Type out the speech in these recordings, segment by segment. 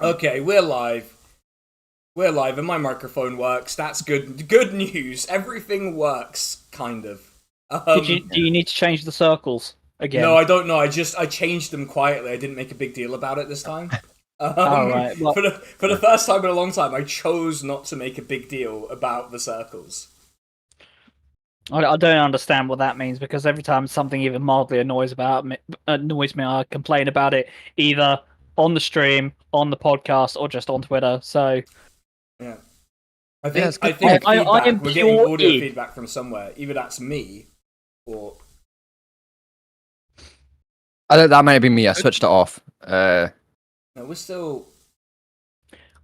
Okay, we're live. We're live, and my microphone works. That's good. Good news. Everything works, kind of. Do you need to change the circles again? No, I don't know. I changed them quietly. I didn't make a big deal about it this time. Oh, right. Well, For the first time in a long time, I chose not to make a big deal about the circles. I don't understand what that means because every time something even mildly annoys me, I complain about it either on the stream, on the podcast, or just on Twitter. So Yeah, Yeah, it's I good. think I feedback. am We're getting pure audio id. feedback from somewhere. Either that's me, or I think that might have been me. I switched it off. no, we're still.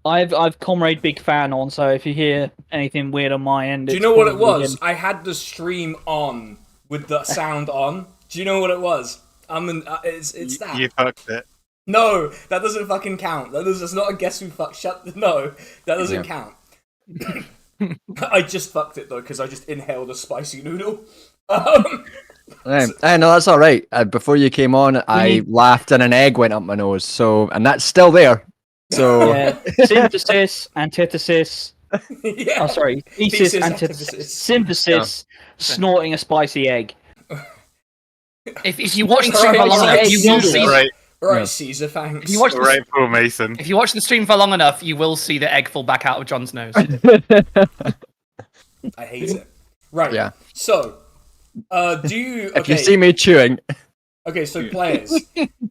I've Comrade Big Fan on, so if you hear anything weird on my end, Do you it's know what it probably was? him. I had the stream on with the sound on. Do you know what it was? It's that. You fucked it. No, that doesn't fucking count. That's not a guess who fucked. No, that doesn't count. I just fucked it though because I just inhaled a spicy noodle. I know that's all right. Before you came on, I laughed and an egg went up my nose. And that's still there. So Yeah, synthesis, antithesis. Yeah. Oh, sorry, thesis, antithesis, synthesis, snorting a spicy egg. If you watch the stream for long enough, you will see. Right, Right, Caesar. Thanks. If you watch right, Paul Mason. If you watch the stream for long enough, you will see the egg fall back out of John's nose. I hate it. Right. Yeah. So, do you? Okay. if you see me chewing, Okay, so players,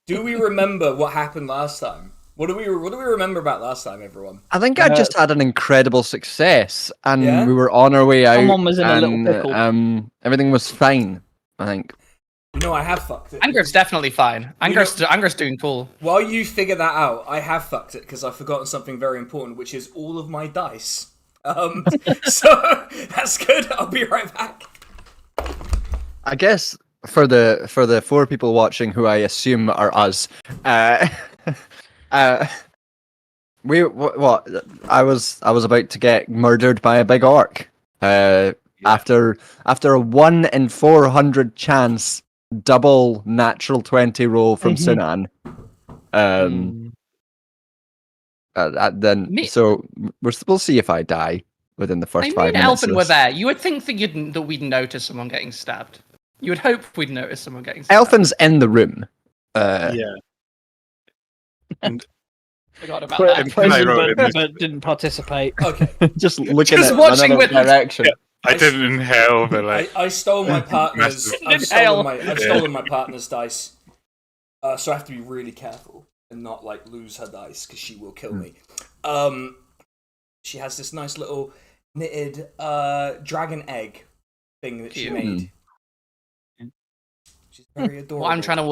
do we remember what happened last time? What do we remember about last time, everyone? I think I just had an incredible success, and Yeah? we were on our way out. Someone was in a little and, pickle. Everything was fine. I think. You know, I have fucked it. Anger's definitely fine. Anger's doing cool. While you figure that out, I have fucked it because I've forgotten something very important, which is all of my dice. So that's good. I'll be right back. I guess for the 4 people watching, who I assume are us, what I was about to get murdered by a big orc. After a 1 in 400 chance double natural 20 roll from Sinan. So we'll see if I die within the first 5 Me and minutes. Elfin were there. You would think that we'd notice someone getting stabbed. You would hope we'd notice someone getting stabbed. Elfin's in the room. Yeah. And Forgot about that. But didn't participate. Okay. just looking Just at watching another with- direction. I didn't inhale, but like, I stole my partner's. I've stolen my partner's dice, so I have to be really careful and not like lose her dice because she will kill me. She has this nice little knitted dragon egg thing that she Cute. made. She's very adorable. What I'm trying to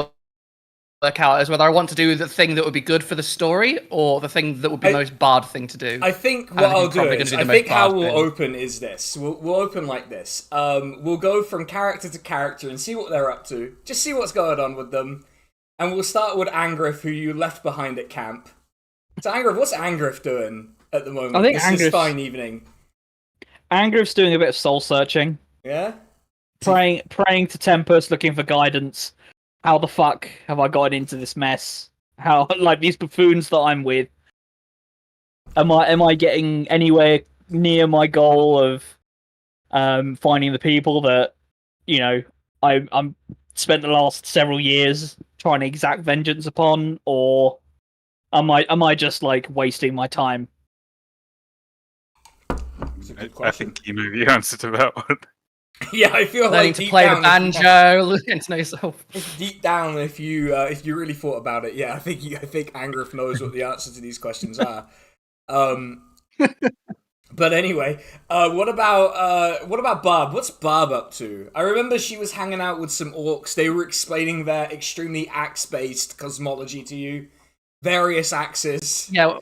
work out is whether I want to do the thing that would be good for the story or the thing that would be the most bard thing to do. I think I what think I'll you're do probably is, gonna do the I think most how bard we'll thing. open is this. We'll open like this. We'll go from character to character and see what they're up to. Just see what's going on with them. And we'll start with Angrif, who you left behind at camp. So Angrif, what's Angrif doing at the moment? I think this is Angrif's- fine evening. Angrif's doing a bit of soul searching, Yeah? praying to Tempest, looking for guidance. How the fuck have I gotten into this mess? How, like, these buffoons that I'm with? Am I getting anywhere near my goal of finding the people that, you know, I'm spent the last several years trying to exact vengeance upon, or am I just like wasting my time? It's a good I question. think you know the answer to that one. Yeah, I feel Learning like to deep play down, the banjo, getting to know yourself. deep down, if you really thought about it, yeah, I think Angrif knows what the answer to these questions are. But anyway, what about Barb? What's Barb up to? I remember she was hanging out with some orcs. They were explaining their extremely axe-based cosmology to you, various axes. Yeah.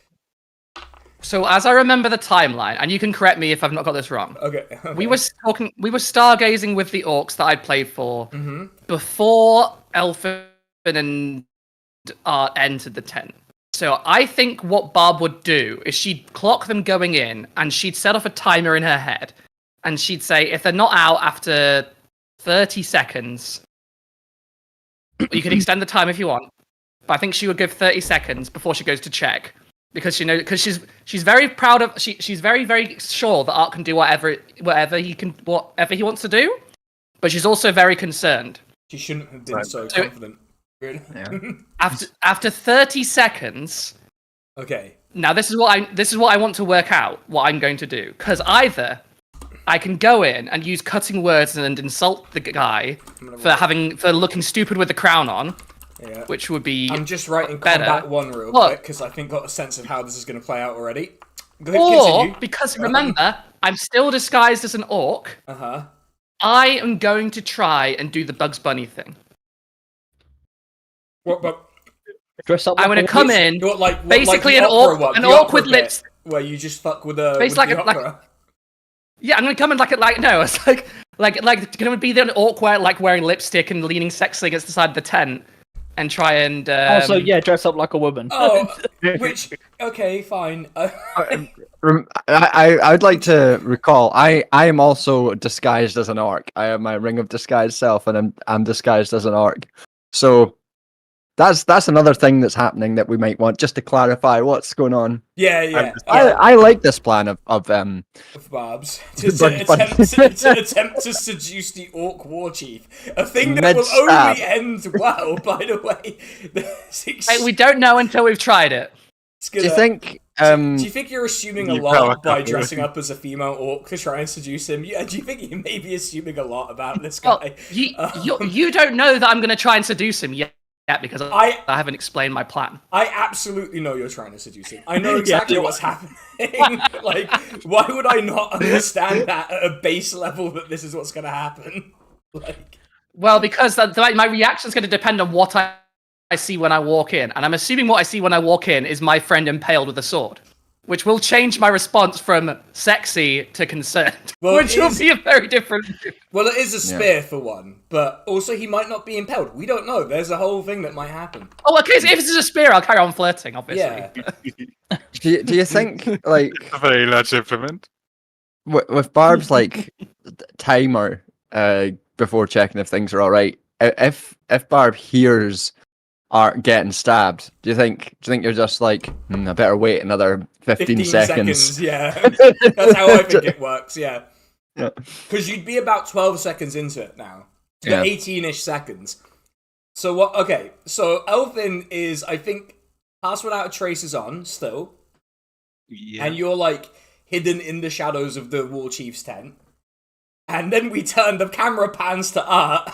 So as I remember the timeline, and you can correct me if I've not got this wrong. Okay. We were stargazing with the orcs that I'd played for Mm-hmm. before Elfin and Art entered the tent. So I think what Barb would do is she'd clock them going in, and she'd set off a timer in her head, and she'd say if they're not out after 30 seconds, you can extend the time if you want, but I think she would give 30 seconds before she goes to check. because she's very proud of she's very very sure that Art can do whatever he wants to do, but she's also very concerned. She shouldn't have been so confident. Yeah. After 30 seconds. Okay. Now this is what I want to work out what I'm going to do, because either I can go in and use cutting words and insult the guy for looking stupid with the crown on, which would be I'm just writing better. Combat 1 real quick because I think got a sense of how this is going to play out already. Go ahead, continue. Because remember, I'm still disguised as an orc. I am going to try and do the Bugs Bunny thing. What? Dress up. I'm going to come in, basically an orc with lips, where you just fuck with a. Basically yeah, I'm going to come in it's going to be the orc wearing lipstick and leaning sexily against the side of the tent, and try and. Also, dress up like a woman. Oh, okay, fine. I would like to recall. I am also disguised as an orc. I have my ring of disguise self, and I'm disguised as an orc. So. That's another thing that's happening that we might want just to clarify what's going on. Yeah. I like this plan of Barb's to attempt to seduce the orc warchief, a thing that will only end well. By the way, we don't know until we've tried it. Do you think? Do you think you're assuming a lot by dressing up as a female orc to try and seduce him? Yeah, do you think you may be assuming a lot about this guy? Well, you don't know that I'm going to try and seduce him yet. Because I haven't explained my plan. I absolutely know you're trying to seduce him. I know exactly what's happening. Why would I not understand that at a base level that this is what's going to happen? Well, because my reaction is going to depend on what I see when I walk in. And I'm assuming what I see when I walk in is my friend impaled with a sword. Which will change my response from sexy to concerned. Which will be a very different... Well, it is a spear for one, but also he might not be impaled. We don't know. There's a whole thing that might happen. Oh, okay, so if it's a spear, I'll carry on flirting, obviously. Yeah. do you think, like... a very large implement. With Barb's, timer before checking if things are alright, if Barb hears Art getting stabbed, do you think you're just I better wait another 15 seconds? Yeah. That's how I think it works, yeah. Because you'd be about 12 seconds into it now. 18-ish seconds. So what? Okay, so Elfin is, I think, Pass Without a Trace is on still. Yeah. And you're hidden in the shadows of the War Chief's tent. And then we turn the camera pans to Art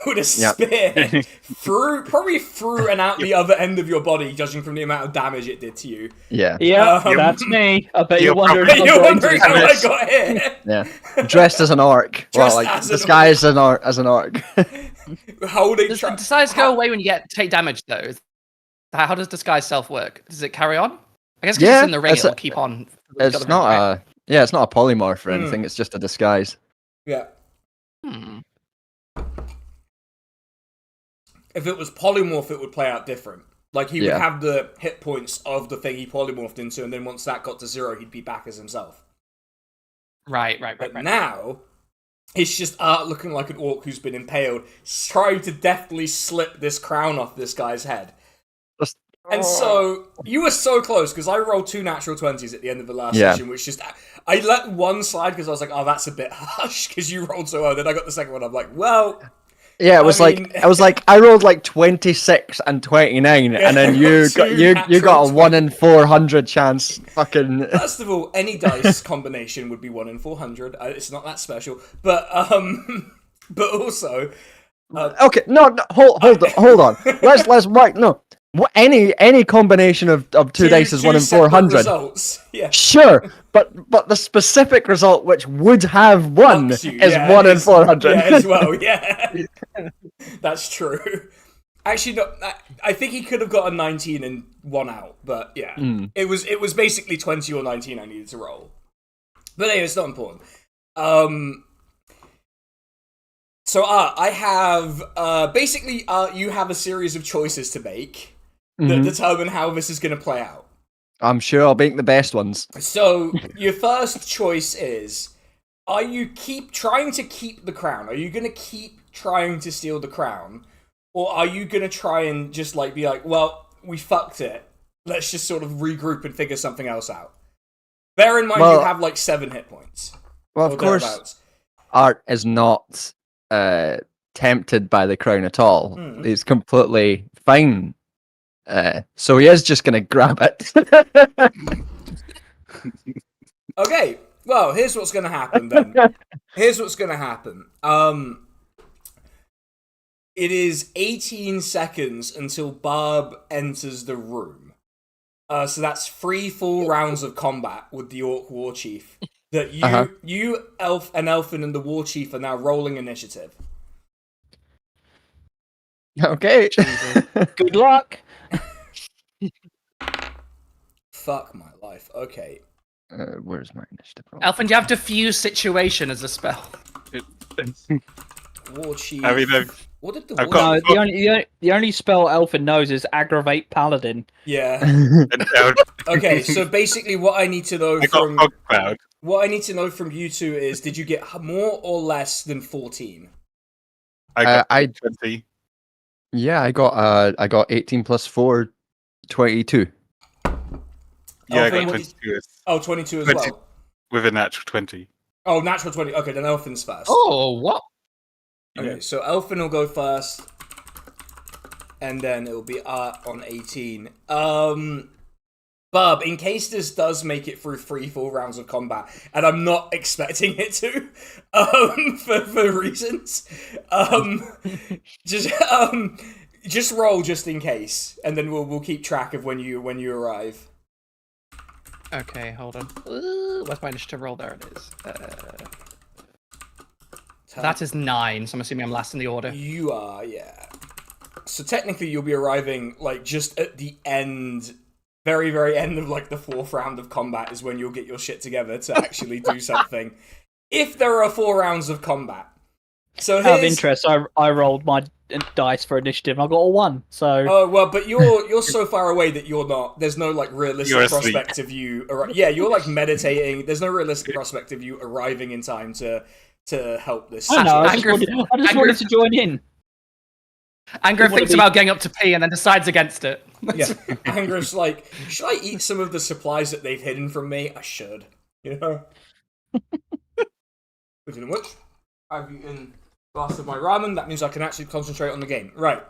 with a spear through and out the other end of your body, judging from the amount of damage it did to you. Yeah. That's me. I bet you're wondering how I got here. Yeah. Dressed as an orc. Disguised as an orc. Does disguise go away when you take damage, though? How does disguise self work? Does it carry on? I guess because it's in the ring, it'll keep on. It's not it's not a polymorph or anything. It's just a disguise. Yeah. If it was polymorph, it would play out different. He would have the hit points of the thing he polymorphed into, and then once that got to 0, he'd be back as himself. Right. But now, it's just Art looking like an orc who's been impaled, trying to deftly slip this crown off this guy's head. And so, you were so close, because I rolled 2 natural 20s at the end of the last session, which just... I let one slide, because I was like, oh, that's a bit harsh, because you rolled so well. Then I got the second one, I'm like, well... Yeah, I was I rolled 26 and 29, and then you got a 1 in 400 chance. Fucking. First of all, any dice combination would be 1 in 400. It's not that special, but also. Okay, no, hold on. Let's write. No, any combination of two dice is 1 in 400. Results. Yeah. Sure, but the specific result which would have won is 1 in 400. Yeah, as well. Yeah, that's true. Actually, no, I think he could have got a 19 and 1 out, but yeah, it was basically 20 or 19 I needed to roll. But anyway, it's not important. So I have basically you have a series of choices to make that determine how this is going to play out. I'm sure I'll make the best ones. So your first choice is: are you trying to keep the crown? Are you going to keep trying to steal the crown, or are you going to try and just be like, well, we fucked it. let's just sort of regroup and figure something else out. Bear in mind Well- you have like 7 hit points. Well, or of course, thereabouts. Art is not tempted by the crown at all. Hmm. He's completely fine. So he is just going to grab it. Okay, well, here's what's going to happen then. Here's what's going to happen. It is 18 seconds until Barb enters the room. So that's 3 full rounds of combat with the Orc Warchief. That you, Elf, and Elfin, and the Warchief are now rolling initiative. Okay. Good luck. Fuck my life. Okay. Where's my initiative roll? Elfin, do you have diffuse situation as a spell? Warchief. I mean, what did the I've Warchief... got- No, the only spell Elfin knows is aggravate paladin. Yeah. and now Okay, so basically what I need to know I got from... Fog Cloud. What I need to know from you two is, did you get more or less than 14? I got I- 20. Yeah, I got 18 plus 4, 22. Yeah, I Elfin, got what 22 Oh, 22 as 20. well. with a natural 20. Oh, natural 20. Okay, then Elfin's first. Oh, what? Okay, Yeah. so Elfin will go first. And then it'll be Art on 18. Barb, in case this does make it through 3 full rounds of combat, and I'm not expecting it to, for reasons, just roll just in case, and then we'll keep track of when you arrive. Okay, hold on. Ooh, where's my initiative roll? There it is. That is 9, so I'm assuming I'm last in the order. You are, yeah. So technically you'll be arriving, like, just at the end, very, very end of, like, the 4th round of combat is when you'll get your shit together to actually do something. If there are 4 rounds of combat. So Out of here's... interest, I rolled my dice for initiative and I got a 1. So Oh, well, but you're so far away that you're not... There's no, like, realistic You're asleep. prospect of you... Yeah, you're, like, meditating. There's no realistic prospect of you arriving in time to help this I know. I situation. just wanted to join in. Angra wanna thinks be- about getting up to pee and then decides against it. Yeah, Angra's like, should I eat some of the supplies that they've hidden from me? I should, you know. Speaking of which, I've eaten a glass of my ramen. That means I can actually concentrate on the game. Right.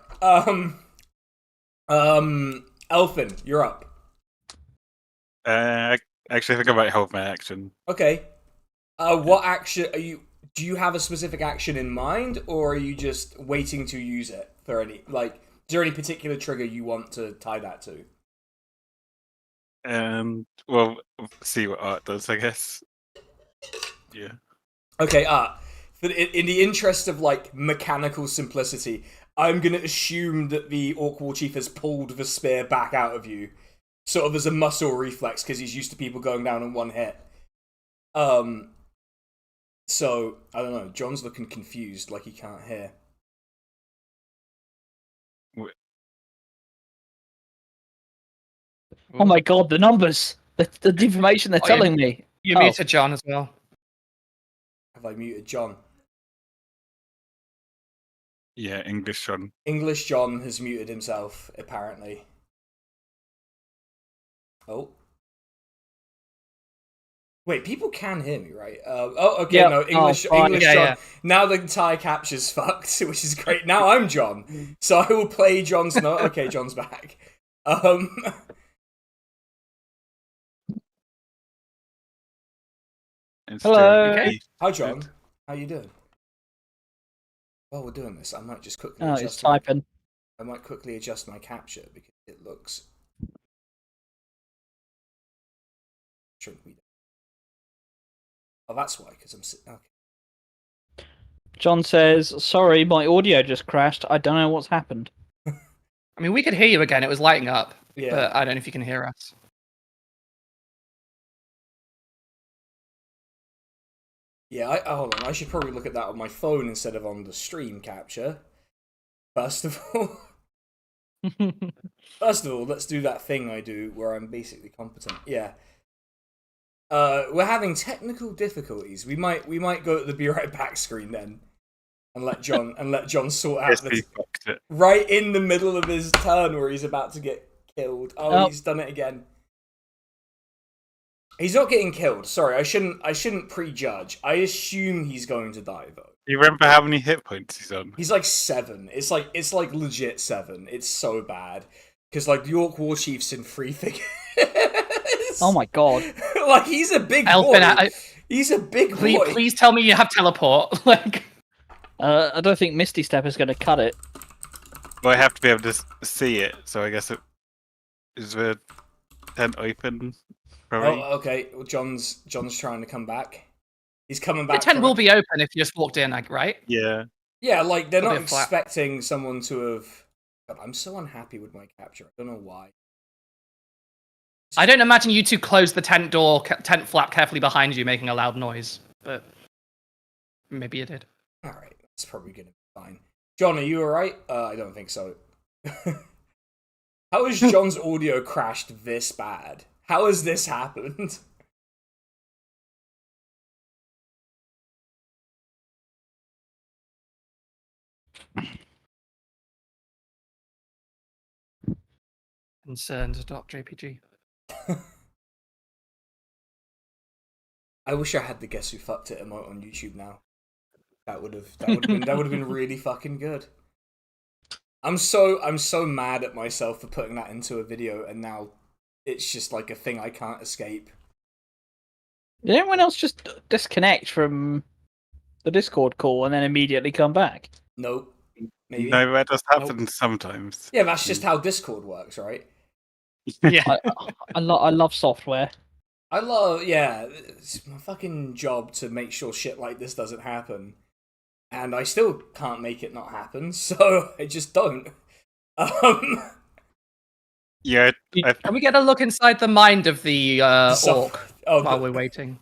Elfin, you're up. Actually, I think I might hold my action. Okay. What action are you? Do you have a specific action in mind, or are you just waiting to use it for any? Like, is there any particular trigger you want to tie that to? Well, see what Art does, I guess. Yeah. Okay, but in the interest of, like, mechanical simplicity, I'm going to assume that the Orc Warchief has pulled the spear back out of you, sort of as a muscle reflex, because he's used to people going down in one hit. So, I don't know, John's looking confused, like he can't hear. Oh my god, the numbers! The information they're Oh, yeah. telling me. You Oh. muted John as well. Have I muted John? Yeah, English John. English John has muted himself, apparently. Oh. Wait, people can hear me, right? Okay, Yep. no, English, fine. English Yeah, John. yeah. Now the entire capture's fucked, which is great. Now I'm John, so I will play John's note. Okay, John's back. It's Hello. still- Okay. Hi, John. How you doing? While we're doing this, I might just quickly Oh, he's adjust. My, typing. I might quickly adjust my capture because it looks. Shouldn't be. Oh, that's why. Because I'm sitting. Okay. John says, "Sorry, my audio just crashed. I don't know what's happened." I mean, we could hear you again. It was lighting up. Yeah. But I don't know if you can hear us. Yeah, hold on. I should probably look at that on my phone instead of on the stream capture. First of all, let's do that thing I do where I'm basically competent. Yeah. We're having technical difficulties. We might go to the be right back screen then, and let John sort out Yes, the he fucked it. right in the middle of his turn where he's about to get killed. Oh, he's done it again. He's not getting killed. Sorry, I shouldn't prejudge. I assume he's going to die though. You remember how many hit points he's on? He's like 7. It's like legit 7. It's so bad because like the Orc Warchief's in 3 figures. Oh my god! Like he's a big Elfin, boy. He's a big boy. Please tell me you have teleport. Like, I don't think Misty Step is going to cut it. Well, I have to be able to see it, so I guess it is the tent open. Probably. Oh, okay. Well, John's trying to come back. He's coming the back. tent will be open if you just walked in, like, right? Yeah. Yeah, like they're It'll not be flat. expecting someone to have. God, I'm so unhappy with my capture. I don't know why. I don't imagine you two closed the tent door, tent flap carefully behind you, making a loud noise. But maybe you did. All right, that's probably gonna be fine. John, are you all right? I don't think so. How has John's audio crashed this bad? How has this happened? Concerned dot JPG. I wish I had the guess who fucked it emote on YouTube now. That would have been really fucking good. I'm so mad at myself for putting that into a video, and now it's just like a thing I can't escape. Did anyone else just disconnect from the Discord call and then immediately come back? Nope. Maybe. No, that does happen sometimes. Yeah, that's just how Discord works, right? Yeah. I love software. It's my fucking job to make sure shit like this doesn't happen. And I still can't make it not happen, so I just don't. Yeah. Can we get a look inside the mind of the orc while we're waiting?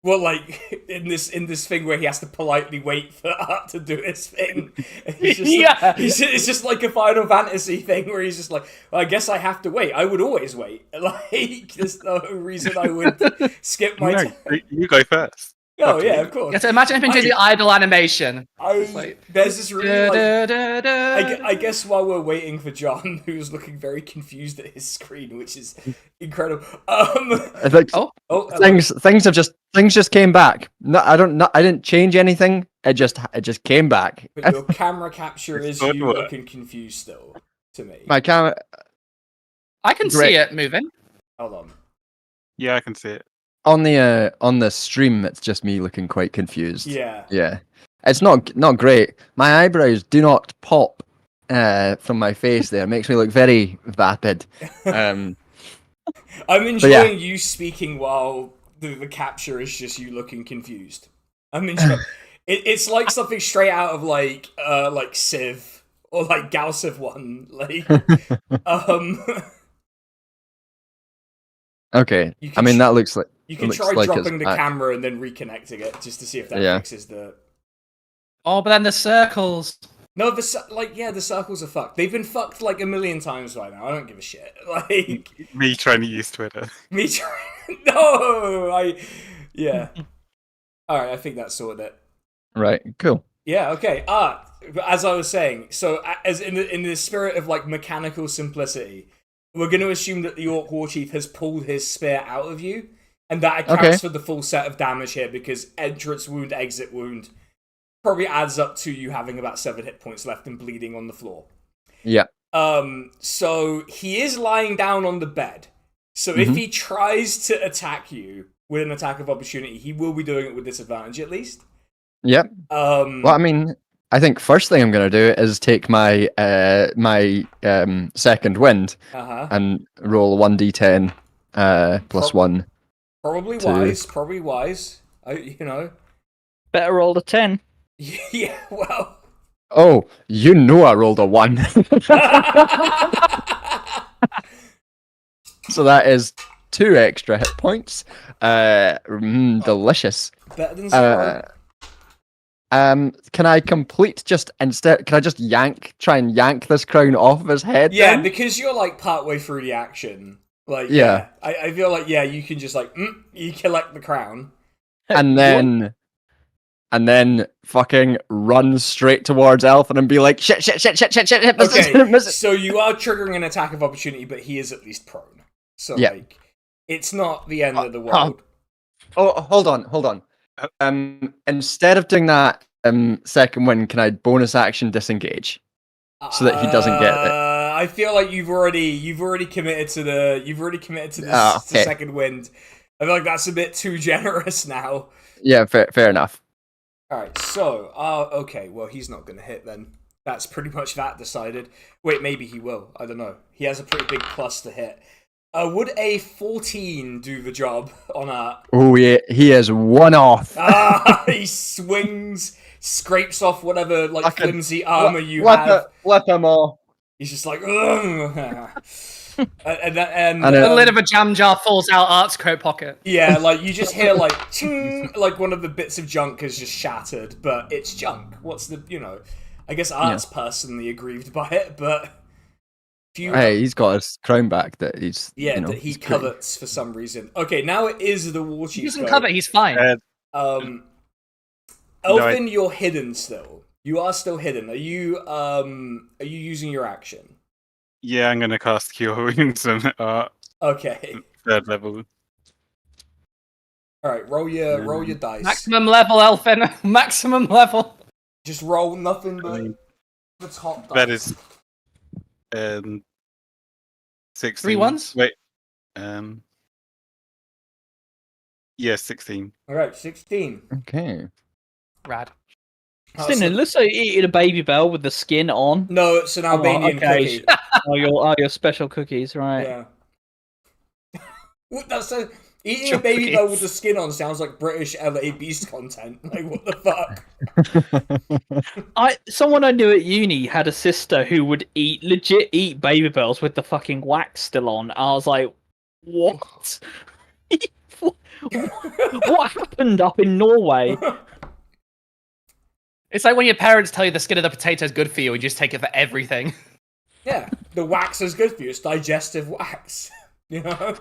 Well, like in this thing where he has to politely wait for Art to do his thing. It's just it's just like a Final Fantasy thing where he's just like, well, I guess I have to wait. I would always wait. Like, there's no reason I would skip my time. You go first. Oh yeah, of course. Yeah, so imagine him doing the idle animation. There's this really I guess while we're waiting for John, who's looking very confused at his screen, which is incredible. Things just came back. No, I didn't change anything. It just came back. But your camera capture is you looking confused still to me. My camera. I can see it moving. Hold on. Yeah, I can see it. On the stream, it's just me looking quite confused. Yeah. It's not great. My eyebrows do not pop from my face. There, it makes me look very vapid. I'm enjoying you speaking while the capture is just you looking confused. I'm enjoying. It's like something straight out of like Civ or like Gaussiv 1. Like Okay. I mean, that looks like. You can try dropping the camera and then reconnecting it just to see if that fixes the. Oh, but then the circles. No, the circles are fucked. They've been fucked like a million times by now. I don't give a shit. Like me trying to use Twitter. No, yeah. All right, I think that sorted it. Right. Cool. Yeah. Okay. As I was saying, so as in the spirit of like mechanical simplicity, we're going to assume that the Orc Warchief has pulled his spear out of you, and that accounts for the full set of damage here, because entrance wound, exit wound probably adds up to you having about 7 hit points left and bleeding on the floor. Yeah. So he is lying down on the bed. So if he tries to attack you with an attack of opportunity, he will be doing it with disadvantage at least. Yep. Well, I mean, I think first thing I'm going to do is take my second wind and roll 1d10 plus 1. Probably wise. Better roll the 10. Yeah, well. Oh, you know I rolled a 1. So that is 2 extra hit points. Delicious. Better than 0. Can I Can I just try and yank this crown off of his head? Yeah, then? because you're like partway through the action. Like, yeah. I feel like, you can just like, you collect the crown. And then and then fucking run straight towards Elfin and be like, shit. Okay, so you are triggering an attack of opportunity, but he is at least prone. So, Yeah. like, it's not the end of the world. Oh, hold on. Instead of doing that second win, can I bonus action disengage so that he doesn't get it? I feel like you've already committed to this Okay. second wind. I feel like that's a bit too generous now. Yeah, fair enough. All right, so okay, well he's not gonna hit then. That's pretty much that decided. Wait, maybe he will. I don't know. He has a pretty big plus to hit. Would a 14 do the job on Art? Oh yeah, he is one off. He swings, scrapes off whatever like flimsy armor you let have. Let them all. He's just like, ugh. and a lid of a jam jar falls out Art's coat pocket. Yeah, like you just hear like, ching, like one of the bits of junk is just shattered, but it's junk. What's the, I guess Art's personally aggrieved by it, but hey, he's got his crown back that he's that he covets for some reason. Okay, now it is the warchief. He doesn't covet. He's fine. Elfin, you're hidden still. You are still hidden. Are you using your action? Yeah, I'm gonna cast Cure Wounds on Art. Okay. 3rd level. All right, roll your dice. Maximum level, Elfin. Maximum level. Just roll nothing but the top dice. That is 16. 3 ones? Wait. Yeah, 16. All right, 16. Okay. Rad. It looks like you're eating a baby bell with the skin on. No, it's an Albanian cookie. your special cookies, right? Yeah. What, eating a baby bell with the skin on sounds like British LA Beast content. Like, what the fuck? Someone I knew at uni had a sister who would legit eat baby bells with the fucking wax still on. I was like, what? What happened up in Norway? It's like when your parents tell you the skin of the potato is good for you, and you just take it for everything. Yeah, the wax is good for you. It's digestive wax. You know?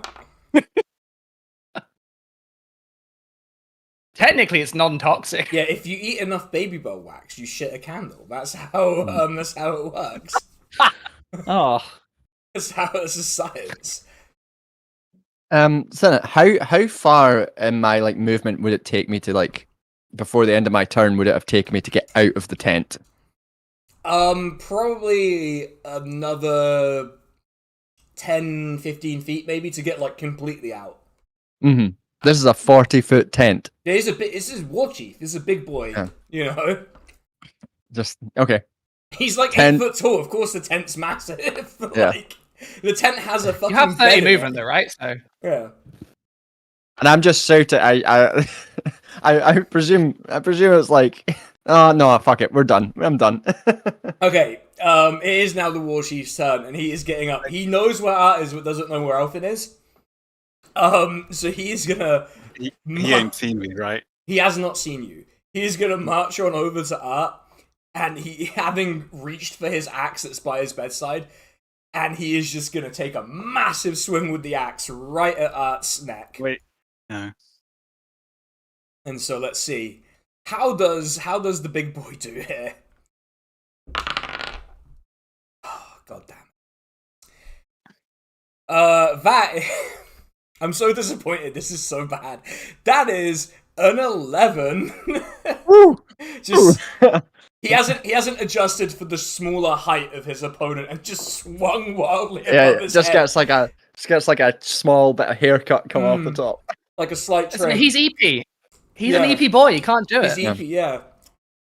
Technically, it's non-toxic. Yeah, if you eat enough baby bell wax, you shit a candle. That's how it works. Oh. This is science. Senna, how far in my like movement would it take me to like before the end of my turn would it have taken me to get out of the tent? Probably another 10, 15 feet maybe to get like completely out. Mm-hmm. This is a 40-foot tent. Yeah, this is warchief. This is a big boy. Yeah. You know? Just okay. He's like 8 foot tall. Of course the tent's massive. Yeah. Like the tent has a fucking You have 30 bed movement though, right? So yeah. And I'm just shouting. I presume it's like, oh no, fuck it, we're done. I'm done. Okay. It is now the warchief's turn, and he is getting up. He knows where Art is, but doesn't know where Elfin is. So he's gonna. He ain't seen me, right? He has not seen you. He's gonna march on over to Art, and he, having reached for his axe that's by his bedside, and he is just gonna take a massive swing with the axe right at Art's neck. Wait. No. And so let's see. How does the big boy do here? Oh, God damn. I'm so disappointed. This is so bad. That is an 11. Woo! Just he hasn't adjusted for the smaller height of his opponent and just swung wildly above his head. Gets like a small bit of haircut come off the top. Like a slight trim. he's EP. He's an EP boy. He can't do it. He's EP, yeah.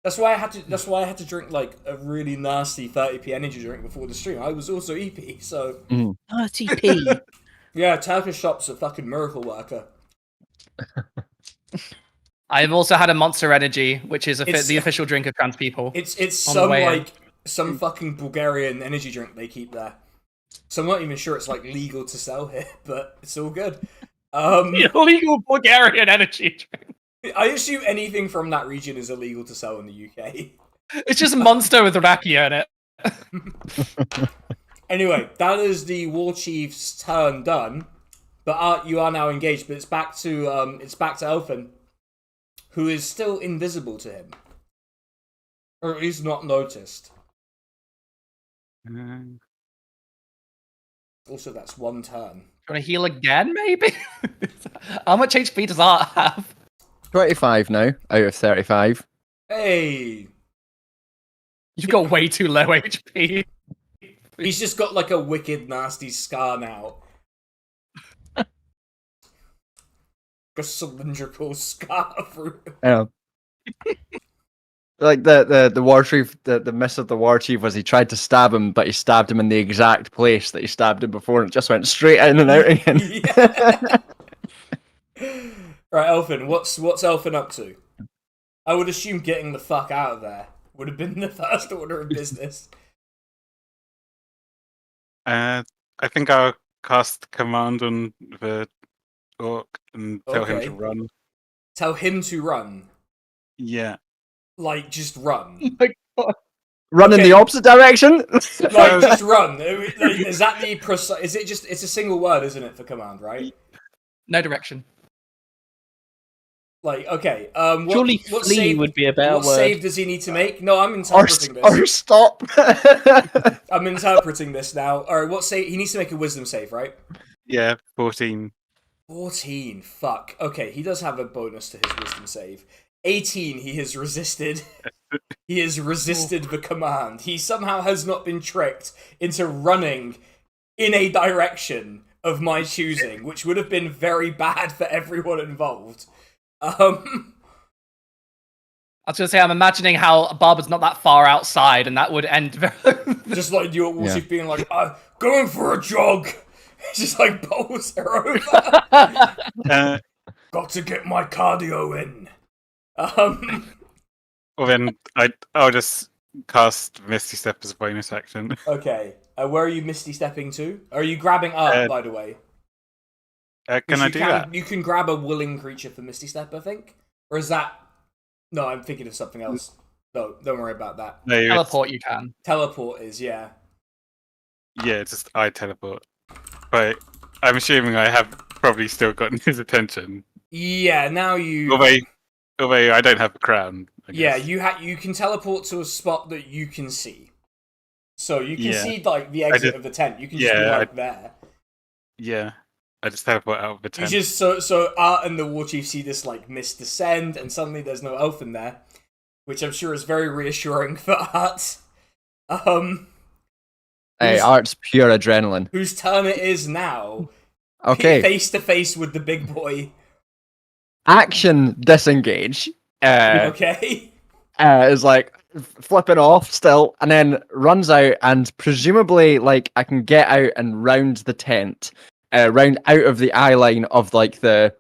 That's why I had to drink like a really nasty 30p energy drink before the stream. I was also EP, so 30p. Yeah, Turkish shop's a fucking miracle worker. I've also had a Monster Energy, which is the official drink of trans people. It's some fucking Bulgarian energy drink they keep there. So I'm not even sure it's like legal to sell here, but it's all good. Illegal Bulgarian energy drink. I assume anything from that region is illegal to sell in the UK. It's just Monster with rakia in it. Anyway, that is the warchief's turn done. But Art, you are now engaged. But it's back to Elfin, who is still invisible to him. Or at least not noticed. Also, that's one turn. Want to heal again, maybe? How much HP does Art have? 25 now out of 35. Hey! You've got way too low HP. He's just got like a wicked nasty scar now. A cylindrical scar through him. Yeah. Like the warchief, the miss of the warchief was he tried to stab him, but he stabbed him in the exact place that he stabbed him before, and it just went straight in and out again. Right, Elfin, what's Elfin up to? I would assume getting the fuck out of there would have been the first order of business. I think I'll cast command on the orc and tell him to run. Tell him to run? Yeah. Like, just run? Oh my God. Run in the opposite direction? Like, just run. Is that the precise... Is it just... It's a single word, isn't it, for command, right? No direction. Like, okay. Surely what flee save, would be a better what word. save does he need to make? No, I'm interpreting this. Or stop. I'm interpreting this now. Alright, what save? He needs to make a wisdom save, right? Yeah, 14. 14. Fuck. Okay, he does have a bonus to his wisdom save. 18, he has resisted. He has resisted the command. He somehow has not been tricked into running in a direction of my choosing, which would have been very bad for everyone involved. I was going to say, I'm imagining how Barber's not that far outside, and that would end very... Just like your warchief being like, I'm going for a jog. Just like bowls her over. Got to get my cardio in. Well then, I'll just cast Misty Step as a bonus action. Okay. Where are you Misty Stepping to? Are you grabbing up, by the way? Can I do that? You can grab a willing creature for Misty Step, I think? Or is that... No, I'm thinking of something else. No, don't worry about that. No, Teleport you can. Teleport is, yeah. Yeah, just I teleport. But I'm assuming I have probably still gotten his attention. Yeah, now you... Although I don't have a crown. Yeah, you can teleport to a spot that you can see. So you can see like the exit of the tent. You can just be like there. Yeah. I just teleport out of the tent. You just so Art and the warchief see this like mist descend, and suddenly there's no elf in there, which I'm sure is very reassuring for Art. Hey, Art's pure adrenaline. Whose turn it is now? Okay. Face to face with the big boy. Action disengage. Okay. Is like flipping off still, and then runs out, and presumably like I can get out and round the tent. Round out of the eye line of like the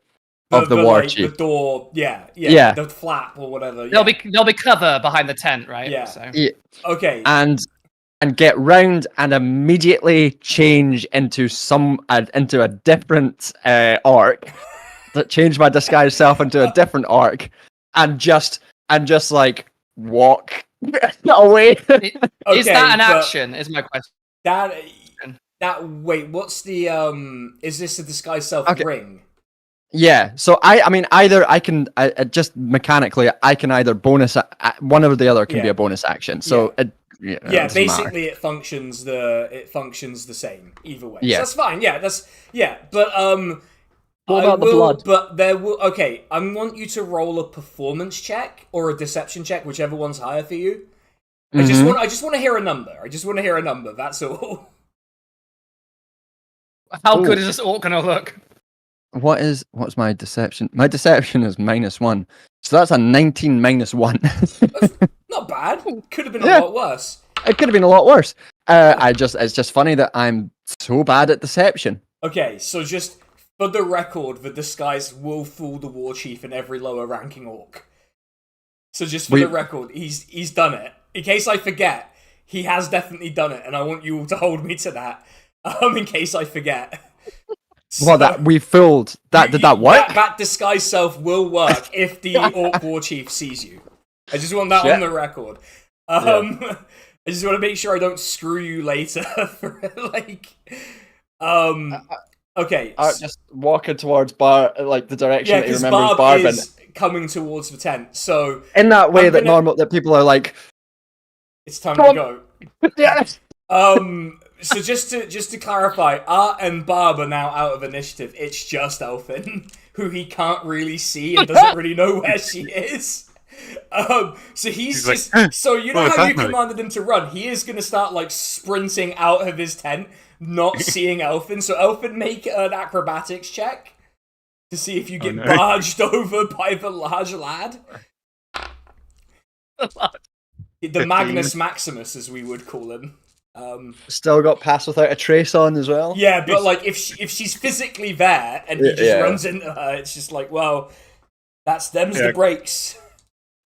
warchief. Like, the door, yeah, the flap or whatever. There'll be cover behind the tent, right? Yeah. So. Yeah. Okay. And get round and immediately change into into a different arc. Change my disguise self into a different arc, and just like walk away. Is that an action? Is my question. That wait, what's the is this a disguise self ring? Yeah, so I mean either I can just mechanically I can either bonus one or the other can be a bonus action. So it basically it functions the same either way. Yeah, so that's fine. But what about the blood? But there will I want you to roll a performance check or a deception check, whichever one's higher for you. I just want to hear a number. That's all. How good is this orc gonna look? What's my deception? My deception is -1. So that's a 19 -1. That's not bad. Could have been a lot worse. It could have been a lot worse. It's just funny that I'm so bad at deception. Okay, so just for the record, the disguise will fool the warchief and every lower ranking orc. So just for the record, he's done it. In case I forget, he has definitely done it, and I want you all to hold me to that. In case I forget. Well, that we fooled. Did that work? That disguise self will work if the orc warchief sees you. I just want that on the record. I just want to make sure I don't screw you later. For okay. Just walking towards the direction that he remembers Barb Barb in. coming towards the tent. So in that way that people are like, it's time to go. Yes. So just to clarify, Art and Barb are now out of initiative. It's just Elfin, who he can't really see and doesn't really know where she is. So he's just like, so you know how you commanded him to run. He is going to start like sprinting out of his tent, not seeing Elfin. So Elfin, make an acrobatics check to see if you get barged over by the large lad. The 15. Magnus Maximus, as we would call him. Still got Pass Without a Trace on as well. Yeah, but like if she's physically there and he just runs into her, it's just like, well, them's the breaks.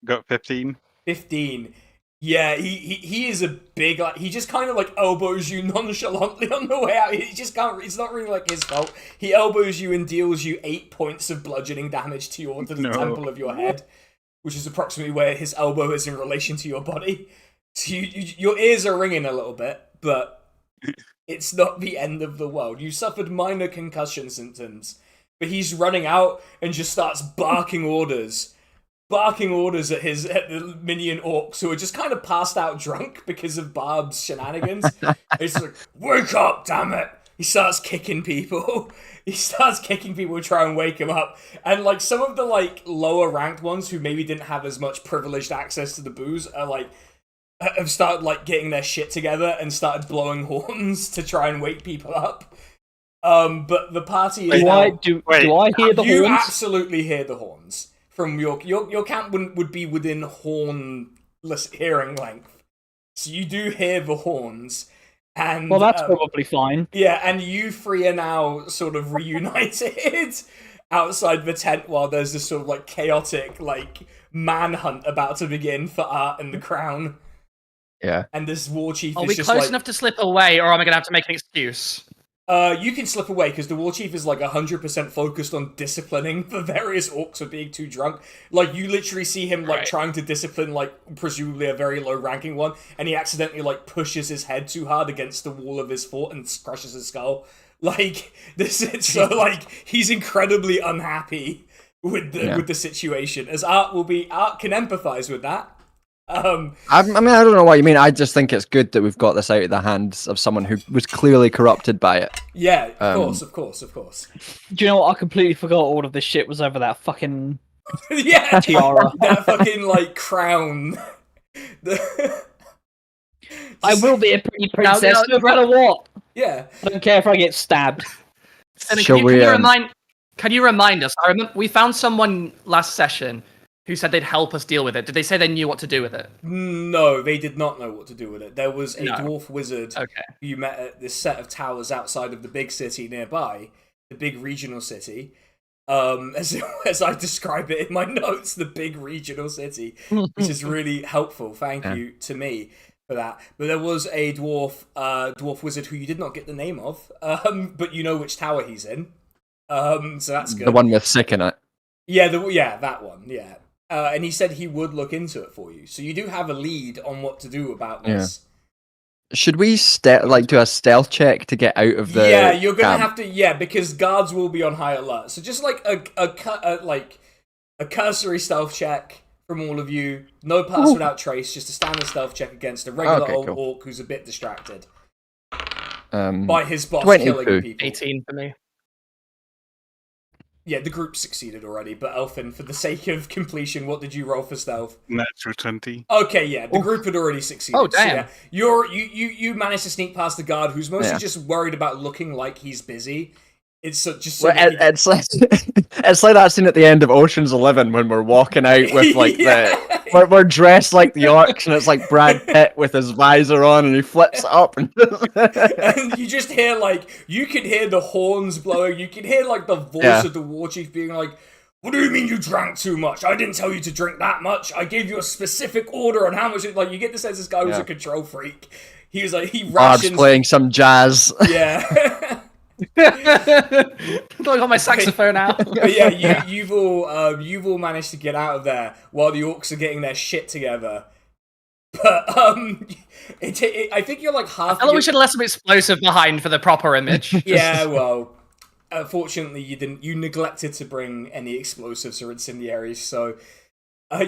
Got 15. 15. Yeah, he is a big, like, he just kind of like elbows you nonchalantly on the way out. He just can't. It's not really like his fault. He elbows you and deals you 8 points of bludgeoning damage to the temple of your head, which is approximately where his elbow is in relation to your body. So your ears are ringing a little bit, but it's not the end of the world. You suffered minor concussion symptoms, but he's running out and just starts barking orders at the minion orcs who are just kind of passed out drunk because of Barb's shenanigans. He's like, wake up, damn it! He starts kicking people. To try and wake him up. And like some of the like lower ranked ones who maybe didn't have as much privileged access to the booze are like have started like getting their shit together and started blowing horns to try and wake people up. But the party is do I hear the horns? You absolutely hear the horns from your camp would be within hornless hearing length, so you do hear the horns. And well, that's probably fine. Yeah, and you three are now sort of reunited outside the tent while there's this sort of like chaotic like manhunt about to begin for Art and the crown. Yeah. And this warchief Are is we just close like, enough to slip away, or am I going to have to make an excuse? You can slip away, because the warchief is like 100% focused on disciplining the various orcs for being too drunk. Like, you literally see him like trying to discipline like presumably a very low-ranking one, and he accidentally like pushes his head too hard against the wall of his fort and crushes his skull. Like, so like he's incredibly unhappy with the situation, as Art can empathize with that. I mean, I don't know what you mean. I just think it's good that we've got this out of the hands of someone who was clearly corrupted by it. Yeah, of course. Do you know what? I completely forgot all of this shit was over that fucking tiara. That fucking like crown. I will be a pretty princess no matter what. Yeah. I don't care if I get stabbed. Can you remind us? I remember we found someone last session who said they'd help us deal with it. Did they say they knew what to do with it? No, they did not know what to do with it. There was a dwarf wizard who you met at this set of towers outside of the big city nearby, the big regional city. As I describe it in my notes, the big regional city, which is really helpful. Thank you to me for that. But there was a dwarf wizard who you did not get the name of, but you know which tower he's in. So that's good. The one with sick in it. Yeah, that one. Yeah. And he said he would look into it for you. So you do have a lead on what to do about this. Should we do a stealth check to get out of the Yeah, you're going to camp? have to, because guards will be on high alert. So just like a cursory stealth check from all of you. No pass without trace, just a standard stealth check against a regular orc who's a bit distracted by his boss 22. killing people. 18 for me. Yeah, the group succeeded already, but Elfin, for the sake of completion, what did you roll for stealth? Natural 20. Okay, yeah, the group had already succeeded. Oh, damn. So, yeah, you managed to sneak past the guard, who's mostly just worried about looking like he's busy. It's just so it's like it's like that scene at the end of Ocean's 11 when we're walking out with like we're dressed like the orcs, and it's like Brad Pitt with his visor on, and he flips it up, and you just hear you can hear the horns blowing, you can hear like the voice of the warchief being like, "What do you mean you drank too much? I didn't tell you to drink that much. I gave you a specific order on how much." Like, you get the sense this guy was a control freak. He was like, he rations playing some jazz. Yeah. I got my saxophone out. But yeah, you've all managed to get out of there while the orcs are getting their shit together. But I think you're like half. I thought we should have left some explosive behind for the proper image. Yeah, well, unfortunately, you didn't. You neglected to bring any explosives or incendiaries, so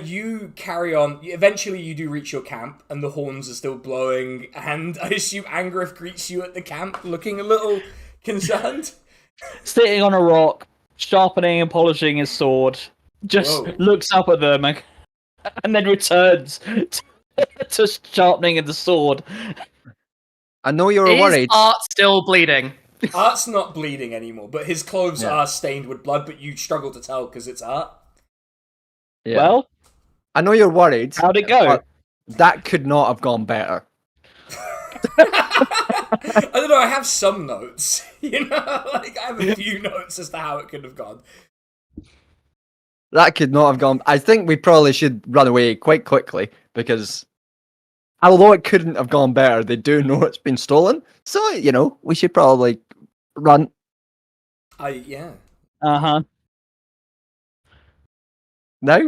you carry on. Eventually, you do reach your camp, and the horns are still blowing. And I assume Angrith greets you at the camp, looking a little concerned. Sitting on a rock, sharpening and polishing his sword, just Whoa. looks up at them and then returns to sharpening the sword. I know you were Is worried. Art still bleeding? Art's not bleeding anymore, but his clothes are stained with blood. But you struggle to tell because it's Art. Yeah. Well, I know you're worried. how'd it go? but that could not have gone better. I don't know. I have some notes. You know, like I have a few notes as to how it could have gone. That could not have gone. I think we probably should run away quite quickly because although it couldn't have gone better, they do know it's been stolen. So, we should probably run. Yeah. Uh-huh. Now?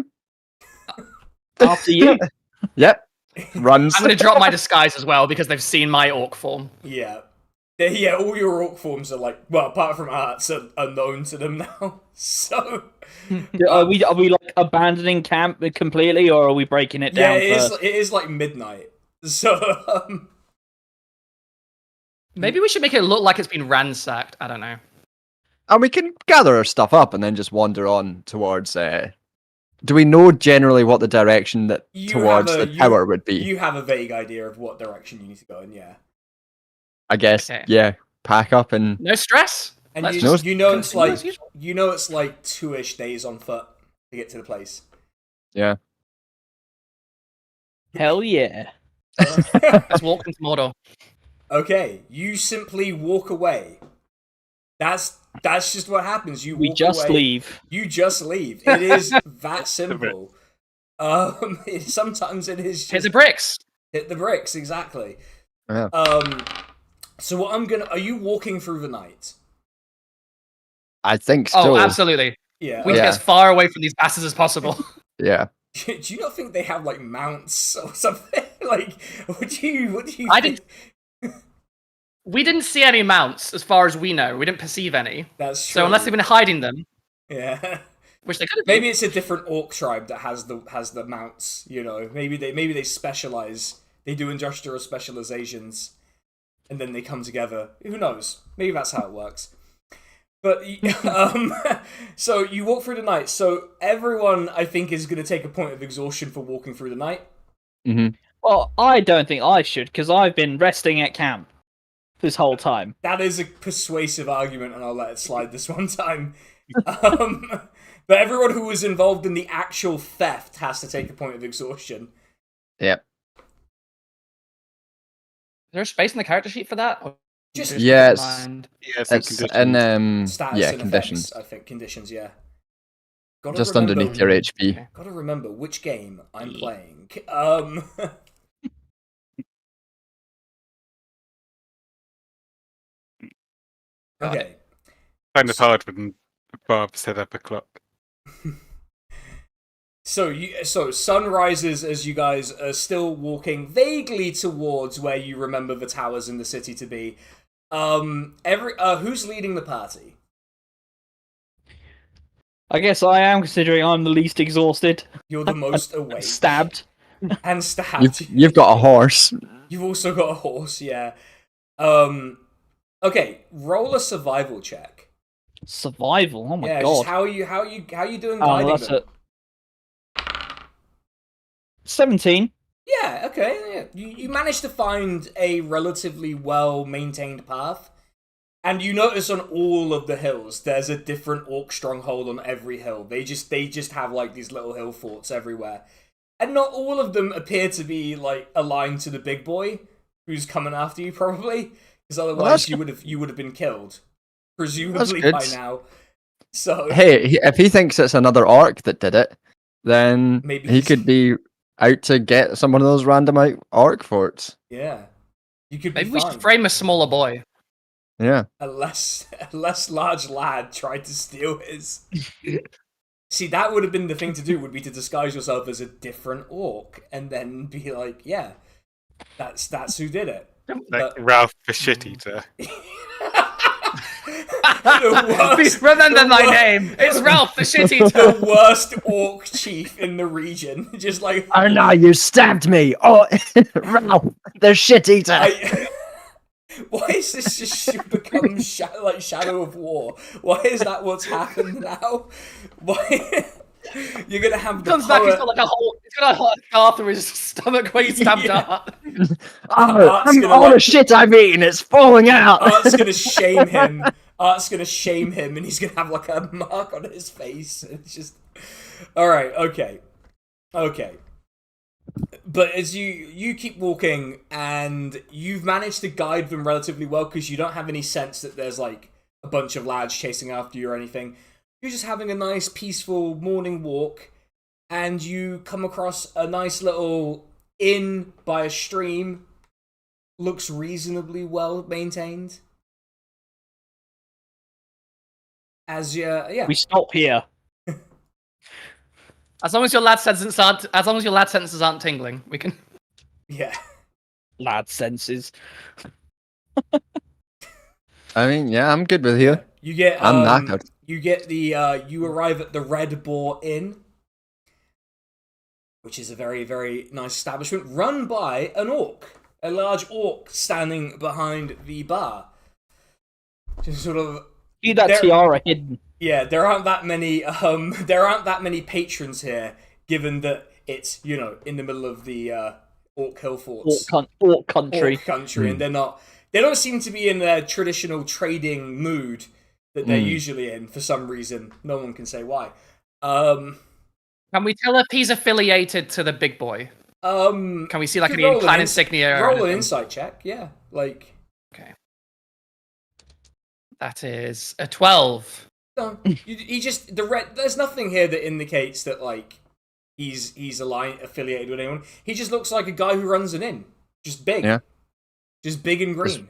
After you. Yep. Runs. I'm going to drop my disguise as well because they've seen my orc form. Yeah. Yeah, all your orc forms are like, well, apart from Art's, are known to them now. So, Are we like abandoning camp completely, or are we breaking it down? it is like midnight. So, Maybe we should make it look like it's been ransacked. I don't know. And we can gather our stuff up and then just wander on towards. Do we know generally what the direction that towards the tower would be? You have a vague idea of what direction you need to go in, yeah. I guess, Okay. yeah. Pack up and No stress. And Let's you just know it's continue like as usual. 2-ish days on foot to get to the place. yeah. Hell yeah. Let's walk into Mordor. Okay, you simply walk away. That's just what happens. You We walk just away. leave. You just leave. It is that simple. Sometimes it is just Hit the bricks. hit the bricks, exactly. Yeah. So what are you walking through the night? I think Oh, so. absolutely. Yeah. We need to get as far away from these bastards as possible. Yeah. Do you not think they have like mounts or something? Like, what do you I think? We didn't see any mounts, as far as we know. We didn't perceive any. That's true. So unless they've been hiding them, Yeah. which they could have been. Maybe it's a different orc tribe that has the mounts, you know. Maybe they specialize. They do industrial specializations and then they come together. Who knows? Maybe that's how it works. But so you walk through the night. So everyone, I think, is going to take a point of exhaustion for walking through the night. Mm-hmm. Well, I don't think I should, because I've been resting at camp this whole time. That is a persuasive argument, and I'll let it slide this one time. But everyone who was involved in the actual theft has to take a point of exhaustion. Yep. Is there a space in the character sheet for that? Or Just Yes. mind? Yes, It's in status and conditions. effects, I think. Conditions, yeah. Gotta Just remember- underneath your HP. Okay. Gotta remember which game I'm playing. Okay. Kind of hard when Bob set up a clock. So sun rises as you guys are still walking vaguely towards where you remember the towers in the city to be. Who's leading the party? I guess I am, considering I'm the least exhausted. You're the most awake. Stabbed. And stabbed. You've got a horse. You've also got a horse, yeah. Okay, roll a survival check. Survival? Oh my Yeah, god. just how are you doing Oh, guiding that's them? 17. Yeah, okay. Yeah. You managed to find a relatively well-maintained path. And you notice on all of the hills, there's a different orc stronghold on every hill. They just have like these little hill forts everywhere. And not all of them appear to be like aligned to the big boy who's coming after you, probably. Because otherwise you would have been killed. Presumably good. by now. So Hey, if he thinks it's another orc that did it, then Maybe he he's- could be out to get some of those random out orc forts. yeah. You could Maybe be we fine. should frame a smaller boy. Yeah. A less large lad tried to steal his. See, that would have been the thing to do, would be to disguise yourself as a different orc and then be like, yeah, that's who did it. Like But- Ralph the shit eater. Remember my name. It's Ralph the shit eater. The worst orc chief in the region. Just like, Oh no, you stabbed me! Oh, Ralph, the shit eater! Why is this just become like Shadow of War? Why is that what's happened now? Why? You're gonna have the Comes back, he's got like a hole. He's got a scar through his stomach where he stabbed Art. All the shit I've eaten, it's falling out! Art's gonna shame him. Art's gonna shame him, and he's gonna have like a mark on his face. It's just... Alright, okay. But as you keep walking, and you've managed to guide them relatively well, because you don't have any sense that there's like a bunch of lads chasing after you or anything. You're just having a nice, peaceful morning walk, and you come across a nice little inn by a stream. Looks reasonably well maintained. We stop here. As long as your lad sentences aren't tingling, we can. Yeah. Lad senses. I mean, yeah, I'm good with here. You get I'm knackered. You get the you arrive at the Red Boar Inn, which is a very, very nice establishment run by an orc, a large orc standing behind the bar. Just sort of See that tiara hidden. Yeah, there aren't that many patrons here, given that it's, you know, in the middle of the Orc Hill Forts. Orc country. And they don't seem to be in their traditional trading mood that they're usually in for some reason. No one can say why. Can we tell if he's affiliated to the big boy? Can we see like any clan insignia? Roll an insight check, yeah. Like, okay. That is a 12. No, there's nothing here that indicates that like he's affiliated with anyone. He just looks like a guy who runs an inn. Just big. Yeah. Just big and green.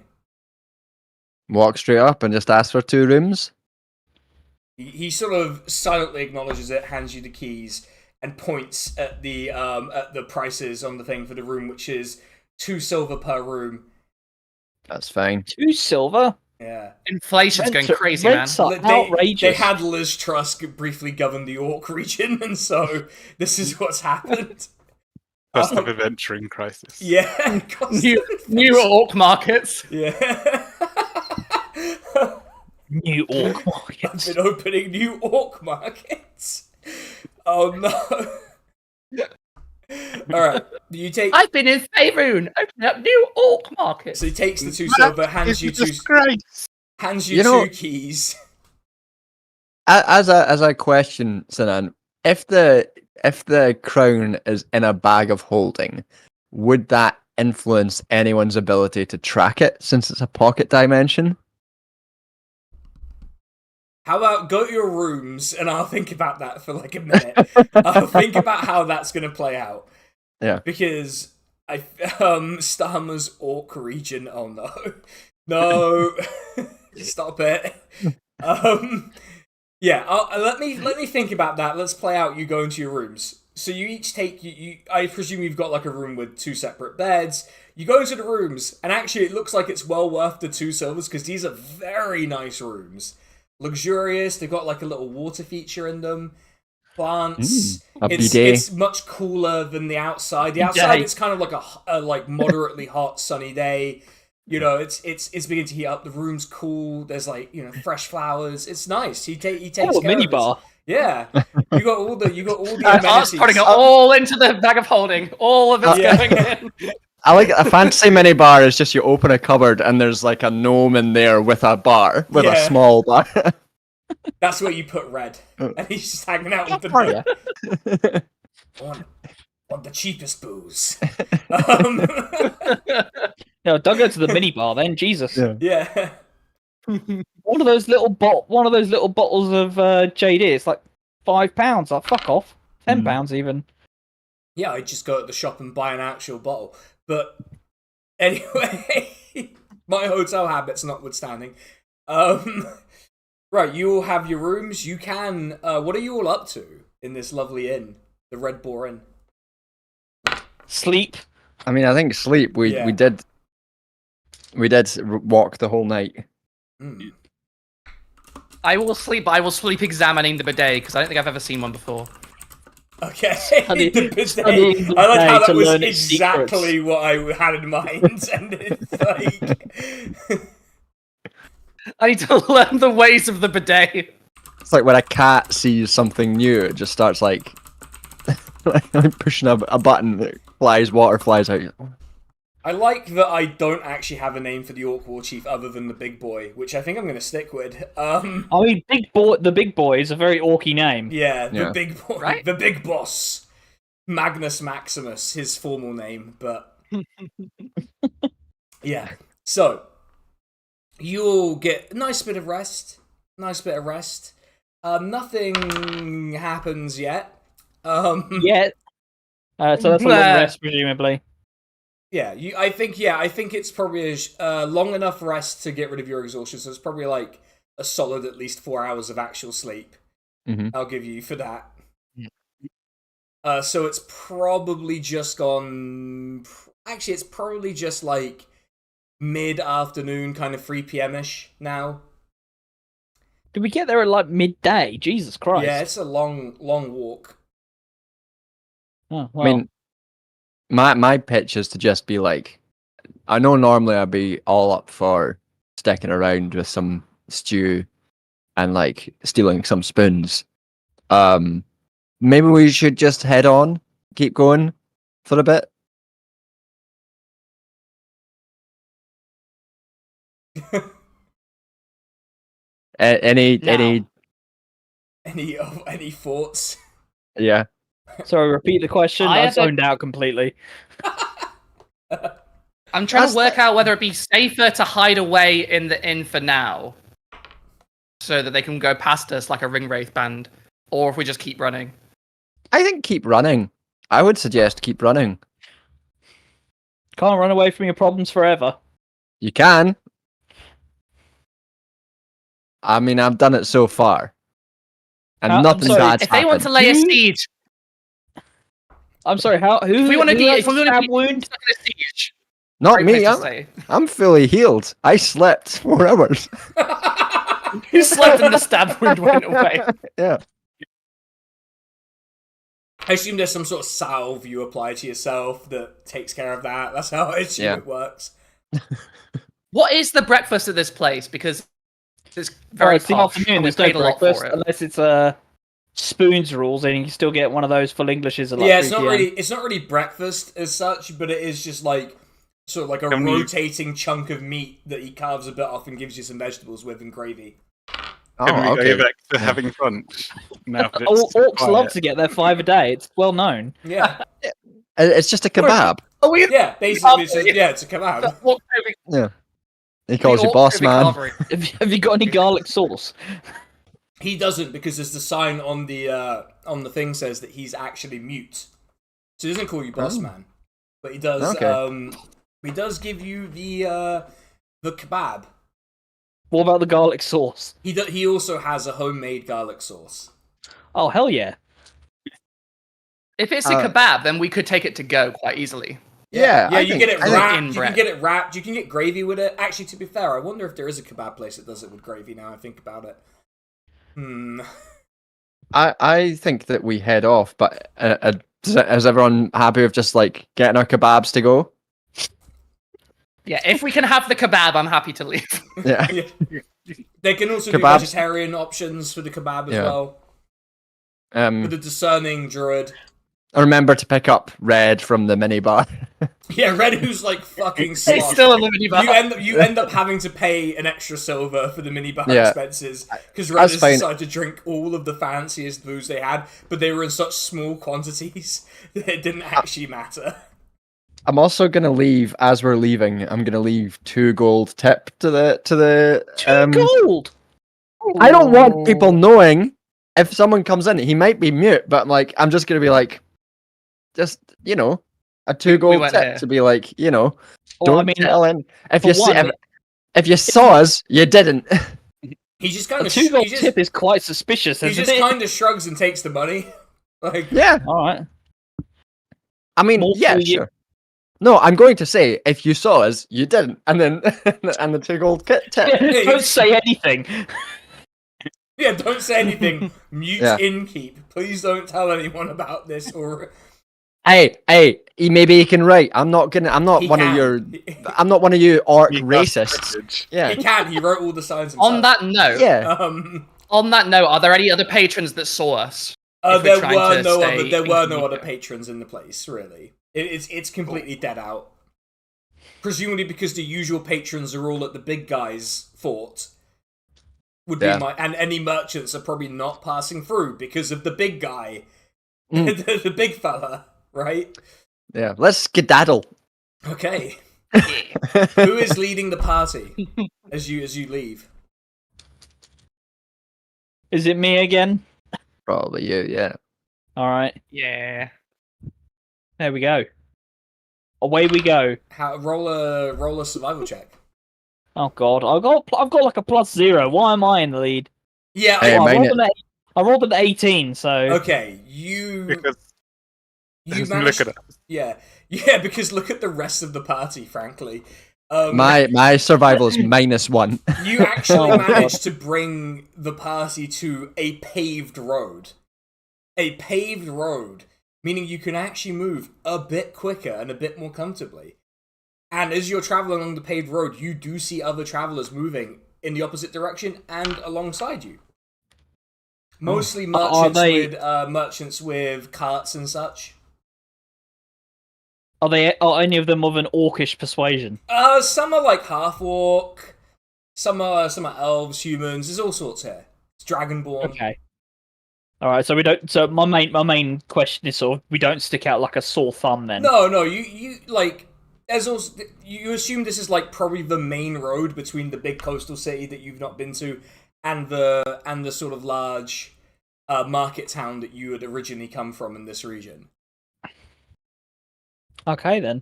Walk straight up and just ask for 2 rooms. He sort of silently acknowledges it, hands you the keys, and points at the prices on the thing for the room, which is 2 silver per room. That's fine. 2 silver? Yeah. Inflation's going crazy, man. Outrageous. They had Liz Truss briefly govern the Orc region, and so this is what's happened. Cost of adventuring crisis. Yeah. New Orc markets. Yeah. New Orc markets. I've been opening new Orc markets. Oh no. Alright, I've been in Faerun, opening up new Orc markets. So he takes the 2 silver, hands you 2 keys. As a question, Sinan, if the crown is in a bag of holding, would that influence anyone's ability to track it since it's a pocket dimension? How about go to your rooms and I'll think about that for like a minute. I'll think about how that's going to play out. Yeah. Because Starmer's Orc region. Oh no. No. Stop it. Yeah, let me think about that. Let's play out you go into your rooms. So you each take I presume you've got like a room with 2 separate beds. You go into the rooms and actually it looks like it's well worth the 2 silvers because these are very nice rooms. Luxurious. They've got like a little water feature in them. Plants. It's much cooler than the outside. The outside it's kind of like a like moderately hot sunny day. You know, it's beginning to heat up. The room's cool. There's like, you know, fresh flowers. It's nice. He takes care of mini bar. Yeah, you got all the amenities. Art's putting it all into the bag of holding. All of it's going in. I like a fantasy mini bar is just you open a cupboard and there's like a gnome in there with a bar, with a small bar. That's where you put Red, and he's just hanging out with the want the cheapest booze. Don't go to the mini bar then, Jesus. Yeah. One of those little bottles of JD. It's like £5. Like fuck off. £10 even. Yeah, I just go to the shop and buy an actual bottle. But anyway, my hotel habits notwithstanding. Right, you all have your rooms. You can. What are you all up to in this lovely inn, the Red Boar Inn? Sleep. I mean, I think sleep. We did walk the whole night. I will sleep examining the bidet because I don't think I've ever seen one before. Okay. Studying The the bidet. I like how bidet that to was learn its exactly secrets. what I had in mind. And it's like... I need to learn the ways of the bidet. It's like when a cat sees something new, it just starts like pushing a button, water flies out. I like that I don't actually have a name for the Orc Warchief other than the Big Boy, which I think I'm going to stick with. I mean, the big boy is a very orky name. Yeah, the Yeah. Big Boy, Right? the Big Boss, Magnus Maximus, his formal name. But yeah, so you'll get a nice bit of rest. Nothing happens yet. Yeah. So that's a long rest, presumably. Yeah, I think it's probably long enough rest to get rid of your exhaustion. So it's probably like a solid at least 4 hours of actual sleep. Mm-hmm. I'll give you for that. So it's probably just gone. Actually, it's probably just like mid-afternoon, kind of 3 p.m. ish now. Did we get there at like midday? Jesus Christ! Yeah, it's a long walk. Oh, well. I mean, my pitch is to just be like, I know normally I'd be all up for sticking around with some stew and like stealing some spoons. Maybe we should just head on, keep going for a bit. Any Any thoughts? yeah. Sorry, repeat the question. I I had a- zoned out completely. I'm trying That's to work out whether it'd be safer to hide away in the inn for now, so that they can go past us like a ring wraith band, or if we just keep running. I think keep running. I would suggest keep running. Can't run away from your problems forever. You can. I mean, I've done it so far, and I'm nothing sorry, bad's If they want to happened. lay a You- siege, I'm sorry. Who? if we want to who be, had if we want to stab be wound? stuck in a siege, Not great me. place to I'm, stay. I'm fully healed. I slept 4 hours. You slept and the stab wound went away. Yeah. I assume there's some sort of salve you apply to yourself that takes care of that. That's how I assume it works. What is the breakfast at this place? Because it's very It's the posh, afternoon. and we There's no paid a lot breakfast for it. unless it's spoons rules, and you can still get one of those full Englishes at like Yeah, 3 p.m. it's not really breakfast as such, but it is just like sort of like a Can we- rotating chunk of meat that he carves a bit off and gives you some vegetables with and gravy. Oh, Can we okay. go back to having lunch? Now that it's Orcs quiet? love to get their 5 a day. It's well known. Yeah, It's just a kebab. Oh, we yeah, basically, it's a kebab. walked over Yeah. He calls the you orc boss over man. carvery. Have you got any garlic sauce? He doesn't because there's the sign on the thing says that he's actually mute, so he doesn't call you boss man, but he does. Okay. He does give you the kebab. What about the garlic sauce? He also has a homemade garlic sauce. Oh, hell yeah. If it's a kebab, then we could take it to go quite easily. Yeah, Yeah, I you think- get it I think- wrapped. in You bread. can get it wrapped. You can get gravy with it. Actually, to be fair, I wonder if there is a kebab place that does it with gravy. Now I think about it. I think that we head off, but is everyone happy with just like getting our kebabs to go? Yeah, if we can have the kebab, I'm happy to leave. Yeah. They can also Kebabs. do vegetarian options for the kebab as Yeah. well. With a discerning druid. Remember to pick up Red from the minibar. Yeah, Red, who's like fucking He's slosh. still a minibar. You end up having to pay an extra silver for the minibar Yeah. expenses because Red That's has fine. decided to drink all of the fanciest booze they had, but they were in such small quantities that it didn't actually matter. I'm also gonna leave as we're leaving. I'm gonna leave 2 gold tip to the. Gold! I don't want people knowing if someone comes in. He might be mute, but I'm just gonna be like, just a 2 gold went tip here. to be like, Well, don't I mean, tell him if for you see, one, if you saw us, you didn't. He just kind a of 2 gold tip is quite suspicious, he isn't just it? kind of shrugs and takes the money. Like, Yeah, Alright. I mean, More yeah, for you. sure. No, I'm going to say if you saw us, you didn't, and then and the 2 gold tip. Don't say anything. Yeah, don't say anything. Mute Yeah. innkeep. Please don't tell anyone about this. Or Hey, maybe he can write. I'm not He one can. of your. I'm not one of you orc You got racists. privilege. Yeah. He can. He wrote all the signs himself. On that note, Yeah. on that note, are there any other patrons that saw us? If we're There trying were to no stay other. There were no other incognito. patrons in the place. Really, it's completely dead out. Presumably because the usual patrons are all at the big guy's fort. Would be and any merchants are probably not passing through because of the big guy, the big fella, right? Yeah. Let's skedaddle. Okay. Who is leading the party as you leave? Is it me again? Probably you. Yeah. All right. Yeah. There we go. Away we go. Roll a survival check. Oh god, I've got like a +0. Why am I in the lead? Yeah. Hey, Well, mine I rolled an 18, so Okay. Because You look managed. at it. Yeah. Because look at the rest of the party. Frankly, My survival is -1. you actually Oh, God. managed to bring the party to a paved road. A paved road, meaning you can actually move a bit quicker and a bit more comfortably. And as you're traveling along the paved road, you do see other travelers moving in the opposite direction and alongside you. Mostly merchants with carts and such. are any of them of an orcish persuasion? Some are like half orc, some are elves, humans. There's all sorts here. It's dragonborn. Okay. All right, so we don't. So my main question is sort of we don't stick out like a sore thumb then. No, you like. There's also you assume this is like probably the main road between the big coastal city that you've not been to, and the sort of large market town that you had originally come from in this region. Okay then.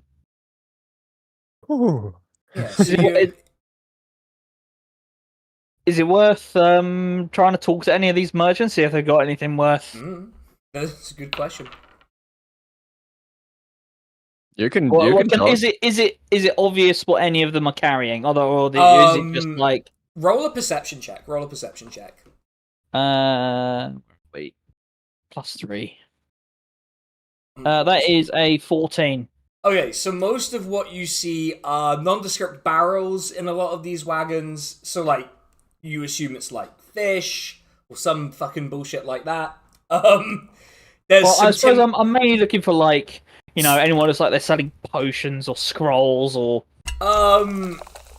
Yeah, so Is it worth trying to talk to any of these merchants, see if they've got anything worth? That's a good question. You can. Is it obvious what any of them are carrying? Is it just like roll a perception check? Wait, +3. That is a 14. Okay, so most of what you see are nondescript barrels in a lot of these wagons. So like, you assume it's like fish or some fucking bullshit like that. I suppose I'm mainly looking for like, anyone who's like they're selling potions or scrolls or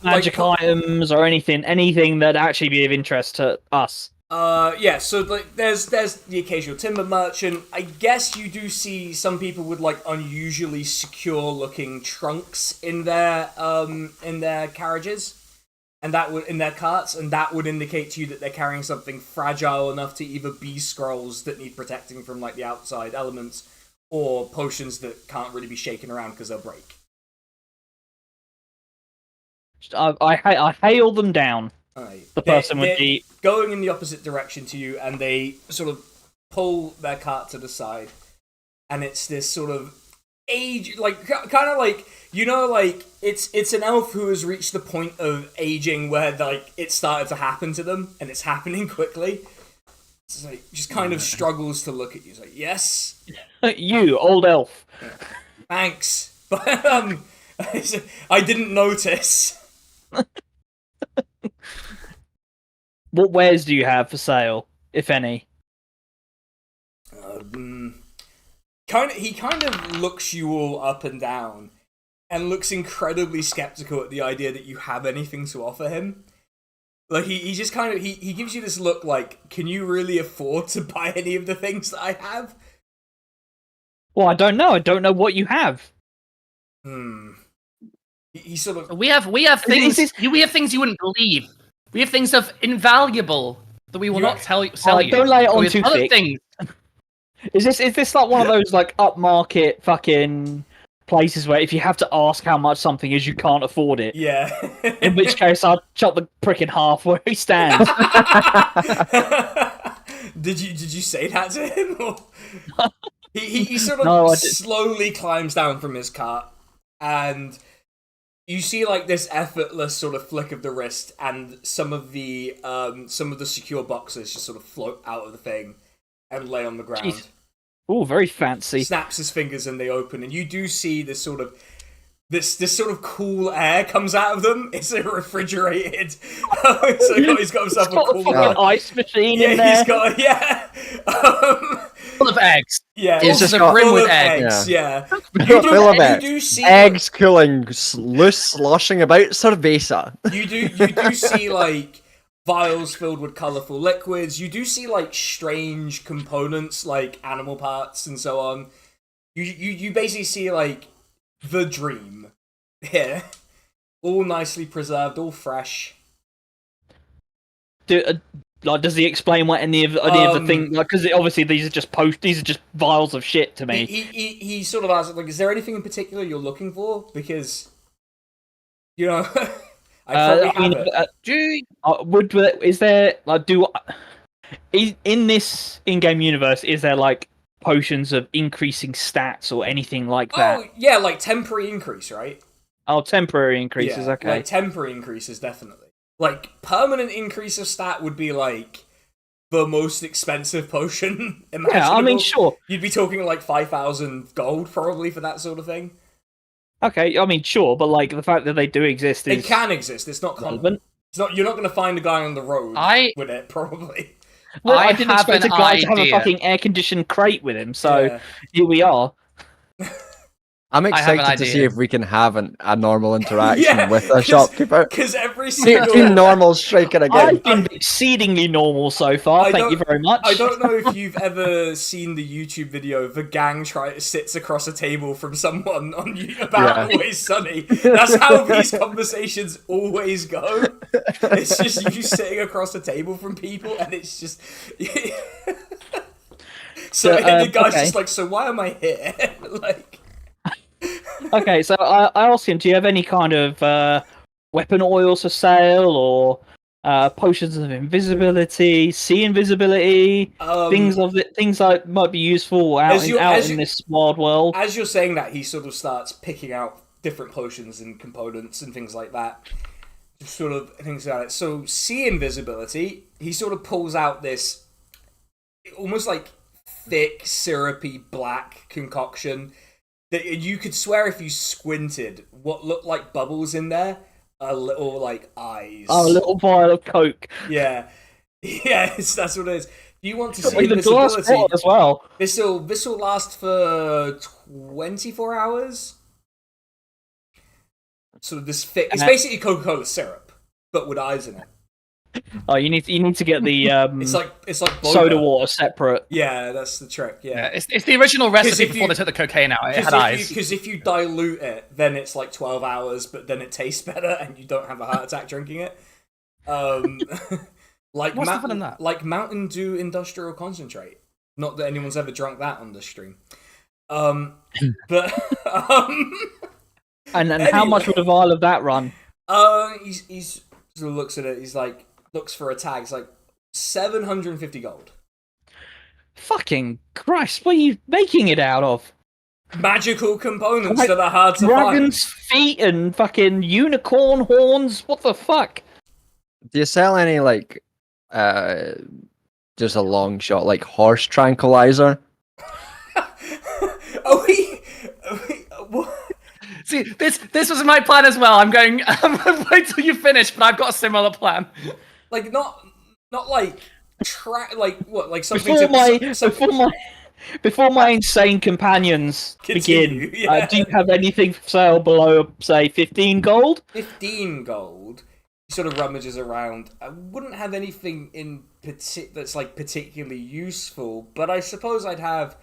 magic items or anything that'd actually be of interest to us. Yeah, so like there's the occasional timber merchant. I guess you do see some people with like unusually secure looking trunks in their carriages. And that would in their carts, and that would indicate to you that they're carrying something fragile enough to either be scrolls that need protecting from like the outside elements, or potions that can't really be shaken around because they'll break. I hail them down. Right. The person with the going in the opposite direction to you, and they sort of pull their cart to the side, and it's this sort of age, like kind of like like it's an elf who has reached the point of aging where like it started to happen to them, and it's happening quickly. It's like just kind of struggles to look at you. It's like, yes, you old elf. Yeah. Thanks, but I didn't notice. What wares do you have for sale, if any? He kind of looks you all up and down, and looks incredibly skeptical at the idea that you have anything to offer him. Like he just kind of he gives you this look like, can you really afford to buy any of the things that I have? Well, I don't know. I don't know what you have. He sort of we have things we have things you wouldn't believe. We have things of invaluable that we will not sell you. Don't lay it on too other thick. Things. Is this like one of those like upmarket fucking places where if you have to ask how much something is, you can't afford it? Yeah. In which case, I'll chop the prick in half where he stands. Did you say that to him? Or... he sort of slowly climbs down from his cart, and you see like this effortless sort of flick of the wrist, and some of the secure boxes just sort of float out of the thing and lay on the ground. Oh, very fancy. Snaps his fingers and they open, and you do see this sort of cool air comes out of them. It's a refrigerated. So he's got himself a cool ice machine in there. He's got full of eggs. Yeah, It's just a got brim with eggs. eggs. Yeah, full of you eggs. do see Eggs cooling, loose, sloshing about, cerveza. You do see like vials filled with colorful liquids. You do see like strange components, like animal parts and so on. You basically see like the dream here, all nicely preserved, all fresh. Does he explain what any of the things? Like, because obviously these are just vials of shit to me. He sort of asks, like, is there anything in particular you're looking for? Because I probably have it. Is there like in this in-game universe? Is there like potions of increasing stats or anything like that? Oh yeah, like temporary increase, right? Oh, temporary increases. Yeah, Okay, like temporary increases, definitely. Like permanent increase of stat would be like the most expensive potion imaginable. Yeah, I mean, sure. You'd be talking like 5,000 gold probably for that sort of thing. Okay, I mean, sure, but like the fact that they do exist is it can exist. It's not common. It's not. You're not going to find a guy on the road with it probably. Well, I I didn't have expect a an guy to have a idea. fucking air-conditioned crate with him, so Yeah. here we are. I'm have an excited to see idea. if we can have a normal interaction Yeah, with a shopkeeper. Because every Two single normal striking again. I've been exceedingly normal so far. I Thank you don't- very much. I don't know if you've ever seen the YouTube video of a gang sits across a table from someone on about Yeah. Always Sunny. That's how these conversations always go. It's just you sitting across a table from people, and it's just. So the guy's okay. just like, so why am I here? Like, Okay, so I asked him, do you have any kind of weapon oils for sale or potions of invisibility, sea invisibility, things that might be useful out in this wild world? as you're saying that, he sort of starts picking out different potions and components and things like that. Just sort of things like that. So, sea invisibility, he sort of pulls out this almost like thick, syrupy, black concoction that you could swear if you squinted, what looked like bubbles in there are little like eyes. Oh, a little vial of Coke. Yeah. Yeah, that's what it is. You want to see With a glass invisibility bottle as well. This will last for 24 hours. Sort of this thick. It's basically Coca-Cola syrup, but with eyes in it. Oh, you need to get the It's like soda boba. water separate. Yeah, that's the trick. Yeah, It's the original recipe if before you- they took the cocaine out. It had eyes. Because if you dilute it, then it's like 12 hours, but then it tastes better, and you don't have a heart attack drinking it. Like What's the fun in that? Like Mountain Dew industrial concentrate. Not that anyone's ever drunk that on the stream. But And how much would a vial of that run? he's sort of looks at it. He's like looks for a tag. It's like 750 gold. Fucking Christ! What are you making it out of? Magical components Like that are hard to Dragon's feet and fucking unicorn horns. What the fuck? Do you sell any like just a long shot like horse tranquilizer? What? See, this was my plan as well. I'm going. Wait till you finish, but I've got a similar plan. Like not like like what? Like something Before my insane companions Continue, begin, yeah. do you have anything for sale below, say, 15 gold? 15 gold. He sort of rummages around. I wouldn't have anything in that's like particularly useful, but I suppose I'd have.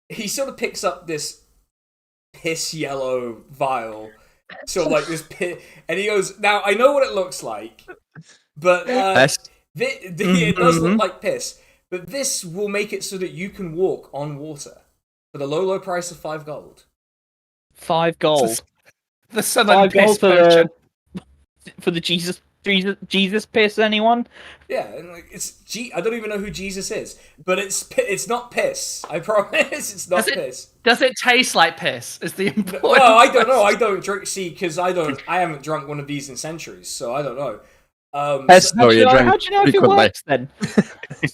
He sort of picks up this piss yellow vial, sort of like this pit, and he goes, "Now I know what it looks like, but it does look like piss. But this will make it so that you can walk on water for the low price of 5 gold." 5 gold. The southern 5 gold piss potion. for the Jesus Jesus piss anyone? Yeah, and like I don't even know who Jesus is, but it's not piss. I promise, it's not piss. Does it taste like piss? Is the important. Well, I don't know. I don't drink. See, because I haven't drunk one of these in centuries, so I don't know. How do you know if it works then?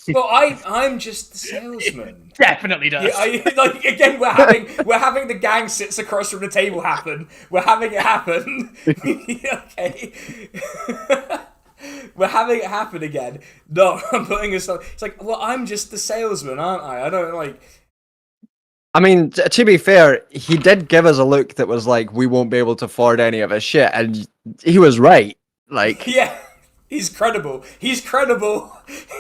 Well, I'm just the salesman. Definitely does. Like again, we're having the gang sits across from the table happen. We're having it happen. Okay. We're having it happen again. No, I'm putting a song. It's like, well, I'm just the salesman, aren't I? I don't like. I mean, to be fair, he did give us a look that was like, we won't be able to afford any of his shit, and he was right. Like, yeah. He's credible. He's credible.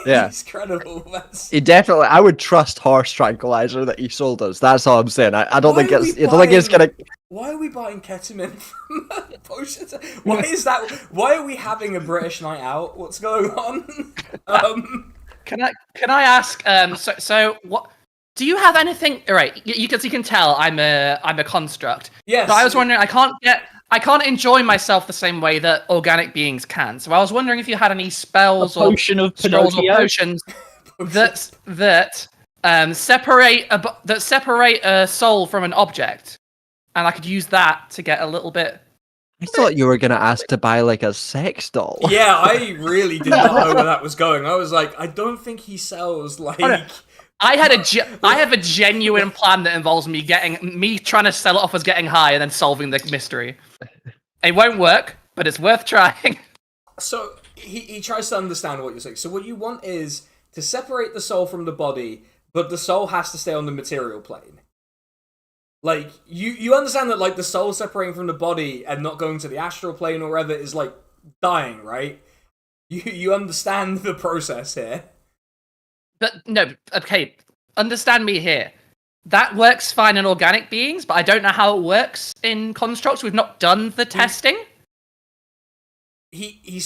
Yeah. He's credible. He definitely. I would trust horse tranquilizer that he sold us. That's all I'm saying. I don't think it's. I don't think it's gonna. Why are we buying ketamine from potions? Why is that? Why are we having a British night out? What's going on? Can I ask? So what? Do you have anything? All right, you can tell I'm a construct. Yes. But I was wondering. I can't enjoy myself the same way that organic beings can. So I was wondering if you had any spells or scrolls or potions that separate a soul from an object, and I could use that to get a little bit. I thought you were gonna ask to buy like a sex doll. Yeah, I really did not know where that was going. I was like, I don't think he sells like. I have a genuine plan that involves me trying to sell it off as getting high and then solving the mystery. It won't work, but it's worth trying. So he tries to understand what you're saying. So what you want is to separate the soul from the body, but the soul has to stay on the material plane. Like you understand that like the soul separating from the body and not going to the astral plane or whatever is like dying, right? You understand the process here. But no, okay, understand me here. That works fine in organic beings, but I don't know how it works in constructs. We've not done the testing. He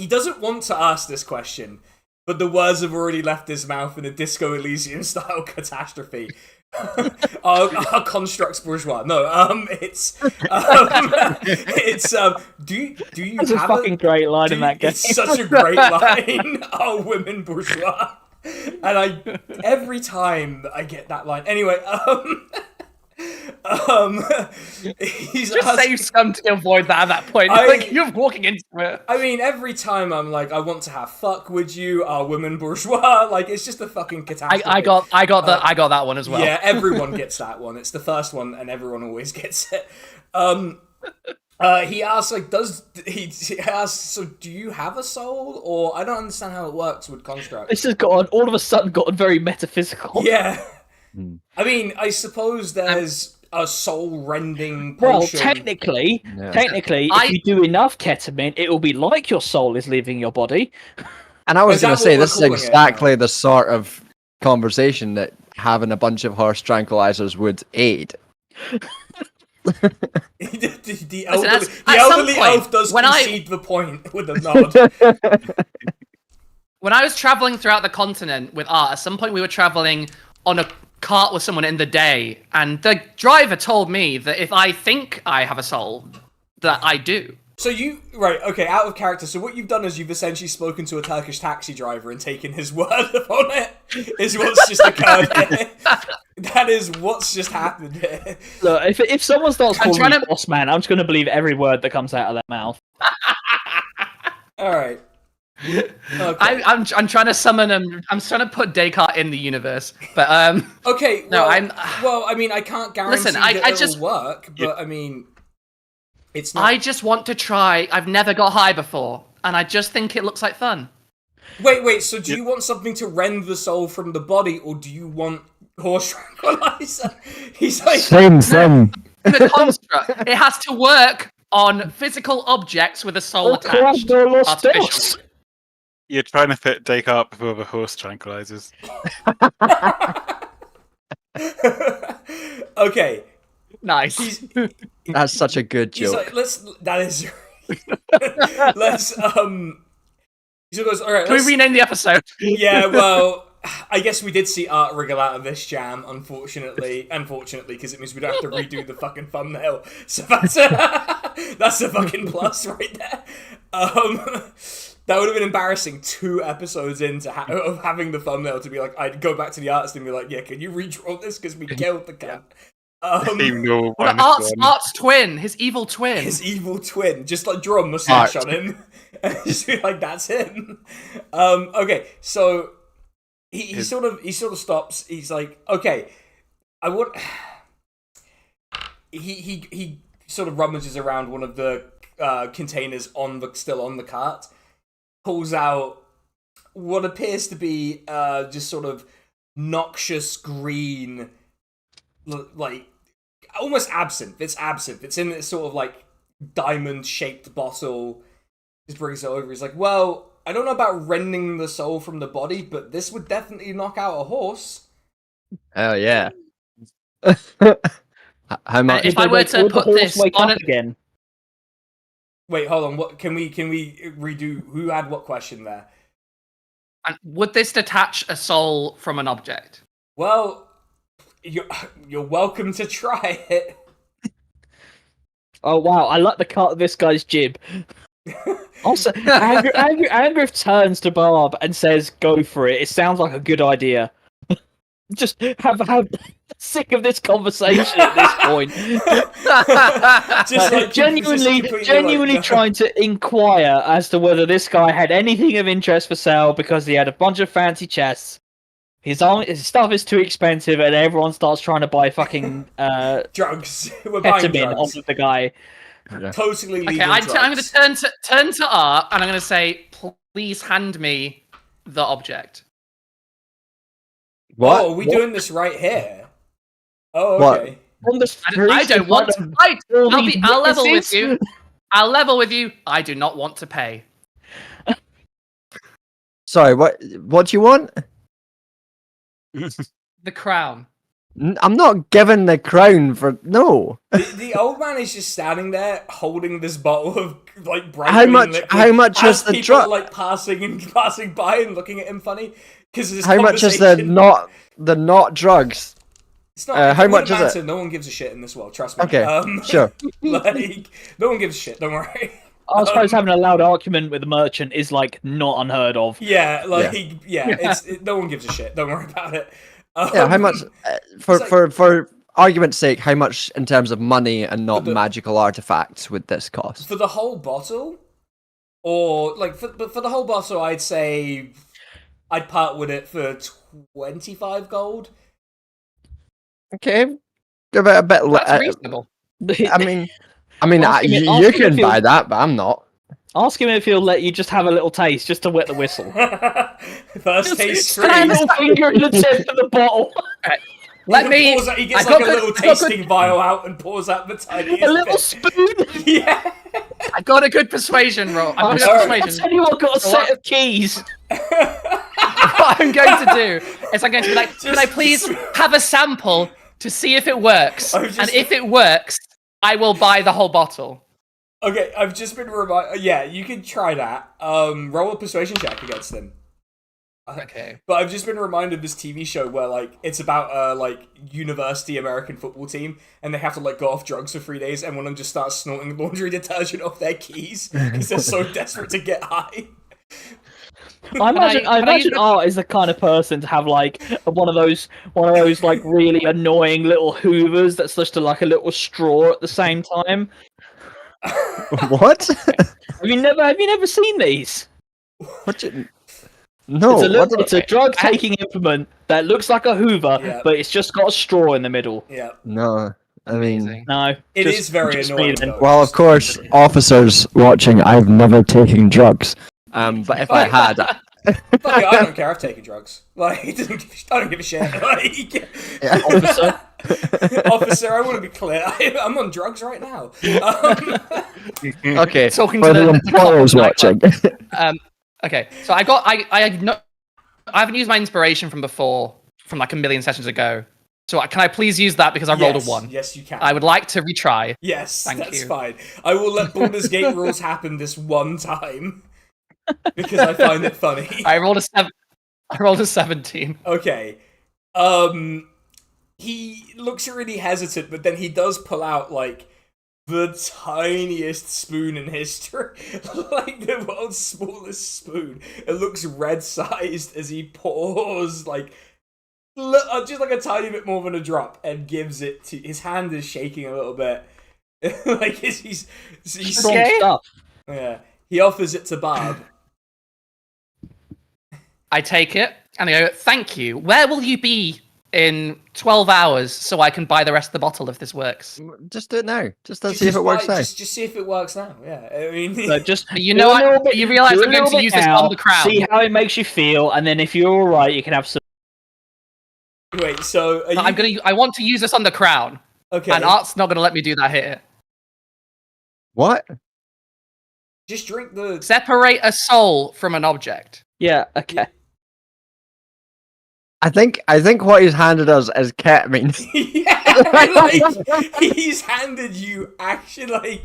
doesn't want to ask this question, but the words have already left his mouth in a Disco Elysium style catastrophe. Our constructs bourgeois. No, it's do you That's have a fucking great line in that game. It's such a great line. Our women bourgeois. And every time I get that line. Anyway, he's just say something to avoid that at that point. Like you're walking into it. I mean, every time I'm like, I want to have fuck with you, our women bourgeois. Like it's just a fucking catastrophe. I got that one as well. Yeah, everyone gets that one. It's the first one, and everyone always gets it. He asks, like, so do you have a soul? Or I don't understand how it works with constructs. This has all of a sudden gotten very metaphysical. Yeah. I mean, I suppose there's a soul-rending potion. Well, technically, if you do enough ketamine, it will be like your soul is leaving your body. And I was going to say, this is exactly the sort of conversation that having a bunch of horse tranquilizers would aid. the elderly elf does concede the point with a nod. When I was traveling throughout the continent with Art, at some point we were traveling on a cart with someone in the day, and the driver told me that if I think I have a soul, that I do. So out of character. So what you've done is you've essentially spoken to a Turkish taxi driver and taken his word upon it, is what's just occurred here. That is what's just happened here. Look, if someone starts calling me boss man, I'm just going to believe every word that comes out of their mouth. Alright. Okay. I'm trying to summon him. I'm trying to put Descartes in the universe, but okay. Well, no, I mean, I can't guarantee it'll work, but I mean, it's not. I just want to try. I've never got high before, and I just think it looks like fun. Wait. So, do you want something to rend the soul from the body, or do you want horse tranquilizer? He's like same. The construct. It has to work on physical objects with a soul attached. Artificially. You're trying to fit Descartes with other horse tranquilizers. Okay. Nice. That's such a good joke. He's like, let's he goes, all right. Can we rename the episode? Yeah, well, I guess we did see Art wriggle out of this jam, unfortunately, because it means we don't have to redo the fucking thumbnail. So that's a fucking plus right there. That would have been embarrassing 2 episodes into of having the thumbnail to be like, I'd go back to the artist and be like, yeah, can you redraw this because we killed the cat. Art's twin, his evil twin. His evil twin, just like draw a mustache on him, and just be like, "That's him." Okay, so he sort of stops. He's like, "Okay, I would." He sort of rummages around one of the containers still on the cart, pulls out what appears to be just sort of noxious green, like. Almost absinthe. It's absinthe. It's in this sort of like diamond-shaped bottle. Just brings it over. He's like, well, I don't know about rending the soul from the body, but this would definitely knock out a horse. Oh yeah. How much? If I were to put this on again. Wait, hold on. What can we redo? Who had what question there? And would this detach a soul from an object? Well, you're welcome to try it. Oh wow, I like the cut of this guy's jib. Also, Andrew turns to Barb and says, "Go for it. It sounds like a good idea." Just have sick of this conversation at this point. Just like, genuinely like, trying to inquire as to whether this guy had anything of interest for sale because he had a bunch of fancy chests. His stuff is too expensive, and everyone starts trying to buy fucking drugs. We're buying ketamine drugs. off of the guy. Yeah. Totally legal. Okay, I'm drugs. going to turn to Art, and I'm going to say, please hand me the object. What? Oh, are we doing this right here? Oh, What? okay. On the streets I don't in want front to. of all I'll these level with witnesses? you. I'll level with you. I do not want to pay. Sorry, what do you want? The crown. I'm not giving the crown for no. The old man is just standing there holding this bottle of like bright How green much? liquid. How much as is the people drug? are, like passing by and looking at him funny because How much is the not drugs? It's not. How much is it? No one gives a shit in this world. Trust me. Okay, sure. Like no one gives a shit. Don't worry. I suppose having a loud argument with a merchant is like not unheard of. Yeah, no one gives a shit. Don't worry about it. Yeah, how much? like- For argument's sake, how much in terms of money and not magical artifacts would this cost? For the whole bottle, or like for the whole bottle, I'd say I'd part with it for 25 gold. Okay, a bit. That's reasonable. I mean, Ask him- you ask him can if he'll- buy that, but I'm not. Ask him if he'll let you just have a little taste, just to wet the whistle. First taste Stick a little finger in the tip of the bottle. He gets like a little tasting vial out and pours out the tiniest A little bit. spoon. Yeah. I got a good persuasion roll. I got a good Alright. persuasion. Anyone got a set of keys? What I'm going to do is I'm going to be like, can I please have a sample to see if it works? I'm just- And if it works, I will buy the whole bottle. Okay, I've just been reminded. Yeah, you can try that. Roll a persuasion check against them. Okay. But I've just been reminded of this TV show where like it's about like university American football team and they have to like go off drugs for 3 days and one of them just starts snorting laundry detergent off their keys because they're so desperate to get high. I imagine use Art is the kind of person to have like one of those like really annoying little hoovers that's just like a little straw at the same time. What? Have you never seen these? What? No. It's a drug taking implement that looks like a hoover, Yeah. but it's just got a straw in the middle. Yeah, No. I mean, Amazing. No, it is very just annoying. me then. Though. well, of course, officers watching, I've never taken drugs. But if I had, Fuck it, I don't care. I've taken drugs. Like, I don't give a shit. Like, Officer. officer, I want to be clear. I'm on drugs right now. okay, Talking for to the the employers watching. Okay, so I haven't used my inspiration from before, from like a million sessions ago. So can I please use that because I rolled a 1? Yes, you can. I would like to retry. Yes, Thank that's you. fine. I will let Baldur's Gate rules happen this one time because I find it funny. I rolled a 17. Okay. He looks really hesitant, but then he does pull out like the tiniest spoon in history, like the world's smallest spoon. It looks red-sized as he pours just like a tiny bit more than a drop and gives it to. His hand is shaking a little bit, like he's Strong stuff. Yeah. He offers it to Barb. I take it and I go, "Thank you. Where will you be in 12 hours so I can buy the rest of the bottle if this works?" Just do it now. Just see if it works now. Just see if it works now. Yeah, I mean, So just You know what? You realise I'm going to use this on the crown. See how it makes you feel, and then if you're all right, you can have some. Wait, so I want to use this on the crown. Okay. And Art's not going to let me do that here. What? Just drink the. Separate a soul from an object. Yeah. Okay. I think what he's handed us is ketamine. He's handed you actually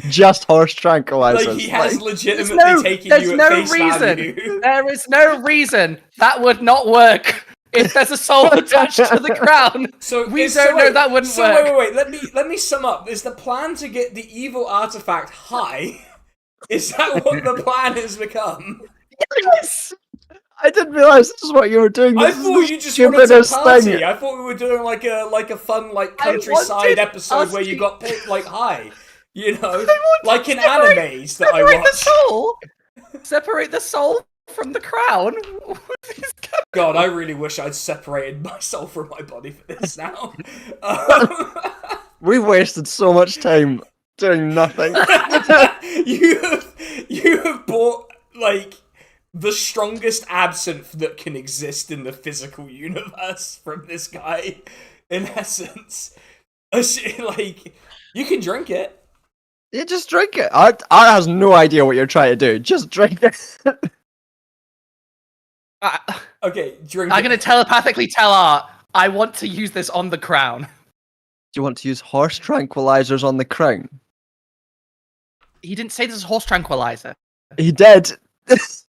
just horse tranquilizers. Like he has legitimately taken you at face value. There is no reason that would not work. If there's a soul attached to the crown, so we don't know that wouldn't work. Wait. Let me sum up. Is the plan to get the evil artifact high? Is that what the plan has become? Yes. I didn't realize this is what you were doing. I thought you just wanted to party. I thought we were doing like a fun countryside episode where you got picked high. You know, like in animes that I watch. Separate the soul from the crown. God, I really wish I'd separated my soul from my body for this now. We've wasted so much time doing nothing. You have bought the strongest absinthe that can exist in the physical universe from this guy. In essence, you can drink it. Yeah, just drink it. Art has no idea what you're trying to do. Just drink it. Okay, drink I'm going to telepathically tell Art, I want to use this on the crown. Do you want to use horse tranquilizers on the crown? He didn't say this is horse tranquilizer. He did. This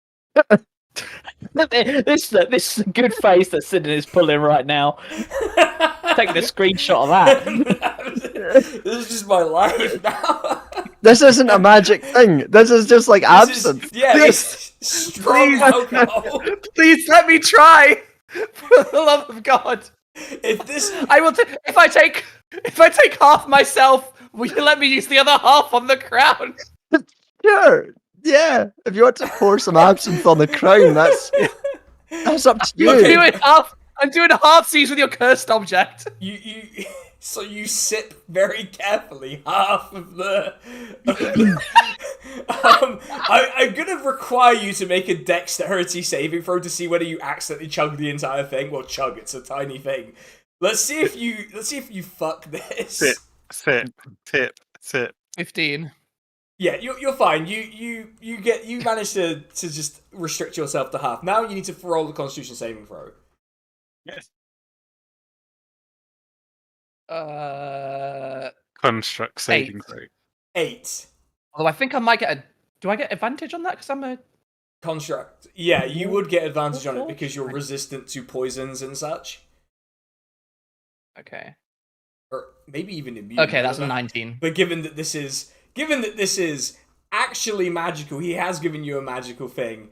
good face that Sidon is pulling right now. Taking a screenshot of that. This is just my life now. This isn't a magic thing. This is just like absinthe. It's strong alcohol. Please let me try. For the love of God. If I take half myself, will you let me use the other half on the crown? Sure. Yeah. If you want to pour some absinthe on the crown, that's up to you. I'm doing half-seas with your cursed object. So you sip very carefully half of the. I'm gonna require you to make a dexterity saving throw to see whether you accidentally chug the entire thing. Well, chug, it's a tiny thing. Let's see if you fuck this. Sip. 15. Yeah, you're fine. You managed to just restrict yourself to half. Now you need to roll the Constitution saving throw. Yes. Construct saving throw. 8. Although I think I might get do I get advantage on that because I'm a construct? Yeah, you would get advantage on it because you're resistant to poisons and such. Okay. Or maybe even immune. Okay, that's a 19. But given that this is actually magical, he has given you a magical thing.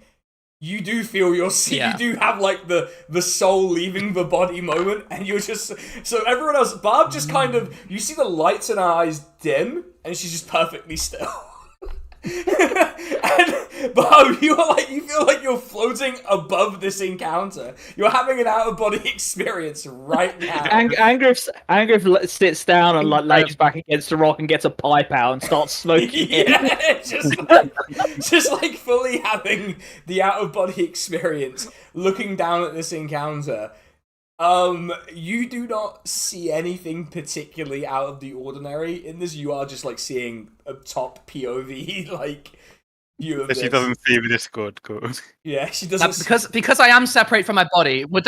You do feel you do have the soul leaving the body moment, and you're just so everyone else. Barb just kind of you see the lights in her eyes dim, and she's just perfectly still. And Barb, you feel like you're floating above this encounter. You're having an out of body experience right now. Angriff sits down and lays back against the rock and gets a pipe out and starts smoking it. just fully having the out of body experience, looking down at this encounter. You do not see anything particularly out of the ordinary in this. You are just seeing a top POV view of this. She doesn't see the Discord code. Yeah, she doesn't. Because I am separate from my body. Would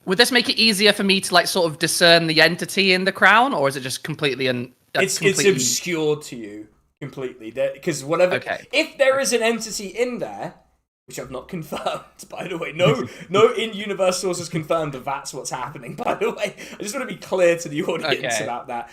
this make it easier for me to sort of discern the entity in the crown, or is it just completely It's obscured to you completely. Because whatever. Okay. If there is an entity in there, which I've not confirmed, by the way. No in-universe sources confirmed that's what's happening, by the way. I just want to be clear to the audience about that.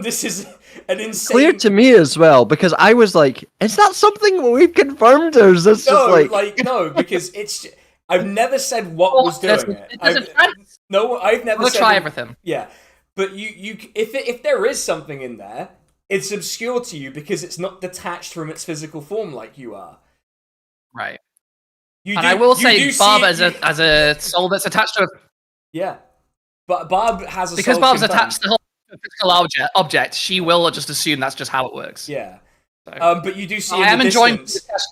This is an insane... Clear to me as well, because I was like, is that something we've confirmed, or is this just like... No, because it's... I've never said what was doing it. I've never said... try everything. Yeah, but if there is something in there, it's obscure to you because it's not detached from its physical form like you are. Right. I will say, Barb as a soul that's attached to a... Yeah. But Barb has a because soul Barb's confirmed. attached to the whole physical object, she will just assume that's just how it works. Yeah. So. But you do see I am enjoying distance,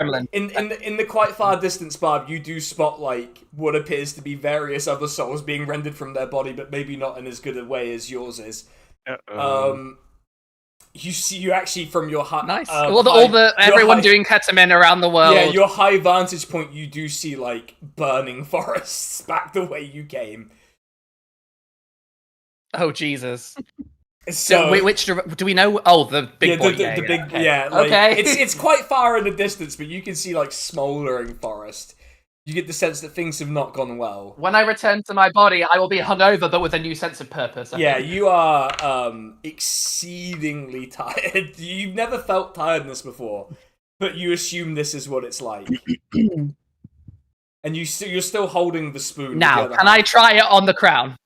Gremlin. in the quite far distance, Barb, you do spot like what appears to be various other souls being rendered from their body, but maybe not in as good a way as yours is. You actually from your high... Nice. Everyone doing ketamine around the world. Yeah, your high vantage point, you do see like burning forests back the way you came. Oh Jesus! So which do we know? Oh, the big boy. The big. Okay. Yeah. Like, okay. It's quite far in the distance, but you can see like smoldering forest. You get the sense that things have not gone well. When I return to my body, I will be hungover, but with a new sense of purpose. Yeah, you are exceedingly tired. You've never felt tiredness before, but you assume this is what it's like. And you're still holding the spoon. Now, can I try it on the crown?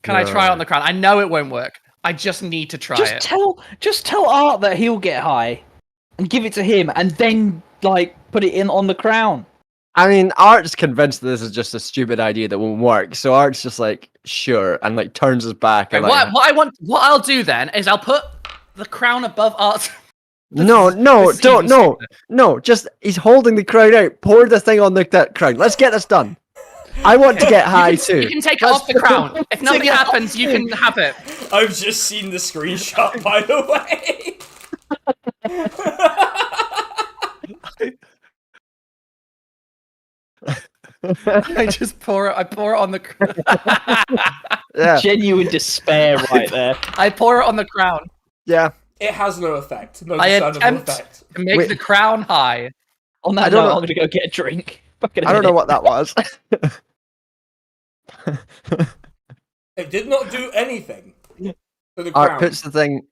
Can I try it on the crown? I know it won't work. I just need to try it. Just tell Art that he'll get high, and give it to him, and then like put it in on the crown. I mean, Art's convinced that this is just a stupid idea that won't work, so Art's just like, sure, and like turns his back. And, what I'll do then is I'll put the crown above Art's. No, just he's holding the crown out. Pour the thing on that crown. Let's get this done. I want to get high too. You can take it off the crown. If nothing happens, you can have it. I've just seen the screenshot, by the way. I just pour it on the crown. Yeah. Genuine despair right there. I pour it on the crown. Yeah. It has no effect. No I discernible attempt effect. to make the crown high. On that note, I'm going to go get a drink. I don't know what that was. It did not do anything. For the Art crown. puts the thing.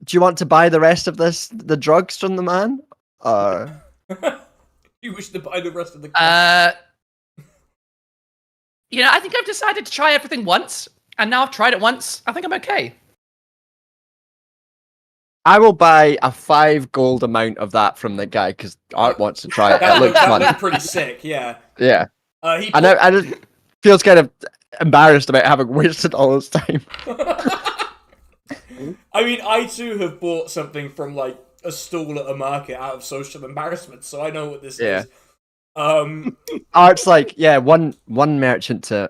Do you want to buy the rest of the drugs from the man? You wish to buy the rest of the crown. I think I've decided to try everything once, and now I've tried it once. I think I'm okay. I will buy a 5 gold amount of that from the guy because Art wants to try it. It looks that fun. looked pretty sick, yeah. Yeah. I just feels kind of embarrassed about having wasted all his time. I mean, I too have bought something from like a stall at a market out of social embarrassment, so I know what this is. Art's like, yeah, one merchant to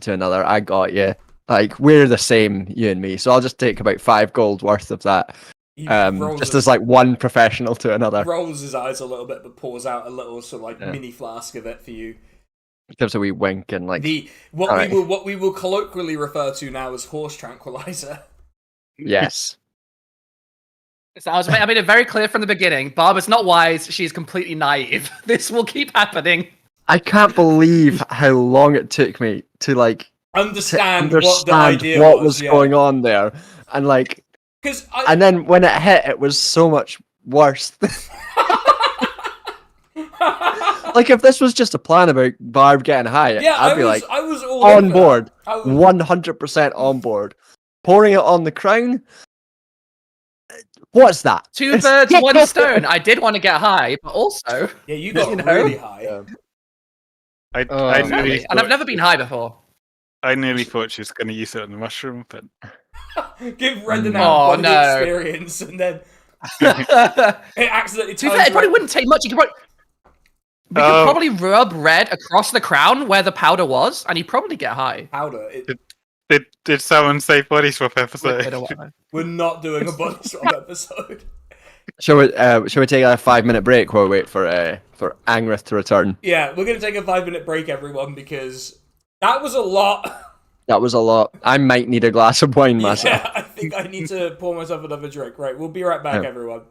another. I got you. Like we're the same, you and me. So I'll just take about 5 gold worth of that. Just as like one professional to another. Rolls his eyes a little bit, but pours out a little sort of like mini flask of it for you. Gives a wee wink and like what we will colloquially refer to now as horse tranquilizer. Yes. So I made it very clear from the beginning. Barb is not wise. She's completely naive. This will keep happening. I can't believe how long it took me to like understand what the idea was going on there, and like, and then when it hit, it was so much worse. Like if this was just a plan about Barb getting high, I'd be like, I was all on board, 100% on board. Pouring it on the crown. What's that? 2 birds, 1 stone. I did want to get high, but also, you got really high. I and I've never been high before. I nearly thought she was going to use it on the mushroom, but give Brendan out the experience, and then it accidentally. To be fair, it probably wouldn't take much. We could probably rub red across the crown where the powder was, and he'd probably get high. Powder. Did someone say body swap episode? We're not doing a body swap episode. Shall we take a 5-minute break while we wait for Angrith to return? Yeah, we're gonna take a 5-minute break, everyone, because that was a lot. That was a lot. I might need a glass of wine myself. Yeah, I think I need to pour myself another drink. Right, we'll be right back, everyone.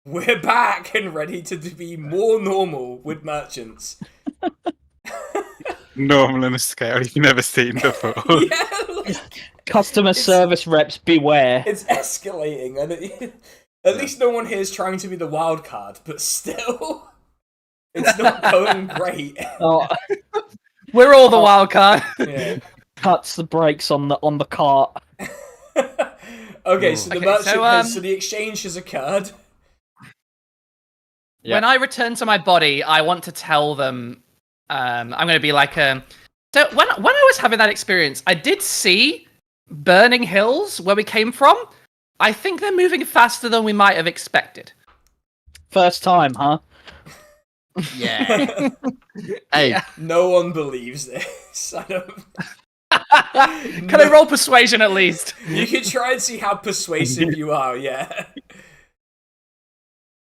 We're back and ready to be more normal with merchants. Normal and scary you've never seen before. Yeah, like, Customer service reps beware. it's escalating, and at least no one here is trying to be the wild card, but still, it's not going great. Oh, We're all the wild card. Yeah. cuts the brakes on the cart. Okay, so the Okay, merchant so, has, so the exchange has occurred. Yeah. When I return to my body, I want to tell them. I'm going to be like, so when I was having that experience, I did see burning hills where we came from. I think they're moving faster than we might have expected. First time, huh? Yeah. Hey, Yeah. No one believes this. I don't. Can I roll persuasion at least? You can try and see how persuasive you are. Yeah.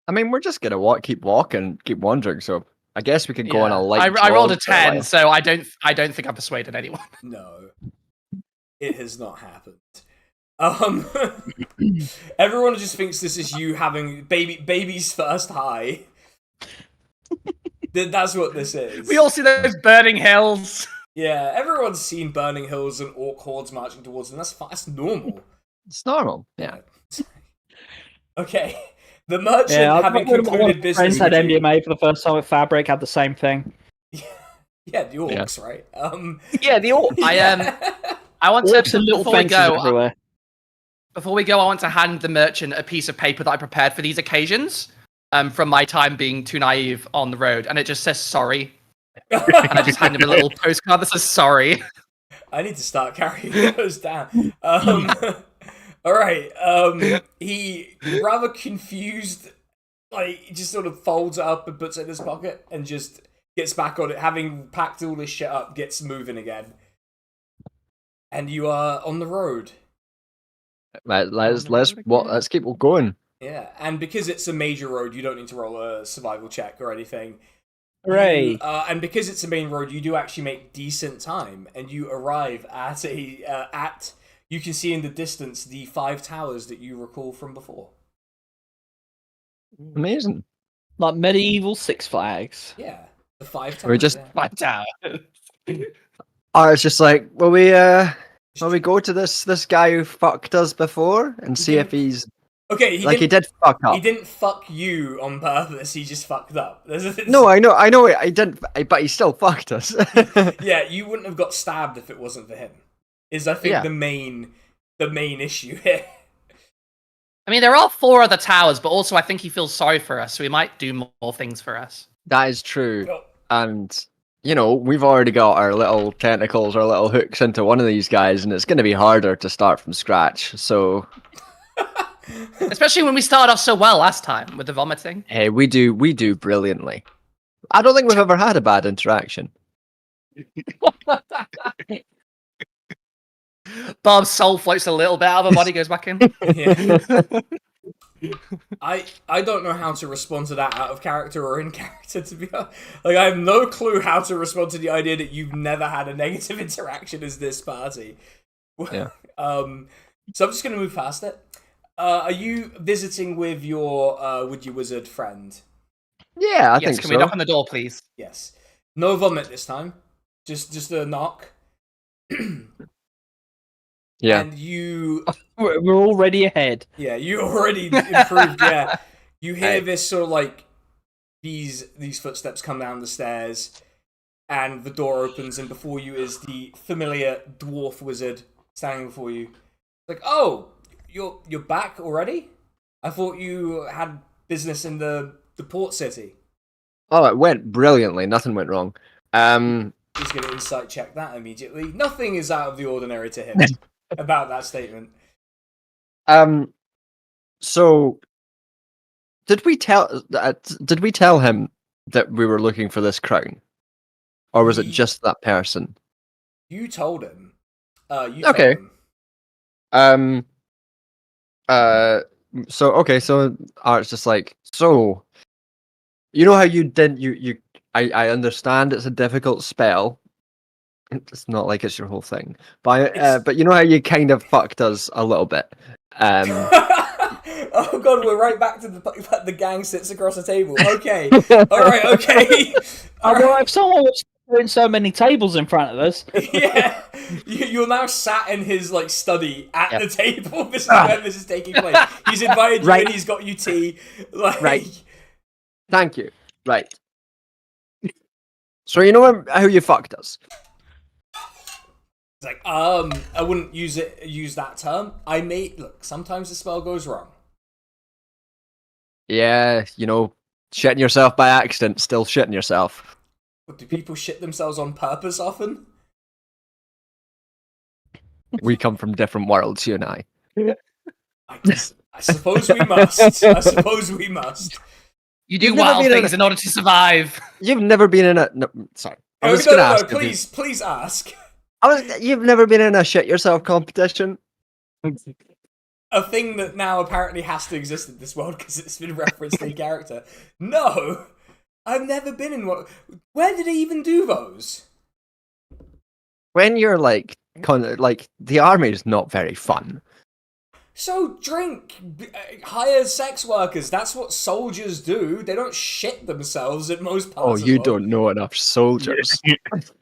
I mean, we're just gonna keep walking, keep wandering. So I guess we could go on a light. I rolled a jog for a 10, while. so I don't think I persuaded anyone. No, it has not happened. Everyone just thinks this is you having baby's first high. That's what this is. We all see those burning hills. Yeah, everyone's seen burning hills and orc hordes marching towards them. That's normal. It's normal. Yeah. Okay, the merchant Yeah, having one of concluded my business. friends had with you- MDMA for the first time with Fabric, had the same thing. Yeah, the orcs, right? Yeah, the orcs. I want Orcs to and little before we fences go. everywhere. Before we go, I want to hand the merchant a piece of paper that I prepared for these occasions. From my time being too naive on the road, and it just says sorry. And I just hand him a little postcard that says sorry. I need to start carrying those down. Alright, he rather confused, like, he just sort of folds it up and puts it in his pocket and just gets back on it, having packed all this shit up, gets moving again. And you are on the road. Let's keep going. Yeah, and because it's a major road, you don't need to roll a survival check or anything. Hooray. And because it's a main road, you do actually make decent time, and you arrive at you can see in the distance the 5 towers that you recall from before. Amazing. Like medieval Six Flags. Yeah, the 5 towers. We just- yeah. My tower. It's just like, will we go to this guy who fucked us before and see if he's Okay, he did fuck up. He didn't fuck you on purpose. He just fucked up. No, I know, I didn't, but he still fucked us. Yeah, you wouldn't have got stabbed if it wasn't for him. Is I think Yeah. the main issue here. I mean, there are 4 other towers, but also I think he feels sorry for us, so he might do more things for us. That is true. Oh, And, we've already got our little tentacles, our little hooks into one of these guys, and it's going to be harder to start from scratch. So, Especially when we started off so well last time with the vomiting. hey, we do brilliantly. I don't think we've ever had a bad interaction. Bob's soul floats a little bit out of her body, goes back in. yeah. I don't know how to respond to that out of character or in character, to be honest. Like, I have no clue how to respond to the idea that you've never had a negative interaction as this party. Yeah. So I'm just going to move past it. Are you visiting with your wizard friend? Yeah, I Yes, think can so. we knock on the door, please? Yes. No vomit this time. Just a knock. Yeah. And you... We're already ahead. Yeah, you already improved, yeah. You hear Hey. this sort of like these footsteps come down the stairs, and the door opens, and before you is the familiar dwarf wizard standing before you. Like, oh, you're back already? I thought you had business in the port city. Oh, it went brilliantly. Nothing went wrong. He's going to insight check that immediately. Nothing is out of the ordinary to him about that statement. So did we tell him that we were looking for this crown, or was it Ye- just that person? You told him. You Okay. told him. So Art's just like, so you know how you didn't I understand it's a difficult spell. It's not like it's your whole thing. But It's- but you know how you kind of fucked us a little bit. Oh god, we're right back to the gang sits across the table. Okay, all right, okay. Well, if someone was putting so many tables in front of us, Yeah, you're now sat in his like study at the table. This is where this is taking place. He's invited you in. He's got you tea. Like, Right. Thank you. Right. So you know how you fucked us? It's like, I wouldn't use that term. Look, sometimes the spell goes wrong. Yeah, shitting yourself by accident, still shitting yourself. But do people shit themselves on purpose often? We come from different worlds, you and I. I suppose we must. I suppose we must. You do wild things in order to survive. You've never been in a... No, sorry. I was going to ask. Please ask. You've never been in a shit yourself competition? A thing that now apparently has to exist in this world because it's been referenced in character. No, I've never been in one. Where did they even do those? When you're like the army is not very fun. So hire sex workers. That's what soldiers do. They don't shit themselves at most parts. Oh, you don't know enough soldiers.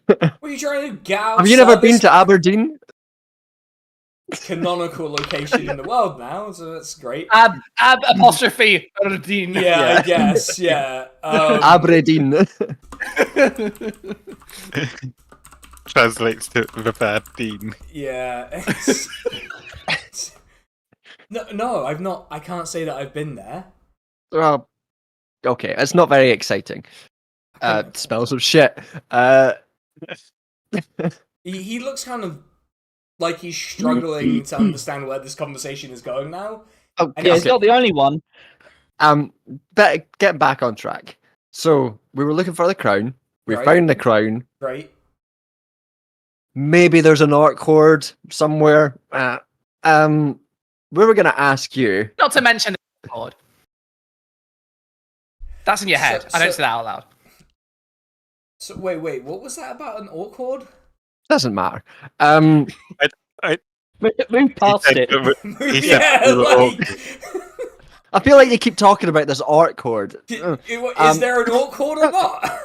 What are you trying to get out? Have you never been to Aberdeen? Canonical location in the world now, so that's great. Apostrophe Aberdeen. Yeah, I guess. Yeah. Aberdeen. Translates to the bad dean. Yeah. No, I've not. I can't say that I've been there. Well, okay, it's not very exciting. Smells of shit. He looks kind of like he's struggling to understand where this conversation is going now. Oh, yeah, he's not the only one. Better get back on track. So we were looking for the crown. We Right. found the crown. Right. Maybe there's an orc horde somewhere. We were going to ask you. Not to mention the horde. That's in your head. I don't say that out loud. So wait, what was that about an orc horde? Doesn't matter. Move past it. He said I feel like you keep talking about this orc horde. Is there an orc horde or not?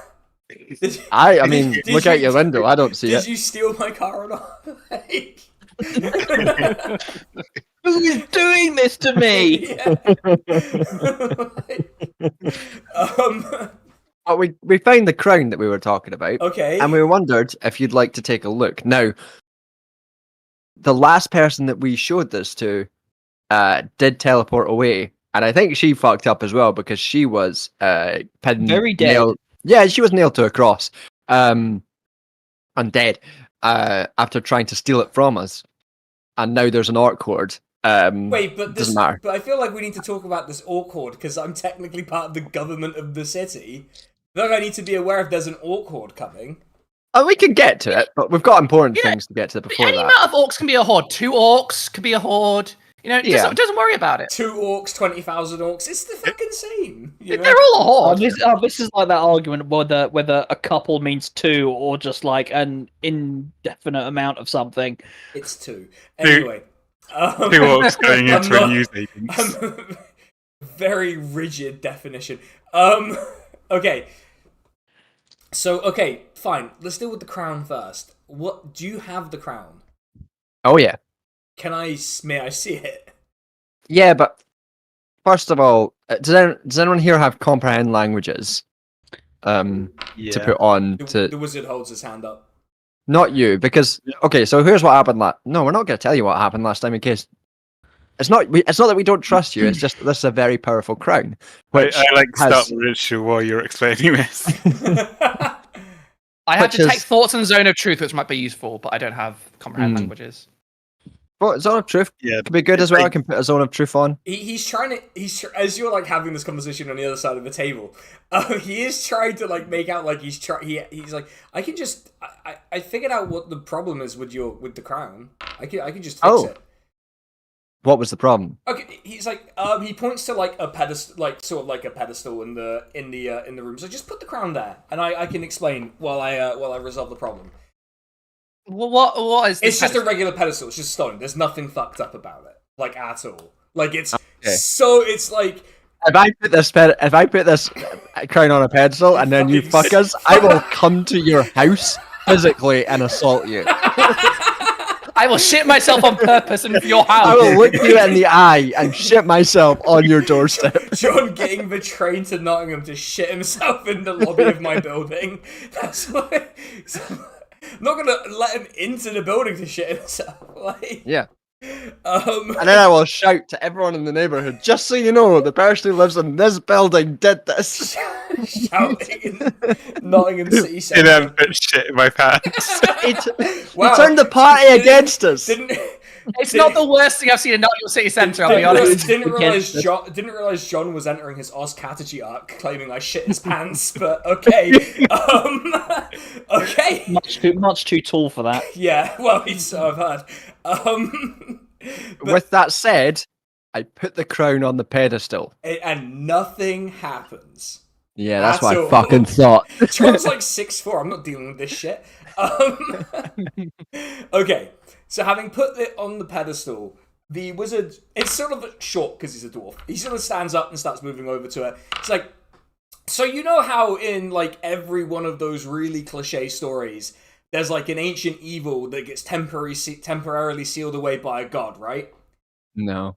I mean, look out your window. I don't see it. Did you steal my car or not? Who's doing this to me? Oh, we found the crown that we were talking about. Okay. And we wondered if you'd like to take a look. Now, the last person that we showed this to did teleport away. And I think she fucked up as well because she was pinned. Very dead. Yeah, she was nailed to a cross. And dead after trying to steal it from us. And now there's an orc horde. Wait, but doesn't matter. But I feel like we need to talk about this orc horde because I'm technically part of the government of the city. I feel like I need to be aware if there's an orc horde coming. Oh, we can get to it, but we've got important things to get to before Any that. amount of orcs can be a horde. 2 orcs could be a horde. Doesn't worry about it. 2 orcs, 20,000 orcs. It's the fucking same. You know? They're all a horde. This is like that argument whether a couple means 2 or just like an indefinite amount of something. It's 2. Anyway. 2 orcs going into a newsagent. Very rigid definition. Okay. So, okay, fine. Let's deal with the crown first. What do you have the crown? Oh yeah. May I see it? Yeah, but first of all, does anyone here have comprehend languages? To put on The wizard holds his hand up. Not you, because okay. So here's what happened. No, we're not going to tell you what happened last time in case. It's not that we don't trust you. It's just that this is a very powerful crown. Which I start the ritual while you're explaining this. I had to take thoughts in zone of truth, which might be useful, but I don't have comprehend languages. Well, zone of truth could be good as well. I can put a zone of truth on. He's trying to. As you're like having this conversation on the other side of the table, he is trying to like make out like he's like I can just I figured out what the problem is with the crown. I can just fix it. What was the problem? Okay, he's like he points to like a pedestal, like sort of like a pedestal in the room. So just put the crown there, and I can explain while I resolve the problem. Well, what is? It's just a regular pedestal. It's just stone. There's nothing fucked up about it, like at all. Like it's Okay. so it's like If I put this crown on a pedestal and then you fuck us, I will come to your house physically and assault you. I will shit myself on purpose in your house. I will look you in the eye and shit myself on your doorstep. John getting the train to Nottingham to shit himself in the lobby of my building. That's why. I'm not gonna let him into the building to shit himself. Like, Yeah. And then I will shout to everyone in the neighborhood, just so you know, the person who lives in this building did this. shouting in Nottingham City And Centre. then put shit in my pants. He Wow. turned the party against us. It's not the worst thing I've seen in Nottingham City Centre, I'll be honest. Didn't realize John was entering his Oz Catagy arc, claiming I shit his pants. But okay, okay. Much too tall for that. Yeah, well, so I've heard. With that said, I put the crown on the pedestal. And nothing happens. Yeah, that's what That's I fucking thought. John's like 6'4". I'm not dealing with this shit. Okay, so having put it on the pedestal, the wizard, it's sort of short because he's a dwarf. He sort of stands up and starts moving over to her. It's like, so you know how in like every one of those really cliche stories, there's like an ancient evil that gets temporarily sealed away by a god, right? No.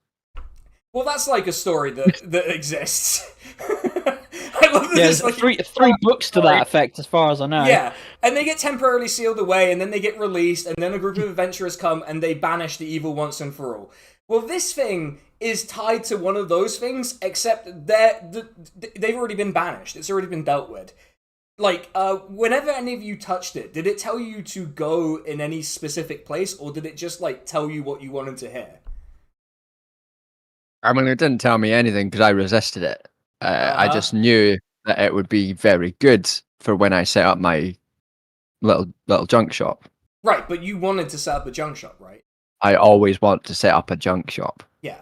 Well, that's like a story that exists. I love that There's there's like three books to that effect, as far as I know. Yeah, and they get temporarily sealed away, and then they get released, and then a group of adventurers come, and they banish the evil once and for all. Well, this thing is tied to one of those things, except they've already been banished. It's already been dealt with. Like, whenever any of you touched it, did it tell you to go in any specific place, or did it just, like, tell you what you wanted to hear? I mean, it didn't tell me anything because I resisted it. I just knew that it would be very good for when I set up my little junk shop. Right, but you wanted to set up a junk shop, right? I always want to set up a junk shop. Yeah.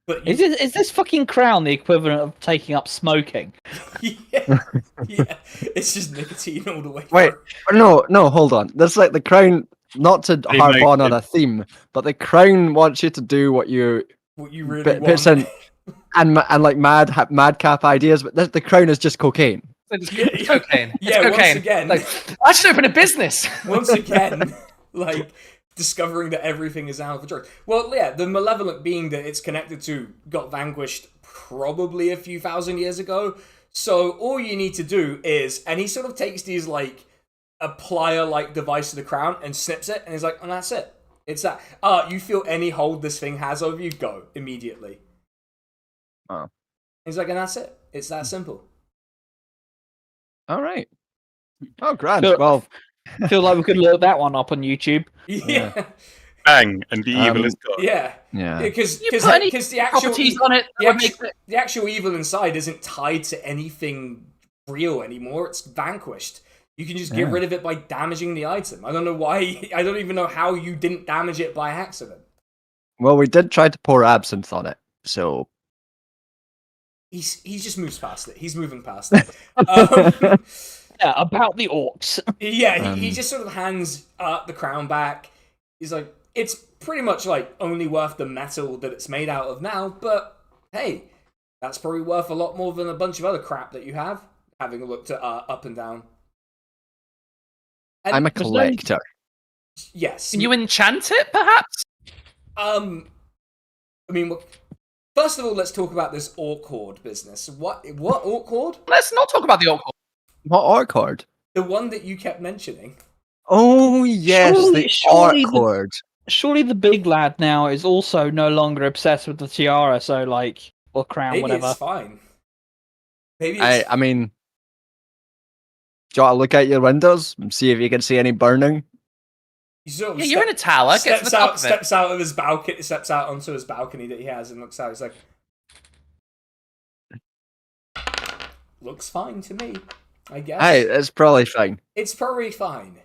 But Is this fucking crown the equivalent of taking up smoking? yeah, it's just nicotine all the way Wait, through. no, hold on. There's like the crown, not to harp on a theme, but the crown wants you to do what you really puts want. in, and like madcap ideas, but the crown is just cocaine. It's cocaine. Yeah, It's cocaine. once again, Like, I should open a business. once again, like discovering that everything is out of the drugs. Well, yeah, the malevolent being that it's connected to got vanquished probably a few thousand years ago. So all you need to do is, and he sort of takes these like a plier-like device to the crown and snips it, and he's like, and that's it. It's that. You feel any hold this thing has over you, go immediately. Oh. He's like, and that's it. It's that simple. All right. Oh, grand. Look, Well, I feel like we could look that one up on YouTube. Yeah. Bang, and the evil is gone. Yeah. yeah. Because You put any the actual properties on it the that would actu- make it. the actual evil inside isn't tied to anything real anymore. It's vanquished. You can just get rid of it by damaging the item. I don't know why. I don't even know how you didn't damage it by accident. Well, we did try to pour absinthe on it, so He just moves past it. He's moving past it. Yeah, about the orcs. Yeah, he just sort of hands the crown back. He's like, it's pretty much like only worth the metal that it's made out of now, but hey, that's probably worth a lot more than a bunch of other crap that you have, having looked at up and down. And I'm a collector. yes. Can you enchant it, perhaps? I mean, first of all, let's talk about this orc horde business. What orc horde? Let's not talk about the orc. What orc horde? The one that you kept mentioning. Oh yes, Surely- the surely orc the- horde. Surely the big lad now is also no longer obsessed with the tiara, so like, or crown, Maybe whatever. it's fine. Maybe it's... I mean, do you want to look out your windows and see if you can see any burning? He sort of Yeah, you're in a tower. Get to the top of it. steps out of his balcony, steps out onto his balcony that he has, and looks out. He's like, looks fine to me, I guess. Hey, it's probably fine. It's probably fine.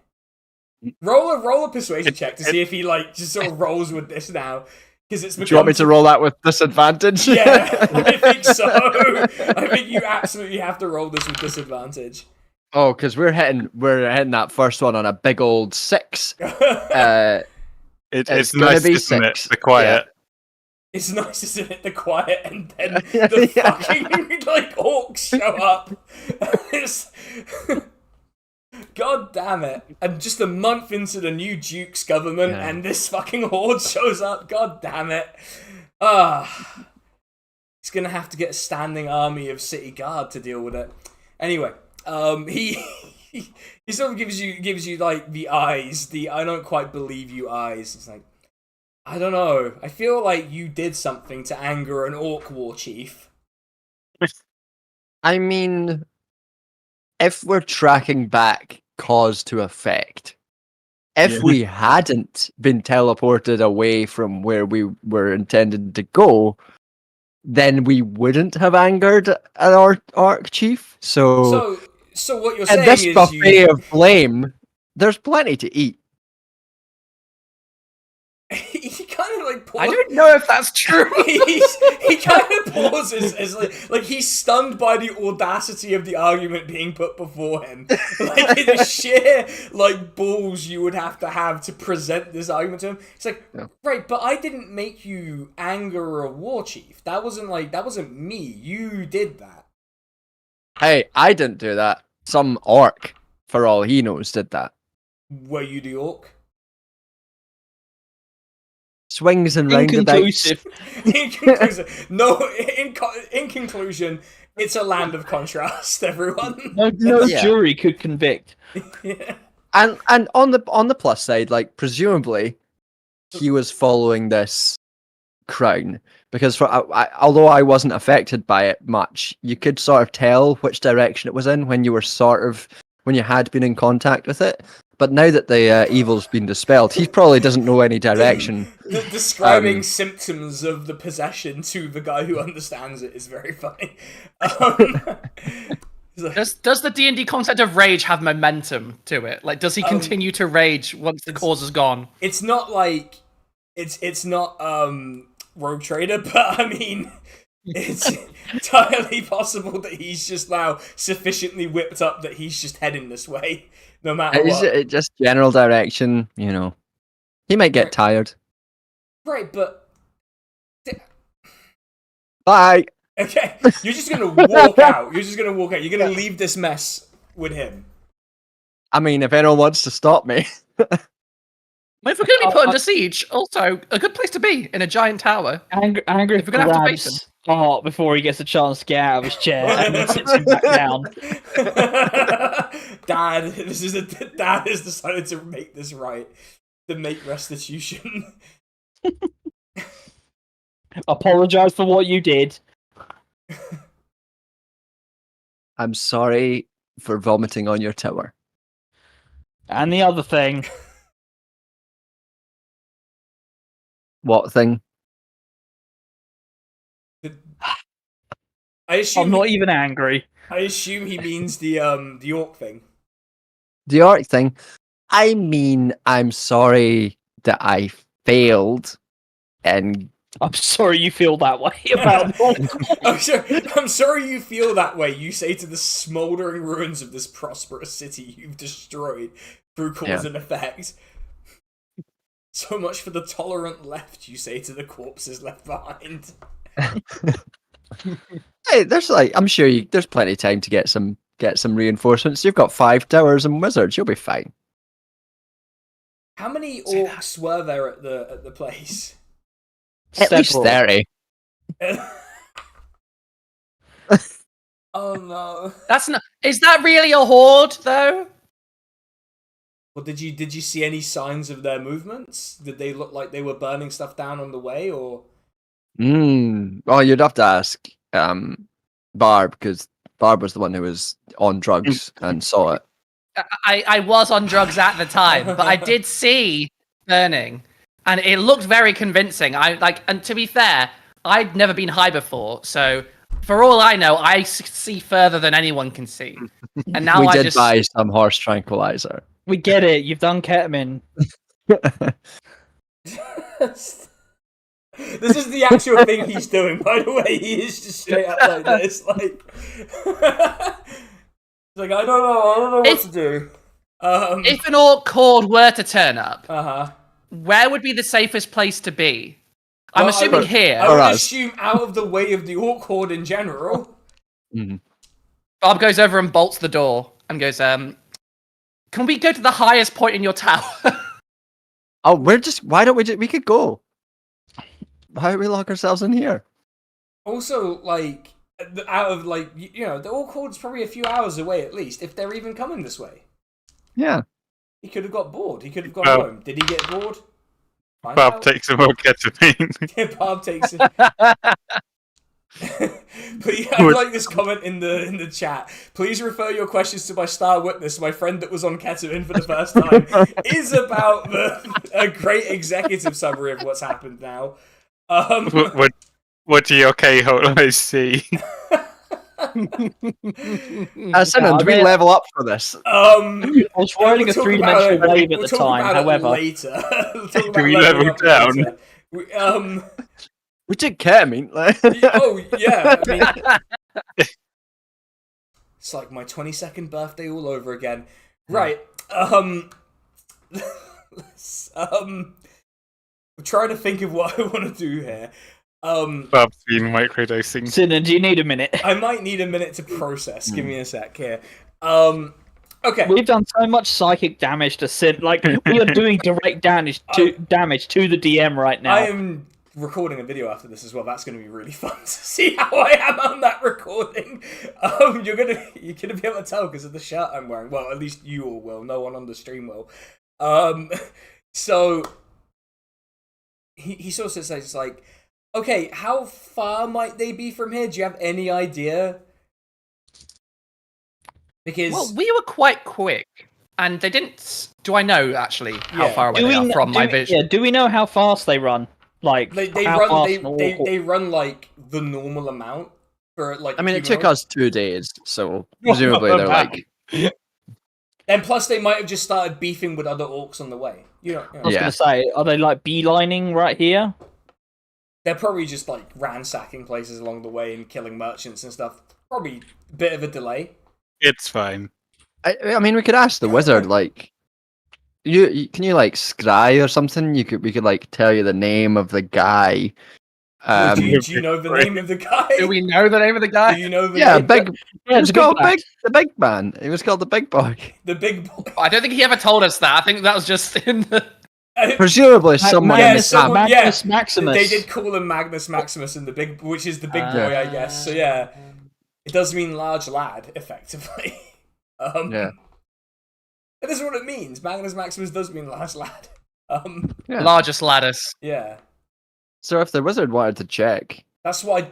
Roll a persuasion check to see if he like just sort of rolls with this now, because it's. Do you want me to roll that with disadvantage? Yeah, I think so. I think you absolutely have to roll this with disadvantage. Oh, because we're hitting that first one on a big old 6. It's It's nice, gonna be isn't it? 6. The quiet. It's nice, isn't it? The quiet, and then the fucking like orcs show up. It's... God damn it! And just a month into the new Duke's government, and this fucking horde shows up. God damn it! He's gonna have to get a standing army of city guard to deal with it. Anyway, he sort of gives you like the eyes, the I don't quite believe you eyes. It's like, I don't know. I feel like you did something to anger an orc war chief. I mean, if we're tracking back cause to effect, if we hadn't been teleported away from where we were intended to go, then we wouldn't have angered an orc chief. So what you're saying this is buffet of blame, there's plenty to eat. He kind of like I don't know if that's true. he kind of pauses as like he's stunned by the audacity of the argument being put before him. Like the sheer like balls you would have to present this argument to him. It's like, right, but I didn't make you anger a war chief. That wasn't me. You did that. Hey, I didn't do that. Some orc, for all he knows, did that. Were you the orc? Swings and roundabouts. Inconclusive. No, in conclusion, it's a land of contrast, everyone. No jury could convict. Yeah. And on the plus side, like presumably, he was following this crown because although I wasn't affected by it much, you could sort of tell which direction it was in when you had been in contact with it. But now that the evil's been dispelled, he probably doesn't know any direction. Describing symptoms of the possession to the guy who understands it is very funny. Does the D&D concept of rage have momentum to it? Like, does he continue to rage once the cause is gone? It's not like it's not Rogue Trader, but I mean, it's entirely possible that he's just now sufficiently whipped up that he's just heading this way. No matter what. It's just general direction, you know. He might get tired. Right, but... Bye! Okay, you're just gonna walk out. You're gonna leave this mess with him. I mean, if anyone wants to stop me... If we're going to be put under siege, also, a good place to be, in a giant tower. Angry if we're going to have to face him. Art before he gets a chance to get out of his chair and then sits him back down. Dad has decided to make this right. To make restitution. Apologize for what you did. I'm sorry for vomiting on your tower. And the other thing. What thing? I assume I'm not even angry. I assume he means the orc thing. The orc thing? I mean, I'm sorry that I failed, and I'm sorry you feel that way about I'm sorry you feel that way, you say to the smouldering ruins of this prosperous city you've destroyed through cause and effect. So much for the tolerant left, you say to the corpses left behind. Hey, I'm sure there's plenty of time to get some reinforcements. You've got 5 towers and wizards. You'll be fine. How many orcs were there at the place? At least 30. Oh no! That's not. Is that really a horde, though? Well, did you see any signs of their movements? Did they look like they were burning stuff down on the way, or? Well, you'd have to ask Barb, because Barb was the one who was on drugs and saw it. I was on drugs at the time, but I did see burning, and it looked very convincing. And to be fair, I'd never been high before, so for all I know, I see further than anyone can see. And now we did buy some horse tranquilizer. We get it. You've done ketamine. This is the actual thing he's doing, by the way. He is just straight up like this, like, like I don't know what to do. If an orc horde were to turn up, uh-huh, where would be the safest place to be? I'm assuming here. I would assume out of the way of the orc horde in general. Mm. Bob goes over and bolts the door and goes, can we go to the highest point in your tower? Oh, why don't we could go. Why don't we lock ourselves in here? Also, like, out of, like, the orc horde's probably a few hours away at least, if they're even coming this way. Yeah. He could have got bored. He could have gone home. Did he get bored? Bob takes some more ketamine. Bob takes it. But yeah, I like this comment in the chat. Please refer your questions to my star witness, my friend that was on ketamine for the first time, is about a great executive summary of what's happened now. What do your K-hole eyes see? Simon, do we level up for this? I was riding a three-dimensional wave at the time, however. Later. Do we level down? We did ketamine. Oh, yeah. I mean, it's like my 22nd birthday all over again. Right. I'm trying to think of what I want to do here. Bob's been microdosing. Sinan, do you need a minute? I might need a minute to process. Give me a sec here. Okay. We've done so much psychic damage to Sin. Like, we are doing direct damage to the DM right now. I am recording a video after this as well. That's going to be really fun to see how I am on that recording. You're gonna be able to tell because of the shirt I'm wearing. Well, at least you all will. No one on the stream will. So he sort of says, like, okay, how far might they be from here? Do you have any idea? Because we were quite quick, and they didn't. Do I know actually how far away they are from my vision? Yeah. Do we know how fast they run? Like they run like the normal amount for like. I mean, it took us 2 days, so presumably they're like. And plus, they might have just started beefing with other orcs on the way. I was gonna say, are they like beelining right here? They're probably just like ransacking places along the way and killing merchants and stuff. Probably a bit of a delay. It's fine. I mean, we could ask the wizard, like, can you like scry or something? We could like tell you the name of the guy. Do you know the name of the guy? Do we know the name of the guy? Do you know the name? It was called the big man. It was called the big boy. The big boy. I don't think he ever told us that. I think that was just in the. Presumably someone. Magnus Maximus. They did call him Magnus Maximus, which is the big boy, I guess. So yeah, it does mean large lad, effectively. Yeah. That is what it means. Magnus Maximus does mean large lad. Largest lattice. Yeah. So if the wizard wanted to check, that's why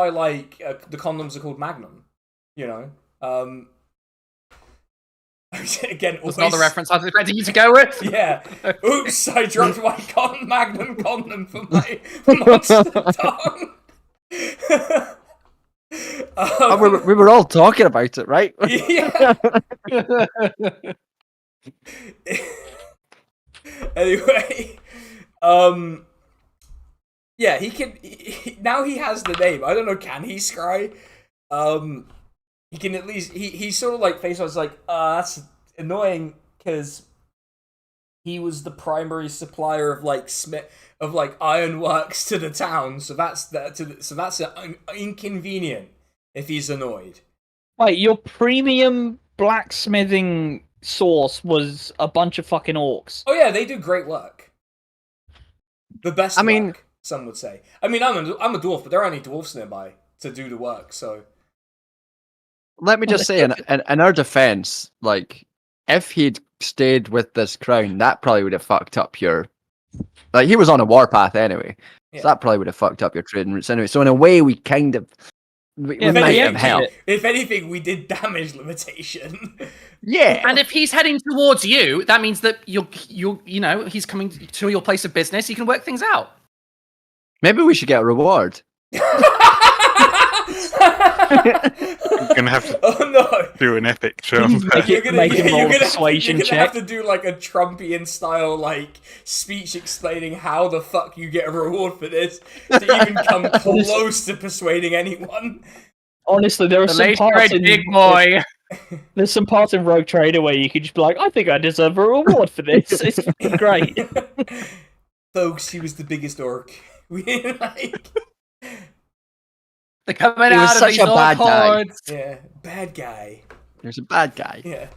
like the condoms are called Magnum. Again, that's not the reference I was expecting you to go with. Yeah. Oops, I dropped my Magnum condom for my monster tongue. we were all talking about it, right? Yeah. Anyway, yeah, he can. Now he has the name. I don't know. Can he scry? He can at least. He's sort of like face. I was like, that's annoying because he was the primary supplier of like ironworks to the town. So that's inconvenient if he's annoyed. Wait, your premium blacksmithing source was a bunch of fucking orcs. Oh yeah, they do great work. The best. Work, some would say. I mean, I'm a dwarf, but there are only dwarfs nearby to do the work. So let me just say, in our defense, like, if he'd stayed with this crown, that probably would have fucked up your. Like, he was on a warpath anyway, so that probably would have fucked up your trading routes anyway. So in a way, we kind of. We might have helped. If anything, we did damage limitation. Yeah. And if he's heading towards you, that means that he's coming to your place of business. You can work things out. Maybe we should get a reward. You're gonna have to do an epic jump. You're gonna have to do like a Trumpian style like speech explaining how the fuck you get a reward for this to even come close to persuading anyone. Honestly, there are some parts in big boy. There's some parts in Rogue Trader where you could just be like, I think I deserve a reward for this. It's fucking great. Folks, he was the biggest orc like, They're coming He was out of such these a bad guy. hordes. yeah, bad guy. He was a bad guy. Yeah.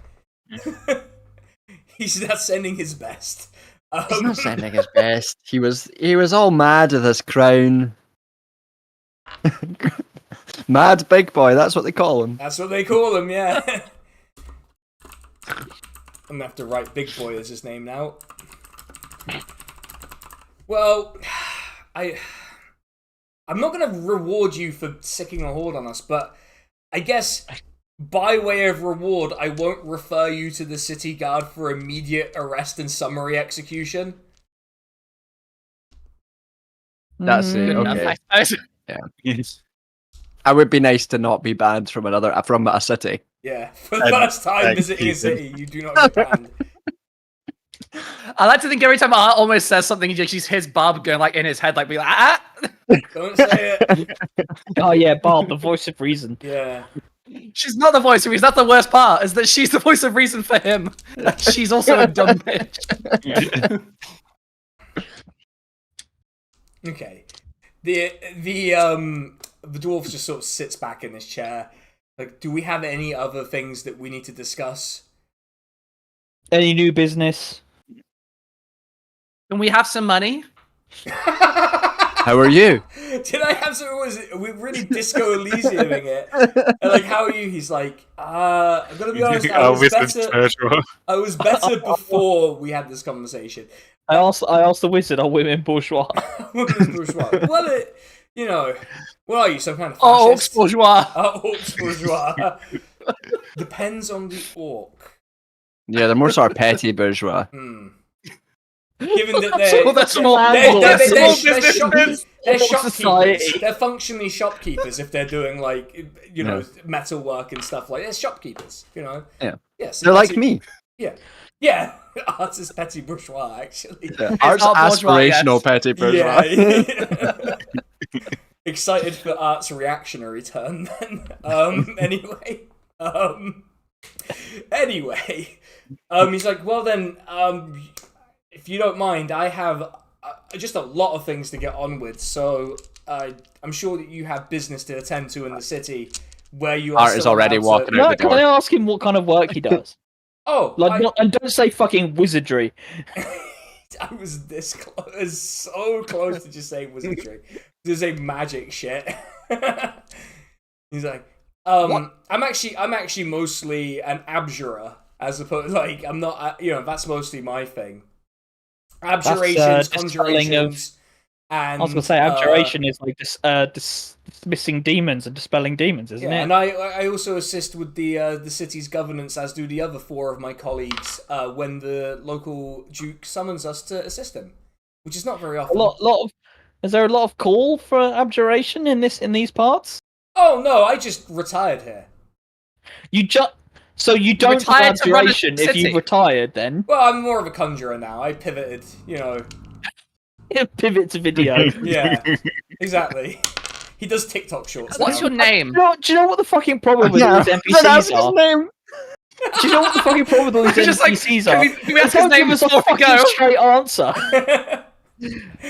He's not sending his best. He's not sending his best. He was all mad with his crown. Mad big boy, that's what they call him. That's what they call him, yeah. I'm gonna have to write Big Boy as his name now. Well, I'm not gonna reward you for sicking a horde on us, but I guess by way of reward, I won't refer you to the city guard for immediate arrest and summary execution. That's it. Good enough, Okay. I suppose. Yes. I would be nice to not be banned from a city. Yeah, for the first time visiting a city, you do not get banned. I like to think every time Art almost says something, he just hears Barb going like in his head, like be like, ah. Don't say it. Oh yeah, Barb, the voice of reason. Yeah. She's not the voice of reason. That's the worst part, is that she's the voice of reason for him. She's also a dumb bitch. Okay. The dwarf just sort of sits back in his chair. Like, do we have any other things that we need to discuss? Any new business? Can we have some money? How are you? Did I have some? Was it? We're really Disco Elysiuming it. And like, how are you? He's like, I'm gonna be honest. I was better before we had this conversation. I asked the wizard, are women bourgeois? Women bourgeois. Well, what are you? Some kind of Oh, fascist? bourgeois. Orcs bourgeois. Depends on the orc. Yeah, they're more sort of petty bourgeois. Given that they're So that's small. they're shopkeepers. Society. They're functionally shopkeepers if they're doing like metal work and stuff like that. They're shopkeepers, Yeah. Yes, They're like me. Yeah. Art's is petty bourgeois, actually. Yeah. Art's not bourgeois, aspirational petty bourgeois. Yeah. Excited for Art's reactionary turn then. Anyway. He's like, well then, if you don't mind, I have just a lot of things to get on with, so I'm sure that you have business to attend to in the city where you are. Art is already walking No, out the can door. I ask him what kind of work he does? And don't say fucking wizardry. I was this close, so close to just saying wizardry. There's a magic shit. He's like, I'm actually mostly an abjurer, as opposed I'm not, that's mostly my thing. Abjurations, conjurations, and I was gonna say abjuration is like dismissing demons and dispelling demons, isn't it? And I also assist with the city's governance, as do the other four of my colleagues, when the local duke summons us to assist him, which is not very often. Is there a lot of call for abjuration in these parts? Oh no, I just retired here. So you don't have retired to run a abjuration if city? you've retired then? Well, I'm more of a conjurer now. I pivoted, Pivot to video. Yeah, exactly. He does TikTok shorts. What's now. your name? Do you know what the fucking problem with all these NPCs are? name. Do you know what the fucking problem with all these Just like, NPCs are? can we ask his Don't name give us a before we fucking go? straight answer.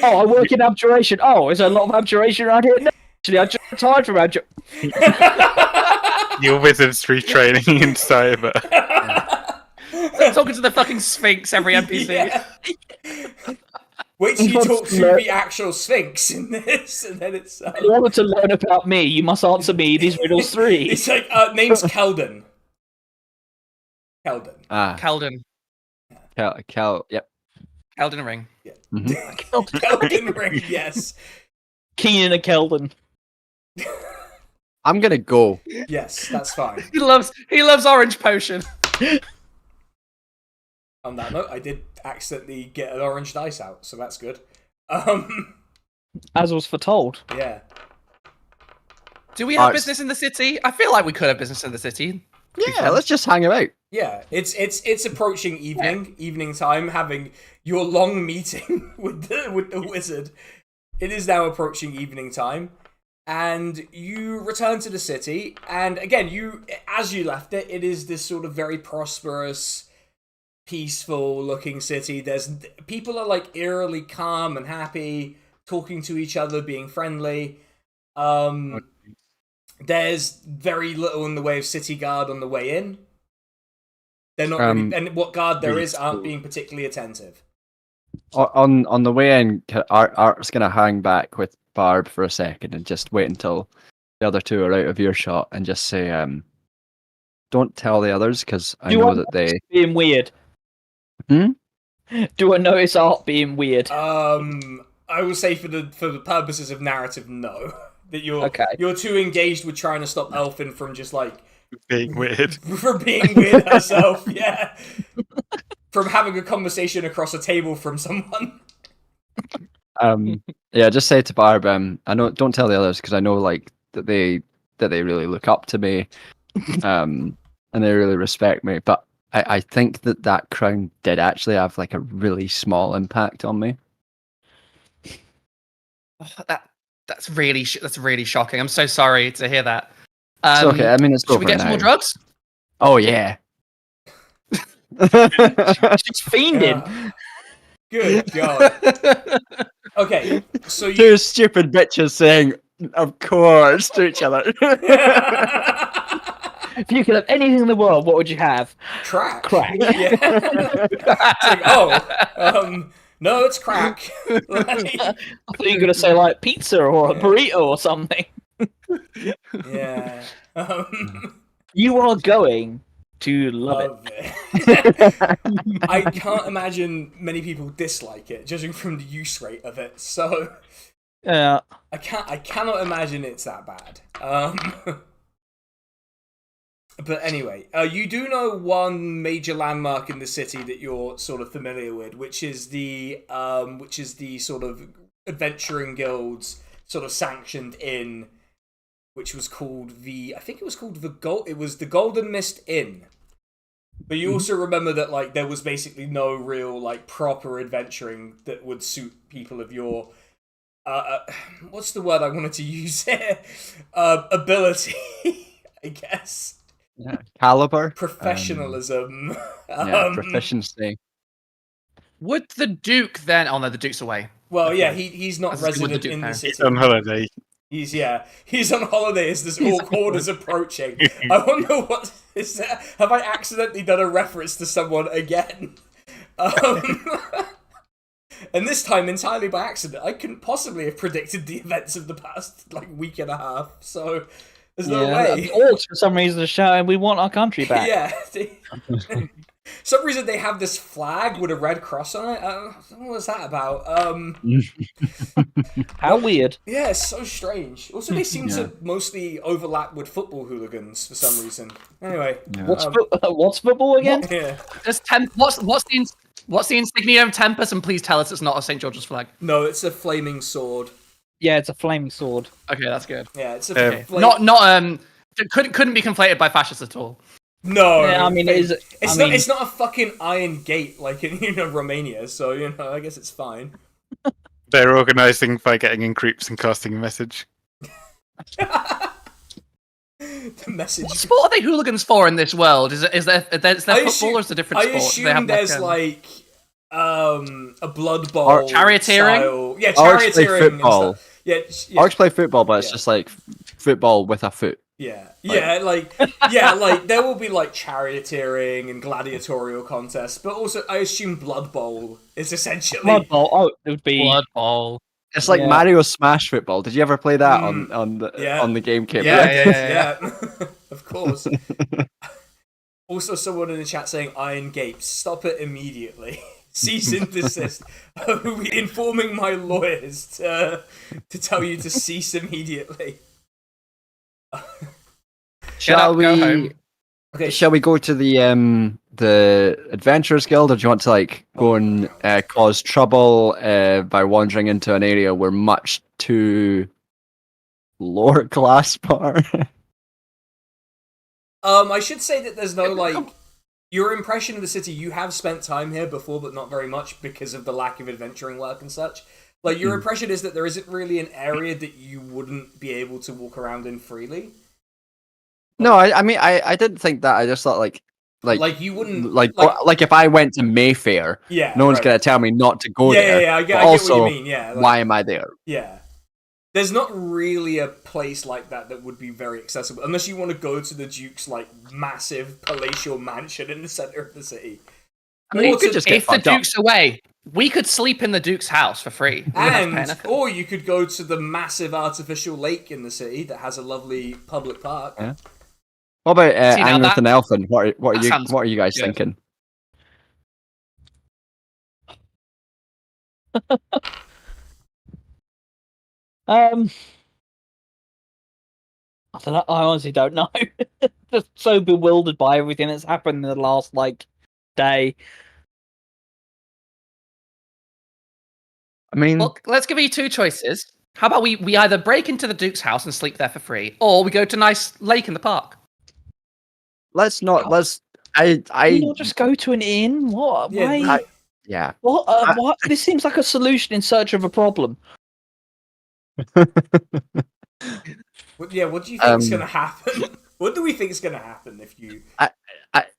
Oh, I work in abjuration. Oh, is there a lot of abjuration around here? No, actually, I just retired from abjuration. Your wizard's retraining in cyber. I'm talking to the fucking Sphinx every NPC. Yeah. Wait till you talk to the actual Sphinx in this, and then it's. In order to learn about me, you must answer me these riddles 3. It's like name's Keldon. Keldon. Keldon. Yep. Keldon Ring. Yeah. Mm-hmm. Keldon ring. Yes. Keenan and Keldon. I'm gonna go. Yes, that's fine. He loves orange potion. On that note, I did accidentally get an orange dice out, so that's good. As was foretold. Yeah. Do we have business in the city? I feel like we could have business in the city. Yeah, let's just hang about. Yeah, it's approaching evening time, having your long meeting with the wizard. It is now approaching evening time, and you return to the city. And again, as you left it, it is this sort of very prosperous, peaceful looking city. People are like eerily calm and happy. talking to each other, being friendly. There's very little in the way of city guard on the way in. They're not really, and what guard there is aren't being particularly attentive. On the way in, Art's gonna hang back with Barb for a second and just wait until the other two are out of earshot and just say, "Don't tell the others because I know that they being weird." Hmm? Do I notice Art being weird? I will say for the purposes of narrative, no. That you're too engaged with trying to stop Elfin from just like being weird. From being weird herself, yeah. From having a conversation across a table from someone. Yeah, just say to Barb, I know. Don't tell the others because I know like that they really look up to me, and they really respect me. But I think that crown did actually have like a really small impact on me. That's really shocking. I'm so sorry to hear that. It's okay. I mean, it's should we get some more drugs? Oh yeah. She's fiending. Good God. Okay, so two stupid bitches saying, "Of course," to each other. If you could have anything in the world, what would you have? Crack. Yeah. It's like, no, it's crack. Like, I thought you were going to say like pizza or a burrito or something. Yeah. You are going to love it. I can't imagine many people dislike it, judging from the use rate of it. So, yeah, I cannot imagine it's that bad. But anyway, you do know one major landmark in the city that you're sort of familiar with, which is the sort of adventuring guilds sort of sanctioned inn, which was called it was the Golden Mist Inn. But you also remember that like there was basically no real like proper adventuring that would suit people of your what's the word I wanted to use here? Ability, I guess. Yeah, caliber, professionalism, proficiency. Would the Duke then? Oh no, the Duke's away. Well, yeah, he's not resident in the city. He's on holiday. He's on holiday as this orc is approaching. I wonder what is that? Have I accidentally done a reference to someone again? And this time entirely by accident. I couldn't possibly have predicted the events of the past like week and a half. So. There's no way. Orcs, for some reason, are shouting, "We want our country back." Yeah. Some reason they have this flag with a red cross on it. What was that about? How weird. Yeah, it's so strange. Also, they seem to mostly overlap with football hooligans for some reason. Anyway. Yeah. What's football again? Yeah. What's the insignia of Tempest? And please tell us it's not a St. George's flag. No, it's a flaming sword. Yeah, it's a flaming sword. Okay, that's good. Yeah, it's a couldn't be conflated by fascists at all. No, yeah, I mean it's not a fucking iron gate like in Romania, so I guess it's fine. They're organising by getting in creeps and casting a message. The message. What sport are they hooligans for in this world? Is there football or is it a different sport? I assume there's a Blood Bowl charioteering. Style. Yeah, charioteering and stuff. Yeah, Orcs play football, but it's just like football with a foot. Yeah, like there will be like charioteering and gladiatorial contests, but also I assume Blood Bowl is essentially Blood Bowl. Oh, it would be Blood Bowl. It's like Mario Smash Football. Did you ever play that on the GameCube? Yeah. Of course. Also, someone in the chat saying "Iron Gapes." Stop it immediately. Cease and desist. I'll be informing my lawyers to tell you to cease immediately. Shall we go home? Okay, shall we go to the Adventurers Guild, or do you want to like go and cause trouble by wandering into an area we're much too lower class for? I should say that there's no like your impression of the city. You have spent time here before, but not very much because of the lack of adventuring work and such. Like your impression is that there isn't really an area that you wouldn't be able to walk around in freely. No, I mean I didn't think that. I just thought like Like you wouldn't like if I went to Mayfair, yeah, no one's right. gonna tell me not to go Yeah, there. yeah, I get also, what you mean. Yeah, like, why am I there? yeah. There's not really a place like that would be very accessible unless you want to go to the Duke's like massive palatial mansion in the center of the city. I mean, you could just get if the fucked up. Duke's away, we could sleep in the Duke's house for free. We wouldn't have to pay And anything. or you could go to the massive artificial lake in the city that has a lovely public park. Yeah. What about See, now Angrith and that- Elfin? What sounds are you guys good. thinking? I don't know. I honestly don't know. Just so bewildered by everything that's happened in the last day. I mean, Well, let's give you two choices. How about we either break into the Duke's house and sleep there for free, or we go to a nice lake in the park. let's not. Let's. Can you not just go to an inn? What? Yeah, Why? Yeah. What? What? This seems like a solution in search of a problem. What do you think is going to happen? What do we think is going to happen if you?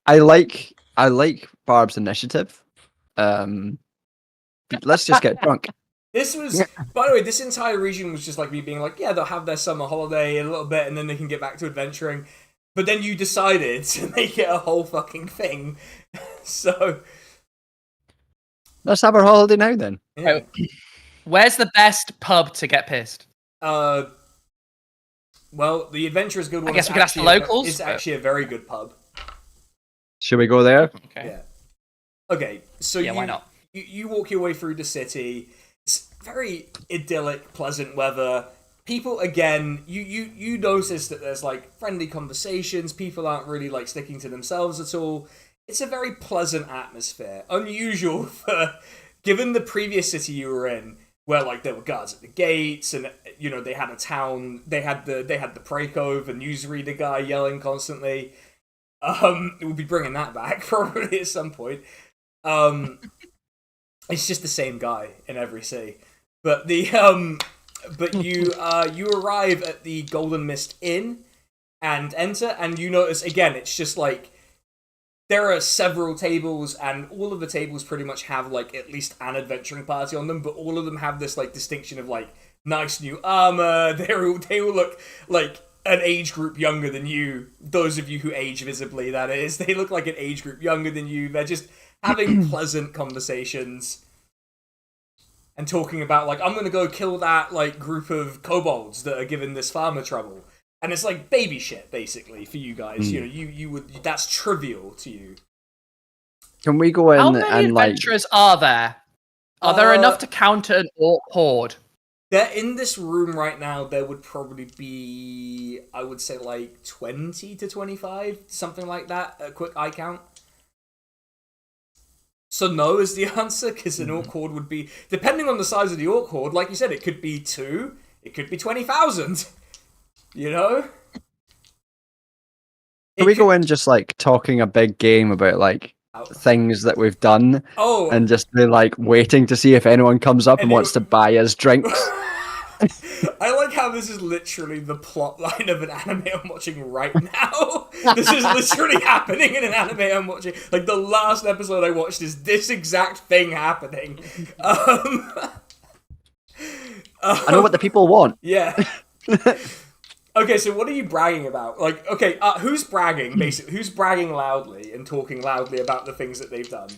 I like Barb's initiative. Let's just get drunk. This was, by the way, this entire region was just like me being like, yeah, they'll have their summer holiday in a little bit, and then they can get back to adventuring. But then you decided to make it a whole fucking thing. So Let's have our holiday now then. yeah. Where's the best pub to get pissed? Well, the Adventurers Guild one I guess is we could ask the actually locals, It's but- actually a very good pub. Should we go there? Okay. Yeah. Okay, so Yeah, why not? You walk your way through the city. It's very idyllic, pleasant weather. People, again, you notice that there's like friendly conversations. People aren't really like sticking to themselves at all. It's a very pleasant atmosphere. Unusual for, given the previous city you were in, where like there were guards at the gates, and you know they had a town. They had the Praco, the newsreader guy yelling constantly. We'll be bringing that back probably at some point. It's just the same guy in every city, but but you arrive at the Golden Mist Inn and enter, and you notice again it's just like there are several tables, and all of the tables pretty much have like at least an adventuring party on them, but all of them have this like distinction of like nice new armor. They all look like an age group younger than you. Those of you who age visibly, that is, they look like an age group younger than you. They're just having pleasant conversations and talking about like, I'm gonna go kill that like group of kobolds that are giving this farmer trouble. And it's like baby shit, basically, for you guys. You know, you would, that's trivial to you. Can we go in How many and like? adventurers are there? Are there enough to counter an orc horde? They're in this room right now. There would probably be, I would say, like 20 to 25, something like that. A quick eye count. So no is the answer, because an orc horde would be, depending on the size of the orc horde, like you said, it could be 2, it could be 20,000. You know? Can we go in just like talking a big game about like things that we've done, and just be like waiting to see if anyone comes up and wants to buy us drinks? I like how this is literally the plot line of an anime I'm watching right now. This is literally happening in an anime I'm watching. Like, the last episode I watched is this exact thing happening. I know what the people want. Yeah. Okay, so what are you bragging about? Like, okay, who's bragging, basically? Who's bragging loudly and talking loudly about the things that they've done?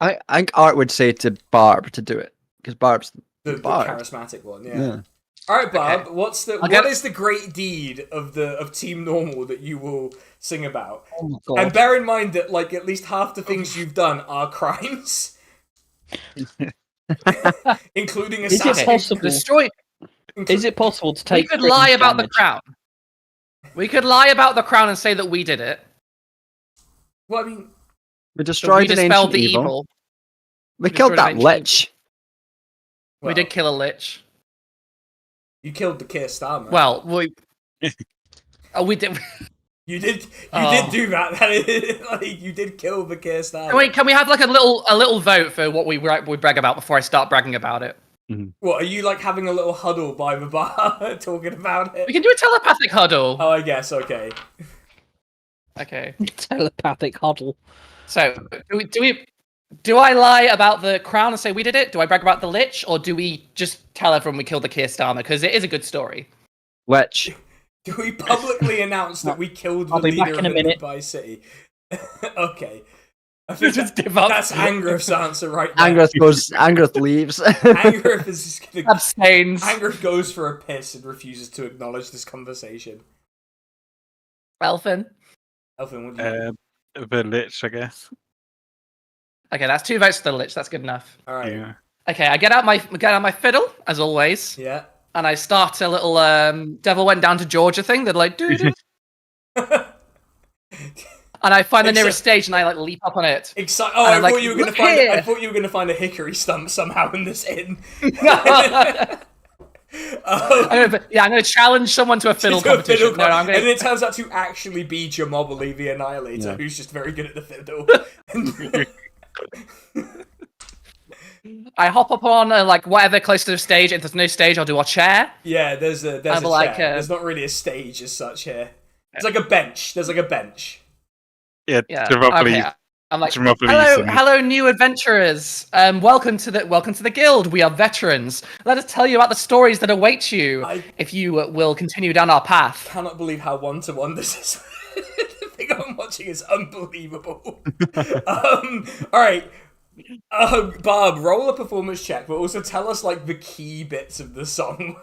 I think Art would say to Barb to do it, because Barb's The Barb. charismatic one, yeah. All right, Barb. Okay. What is the great deed of Team Normal that you will sing about? Oh my god! And bear in mind that like at least half the things you've done are crimes, including Is it assassination. possible? Destroy. Is it possible to take? We could critical lie about the damage? crown. We could lie about the crown and say that we did it. Well, I mean, We So destroyed we an dispelled ancient the evil. evil. We killed destroyed that an ancient lich. well, We did kill a lich. You killed the Keir Starmer. Well, we. We did. you did Oh. do that. That is, like, you did kill the Keir Starmer. Wait, can we have like a little vote for what we brag about before I start bragging about it? What are you like having a little huddle by the bar talking about it? We can do a telepathic huddle. Oh, I guess okay. Okay. Telepathic huddle. So, do I lie about the crown and say we did it? Do I brag about the lich, or do we just tell everyone we killed the Kirstama? Because it is a good story. Which Do we publicly announce that we killed the I'll be back leader in of a the minute. nearby city? Okay. I think Just give up. that's Angrif's answer right there. Angrith leaves. Angrif is just gonna... Abstains. Angrif goes for a piss and refuses to acknowledge this conversation. Elfin. Elfin, what do you The lich, I guess. Okay, that's 2 votes for the lich. That's good enough. Alright. Yeah. Okay, I get out my fiddle as always, Yeah. and I start a little Devil Went Down to Georgia thing. They're like, dude. And I find the nearest stage, and I like leap up on it. I And thought I'm like, you were gonna "Look find. here." I thought you were gonna find a hickory stump somehow in this inn. I'm gonna challenge someone to a fiddle To a competition. fiddle I'm gonna. And it turns out to actually be Jamobbly the Annihilator, who's just very good at the fiddle. I hop up on like whatever close to the stage. If there's no stage, I'll do a chair. Yeah, there's a I'm chair. like, There's not really a stage as such here. It's like a bench. There's like a bench. Yeah, Yeah. Jamobbly. Okay. I'm like, Jamobbly hello, new adventurers. Welcome to the guild. We are veterans. Let us tell you about the stories that await you if you will continue down our path. Cannot believe how one-to-one this is. The thing I'm watching is unbelievable. All right. Barb, roll a performance check, but also tell us like the key bits of the song.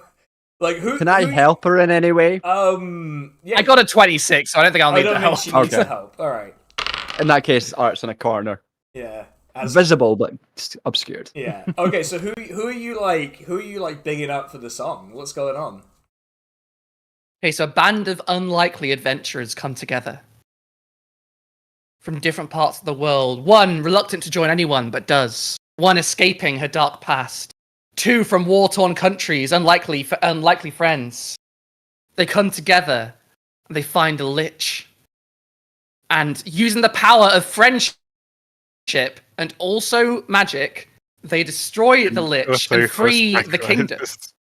Like who Can I help her in any way? Yeah. I got a 26, so I don't think I'll need I the don't help. think she needs Okay. the help. All right. In that case, Art's in a corner, Yeah. visible but obscured. Yeah. Okay. So who are you like bigging up for the song? What's going on? Okay, so a band of unlikely adventurers come together from different parts of the world. One reluctant to join anyone, but does. One escaping her dark past. 2 from war-torn countries, unlikely friends. They come together and they find a lich. And using the power of friendship and also magic, they destroy the lich Also and free horse the kingdom. tranquilizers.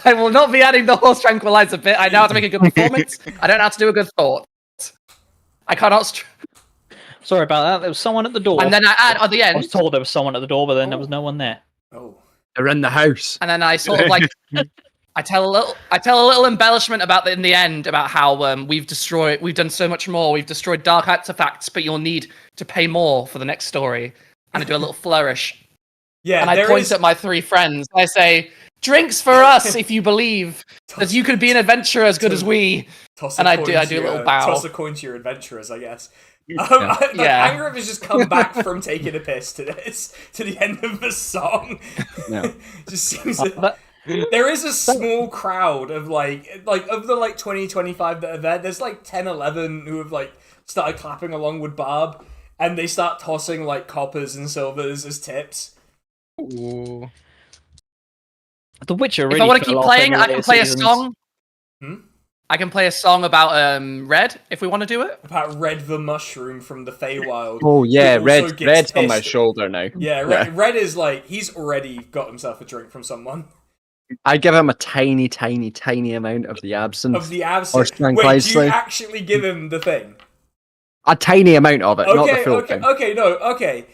I will not be adding the horse tranquilizer bit. I know how to make a good performance. I don't know how to do a good thought. I cannot. Sorry about that. There was someone at the door. And then I add at the I was end, told there was someone at the door, but then there was no one there. Oh. They're in the house. and then I sort of like, I tell a little embellishment about in the end about how we've done so much more. We've destroyed dark artifacts, but you'll need to pay more for the next story. And I do a little flourish, Yeah. and I point at my 3 friends. I say, "Drinks for us if you believe that you could be an adventurer as good as we." And I do a little bow. Toss a coin to your adventurers, I guess. Yeah. Angrif has just come back from taking a piss to the end of the song. Yeah. Just seems that there is a small crowd of like of the 20-25 that are there. There's like 10-11 who have like started clapping along with Barb, and they start tossing like coppers and silvers as tips. Ooh. The Witcher really If I want to fell keep off playing, in I can later play a seasons. song. Hmm? I can play a song about Red if we want to do it. About Red the Mushroom from the Feywild. Oh yeah, who also gets Red's on my pissed. shoulder now. Yeah, Red is like, he's already got himself a drink from someone. I give him a tiny, tiny, tiny amount of the absinthe. Of the absinthe. Horse Wait, do you tranquilizer. actually give him the thing? A tiny amount of it, not the full thing. Okay.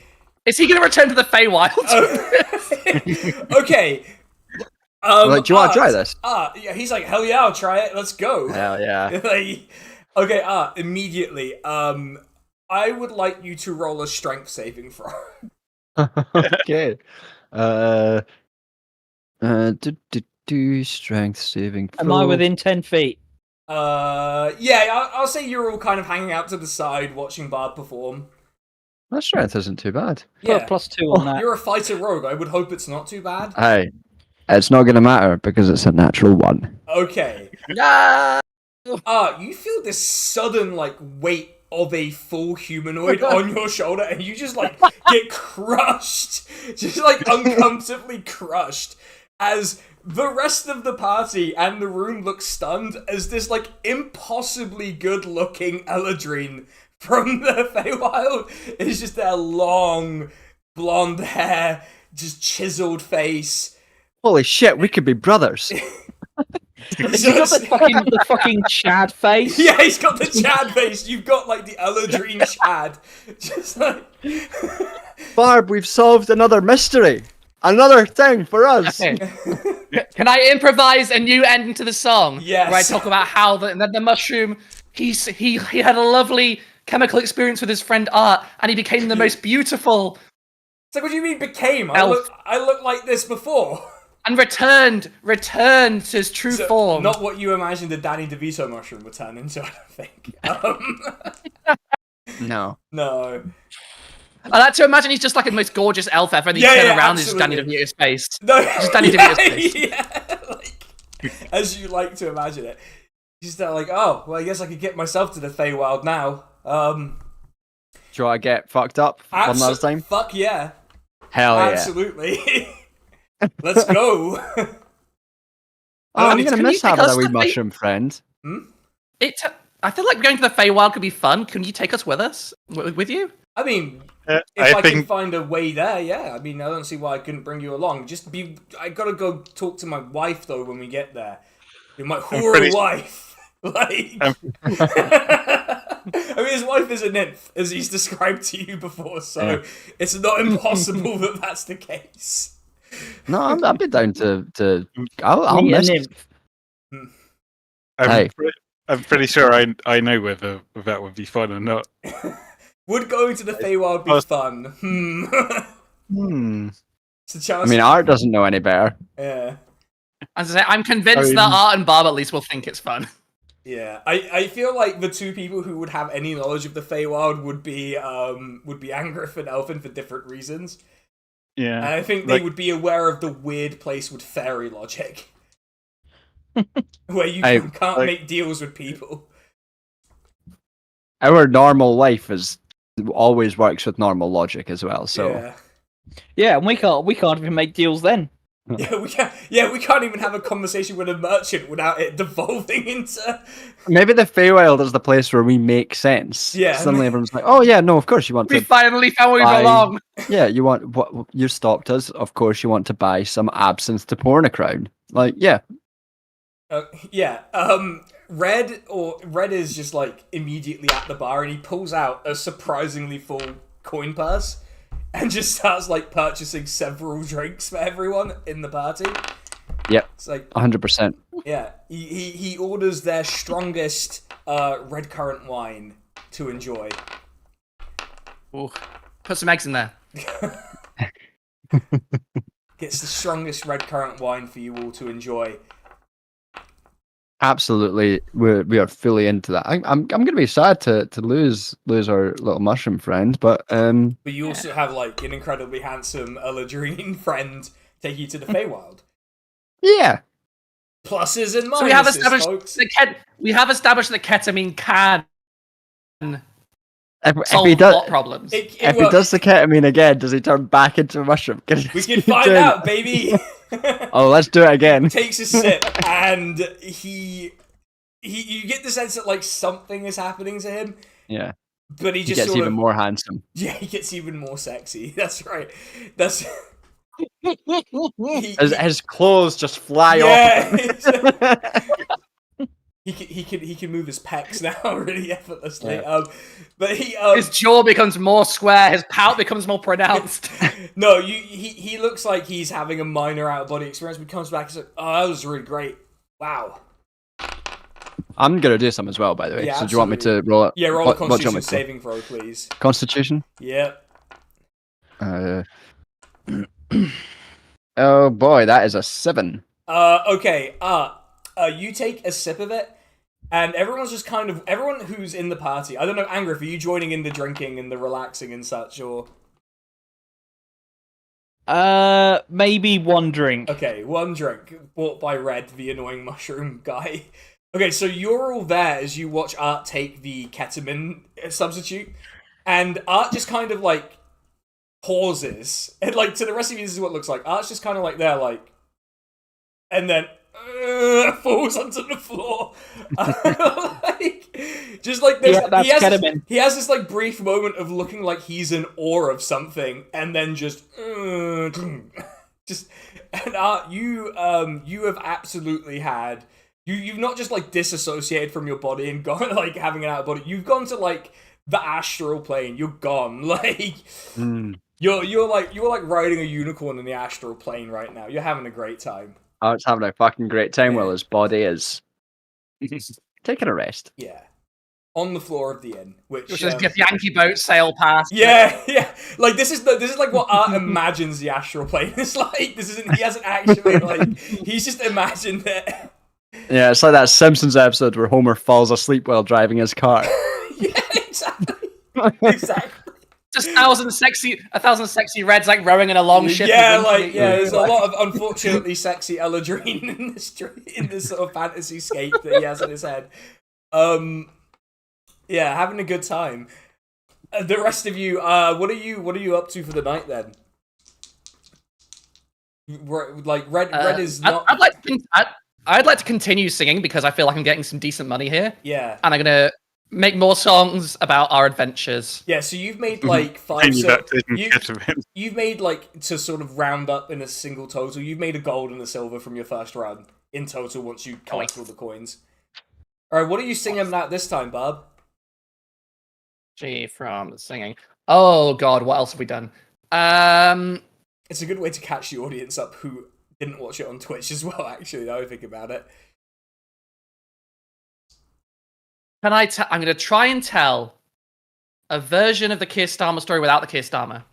Is he going to return to the Feywild? Okay. Like, do you want to try this? Yeah, he's like, hell yeah, I'll try it. Let's go. Hell yeah. Like, okay, immediately. I would like you to roll a strength saving throw. Okay. Strength saving. Am I throw. within 10 feet? Yeah, I'll say you're all kind of hanging out to the side watching Barb perform. That strength isn't too bad. Yeah, Plus 2 on that. you're a fighter rogue. I would hope it's not too bad. Hey, it's not gonna matter because it's a natural 1. Okay. No! You feel this sudden weight of a full humanoid on your shoulder, and you just get crushed, just uncomfortably crushed, as the rest of the party and the room looks stunned as this impossibly good-looking Eladrine from the Feywild is just their long blonde hair, just chiseled face. Holy shit, we could be brothers. He's got the fucking Chad face. Yeah, he's got the Chad face. You've got like the Eladrin Chad. Just like Barb, we've solved another mystery. Another thing for us. Okay. Can I improvise a new ending to the song? Yes. Where I talk about how the mushroom, he had a lovely chemical experience with his friend Art, and he became the most beautiful. It's like, what do you mean became? I Elf. looked like this before. And returned to his true form. Not what you imagined the Danny DeVito mushroom would turn into, I don't think. No. No. I like to imagine he's just like the most gorgeous elf ever, and you turn around and it's just Danny absolutely. DeVito's face. No. Just Danny DeVito's face. Yeah, like, as you like to imagine it. He's like, oh, well, I guess I could get myself to the Feywild now. Shall I get fucked up one last time? Fuck yeah. Hell yeah. Absolutely. Let's go. I'm going to Can miss you take having us a wee to mushroom friend. I feel like going to the Feywild could be fun. Can you take us with us? With you? I mean, if if I think can find a way there, yeah. I mean, I don't see why I couldn't bring you along. I gotta go talk to my wife though when we get there. My whore wife. Like, I mean, his wife is a nymph, as he's described to you before, so it's not impossible that that's the case. No, I'd be down to I'll Meet a miss. nymph. I'm pretty sure I know whether that would be fun or not. Would going to the Feywild be fun? It's a chance. I mean, Art doesn't know any better. Yeah. As I say, I'm convinced that Art and Barb at least will think it's fun. Yeah, I feel like the two people who would have any knowledge of the Feywild would be Angriff and Elfin for different reasons. Yeah, and I think they would be aware of the weird place with fairy logic, where you can't make deals with people. Our normal life always works with normal logic as well. So yeah, and we can't even make deals then. Yeah, we can't. Yeah, we can't even have a conversation with a merchant without it devolving into. Maybe the Feywild is the place where we make sense. Yeah. Suddenly everyone's like, "Oh yeah, no, of course you want We to." finally found where we belong. Yeah, you want what? You stopped us. Of course, you want to buy some absinthe to pour in a crown. Like, yeah. Yeah. Red is just like immediately at the bar, and he pulls out a surprisingly full coin purse. And just starts like purchasing several drinks for everyone in the party. Yep. It's like 100%. Yeah. He orders their strongest red currant wine to enjoy. Ooh. Put some eggs in there. Gets the strongest red currant wine for you all to enjoy. Absolutely, we are fully into that. I'm gonna be sad to lose our little mushroom friend, but you also have like an incredibly handsome Eladrin friend take you to the Feywild. Yeah. Pluses and minuses, So we have established folks. that ketamine can If solve he does plot problems. if he does the ketamine again, does he turn back into a mushroom? We can find out, baby. Oh, let's do it again. Takes a sip, and you get the sense that like something is happening to him. Yeah. But he just gets even more handsome. Yeah, he gets even more sexy. That's right. That's his clothes just fly off. He can move his pecs now really effortlessly. Yeah. But his jaw becomes more square. His pout becomes more pronounced. No, he looks like he's having a minor out of body experience. But he comes back and like, oh, that was really great. Wow. I'm gonna do some as well, by the way. Yeah, so do you want me to roll it? Yeah, roll a Constitution saving throw, please. Constitution? Yep. Oh boy, that is a 7. Okay. You take a sip of it, and everyone who's in the party. I don't know, Angriff, are you joining in the drinking and the relaxing and such, or? Maybe one drink. Okay, one drink bought by Red, the annoying mushroom guy. Okay, so you're all there as you watch Art take the ketamine substitute, and Art just kind of like pauses, and like to the rest of you, this is what it looks like. Art's just kind of like there, like, and then falls onto the floor. Just like this, he has this like brief moment of looking like he's in awe of something, and then just and Art, you have absolutely had You've not just like disassociated from your body and gone like having an out of body. You've gone to like the astral plane. You're gone. Like you're like riding a unicorn in the astral plane right now. You're having a great time. I was having a fucking great time while his body is taking a rest. Yeah. On the floor of the inn, which just get Yankee boat sail past. Yeah. Like this is like what Art imagines the astral plane is like. He hasn't actually like he's just imagined it. Yeah, it's like that Simpsons episode where Homer falls asleep while driving his car. Yeah, exactly. Just a thousand sexy reds like rowing in a long ship. There's a lot of unfortunately sexy Eladrine in this sort of fantasy scape that he has in his head. Yeah, having a good time. The rest of you, what are you up to for the night then? Like Red is not. I'd like to continue singing because I feel like I'm getting some decent money here. Yeah, and I'm gonna make more songs about our adventures. Yeah, so you've made like you've made like to sort of round up in a single total. You've made a gold and a silver from your first run in total once you collect all the coins. All right, what are you singing about this time, Bob? Gee, from singing. Oh God, what else have we done? It's a good way to catch the audience up who didn't watch it on Twitch as well. Actually, now I think about it. I'm going to try and tell a version of the Keir Starmer story without the Keir Starmer.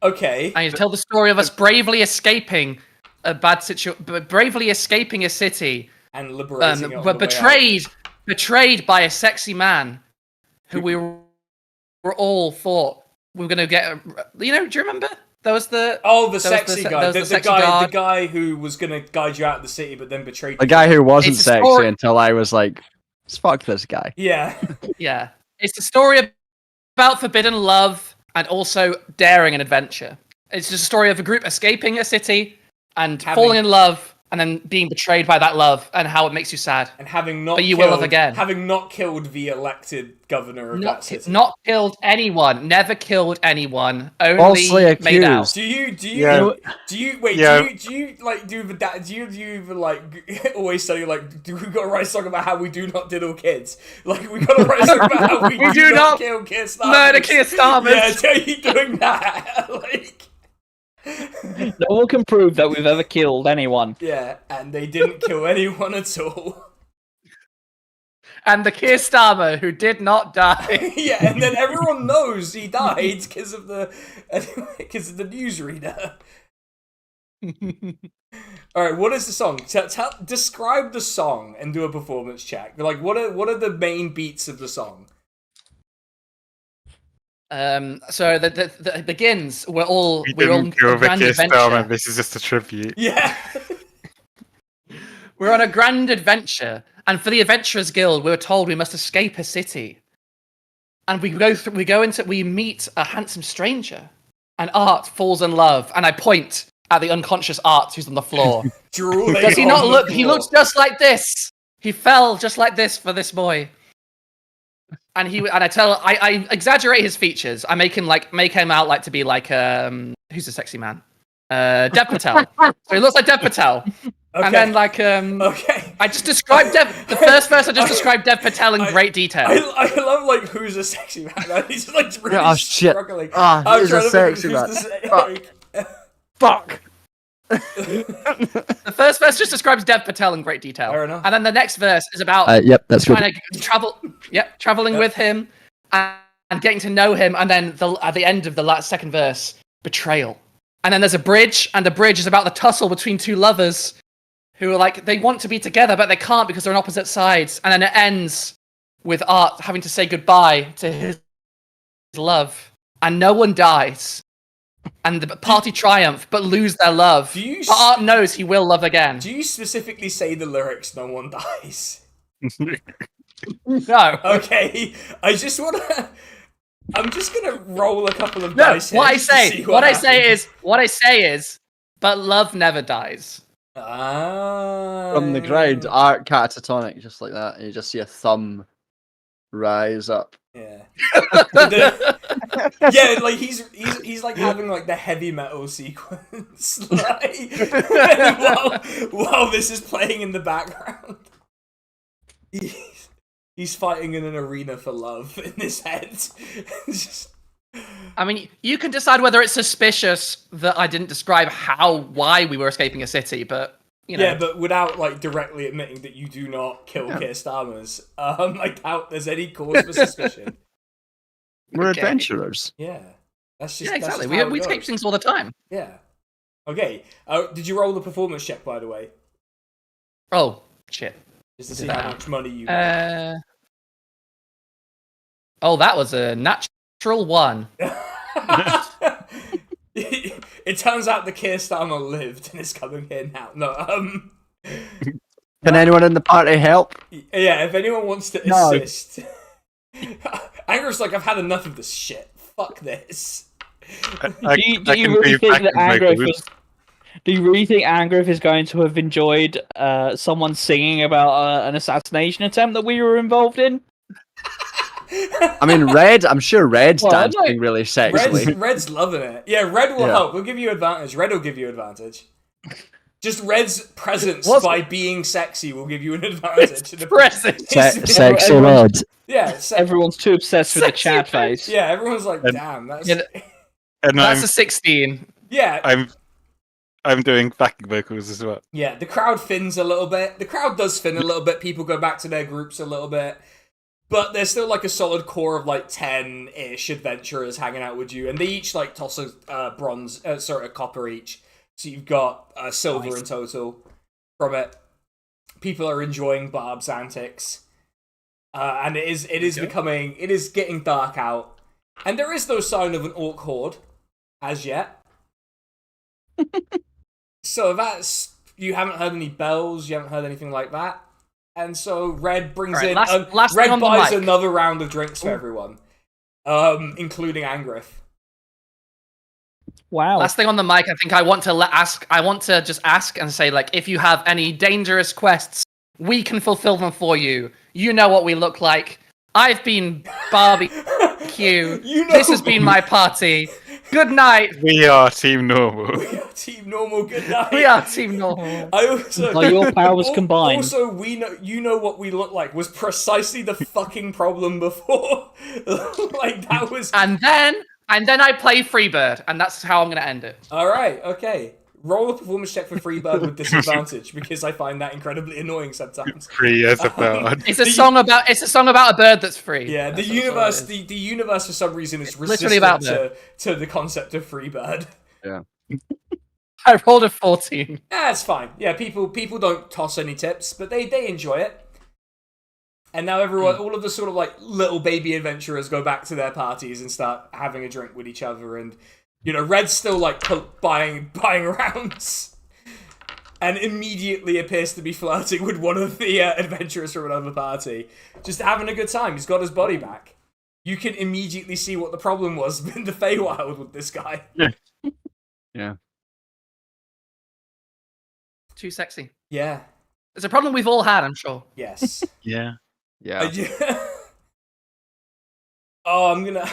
Okay. I'm going to tell the story of us bravely escaping a bad situation, bravely escaping a city, and liberating it on but betrayed by a sexy man who we were all thought we were going to get. Do you remember? There was the sexy guy, the guy who was going to guide you out of the city, but then betrayed you. The guy who wasn't sexy until I was like, fuck this guy. Yeah. Yeah. It's a story about forbidden love and also daring and adventure. It's just a story of a group escaping a city and falling in love and then being betrayed by that love and how it makes you sad. And having not killed the elected governor of that city. Not killed anyone. Never killed anyone. Only made out. Do you always say like, do we gotta write a song about how we do not diddle kids? Like we gotta write a song about how we do not kill Keir Starmer. Murder Keir Starmer. Yeah, are you doing that? Like no one can prove that we've ever killed anyone. Yeah, and they didn't kill anyone at all. And the Keir Starmer who did not die. Yeah, and then everyone knows he died because of the newsreader. All right, what is the song? Describe the song and do a performance check. Like, what are the main beats of the song? So the begins. We're on a grand adventure. This is just a tribute. Yeah. We're on a grand adventure, and for the Adventurers Guild, we were told we must escape a city. And we meet a handsome stranger, and Art falls in love. And I point at the unconscious Art who's on the floor. Does he not look? He looks just like this. He fell just like this for this boy. And I exaggerate his features. I make him out like to be like who's the sexy man? Dev Patel. So he looks like Dev Patel. Okay. And then okay. I just described the first verse. I just described Dev Patel in great detail. I love like who's a sexy man. He's like really struggling. Who's a sexy man? Fuck. The first verse just describes Dev Patel in great detail. Fair enough. And then the next verse is about trying to traveling with him and getting to know him. And then at the end of the second verse, betrayal. And then there's a bridge, and the bridge is about the tussle between two lovers who are like, they want to be together, but they can't because they're on opposite sides. And then it ends with Art having to say goodbye to his love. And no one dies. And the party triumph, but lose their love. But Art knows he will love again. Do you specifically say the lyrics, no one dies? No. Okay, I'm just gonna roll a couple of dice. What I say is, but love never dies. From the ground, Art catatonic, just like that. You just see a thumb rise up. Yeah. Yeah, like he's like having like the heavy metal sequence, like, while this is playing in the background. He's fighting in an arena for love in his head. I mean, you can decide whether it's suspicious that I didn't describe why we were escaping a city, but you know. Yeah, but without like directly admitting that you do not kill Keir Starmer's, I doubt there's any cause for suspicion. We're adventurers. Yeah, that's just exactly. That's just We take things all the time. Yeah. Okay. Did you roll the performance check, by the way? Oh shit! Just to see how much money you got. Oh, that was a natural 1. It turns out the Keir Starmer lived and is coming here now. No, Can anyone in the party help? Yeah, if anyone wants to assist. Anger's like, I've had enough of this shit. Fuck this. Do you really think Angriff is going to have enjoyed someone singing about an assassination attempt that we were involved in? I mean, I'm sure Red's dancing really sexily. Red's loving it. Yeah, Red will help. We'll give you advantage. Red will give you advantage. Just Red's presence by being sexy will give you an advantage. Presence. Sexy Red. Yeah, everyone's too obsessed with the chat face. Yeah, everyone's like, damn, that's... That's a 16. Yeah. I'm doing backing vocals as well. Yeah, the crowd thins a little bit. The crowd does thin a little bit. People go back to their groups a little bit. But there's still like a solid core of like 10-ish adventurers hanging out with you. And they each like toss a copper each. So you've got silver in total from it. People are enjoying Barb's antics. And it is getting dark out. And there is no sign of an orc horde as yet. So you haven't heard any bells, you haven't heard anything like that. And so Red brings Red buys another round of drinks for everyone. Including Angriff. Wow. Last thing on the mic, I think I want to just ask and say, like, if you have any dangerous quests, we can fulfill them for you. You know what we look like. I've been barbecue. This has been my party. Good night. We are Team Normal. We are Team Normal. Good night. We are Team Normal. Your powers combined. Also, you know what we look like was precisely the fucking problem before. Like that was. And then I play Freebird, and that's how I'm going to end it. All right. Okay. Roll a performance check for Freebird with disadvantage because I find that incredibly annoying sometimes. Free as a bird. It's a song about a bird that's free. Yeah, the universe for some reason is resistant to the concept of Freebird. Yeah. I rolled a 14. Yeah, it's fine. Yeah, people don't toss any tips, but they enjoy it. And now all of the sort of like little baby adventurers go back to their parties and start having a drink with each other, and you know, Red's still like buying rounds, and immediately appears to be flirting with one of the adventurers from another party, just having a good time. He's got his body back. You can immediately see what the problem was in the Feywild with this guy. Yeah. Too sexy. Yeah. It's a problem we've all had, I'm sure. Yes. Yeah. Oh, I'm gonna.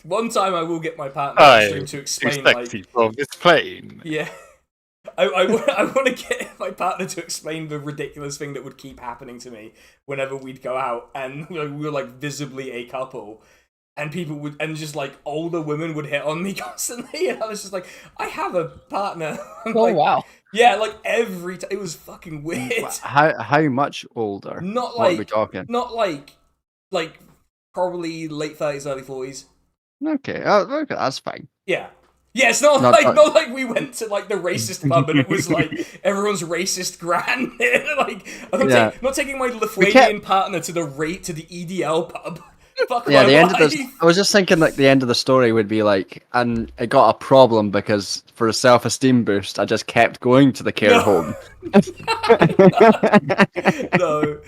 One time I will get my partner on stream to explain from this plane. Yeah. I want to get my partner to explain the ridiculous thing that would keep happening to me whenever we'd go out and we were like visibly a couple, and just like older women would hit on me constantly, and I was just like, I have a partner. Wow. Yeah, like every time. It was fucking weird. How much older? Not what are we talking? Not like probably late 30s, early 40s. Okay, okay, that's fine. Yeah. Yeah, it's not like we went to like the racist pub and it was like everyone's racist gran. Like I'm not taking my Lithuanian partner to the EDL pub. Fuck yeah, my the life. end of this. I was just thinking like the end of the story would be like, and it got a problem because for a self-esteem boost, I just kept going to the care home. No.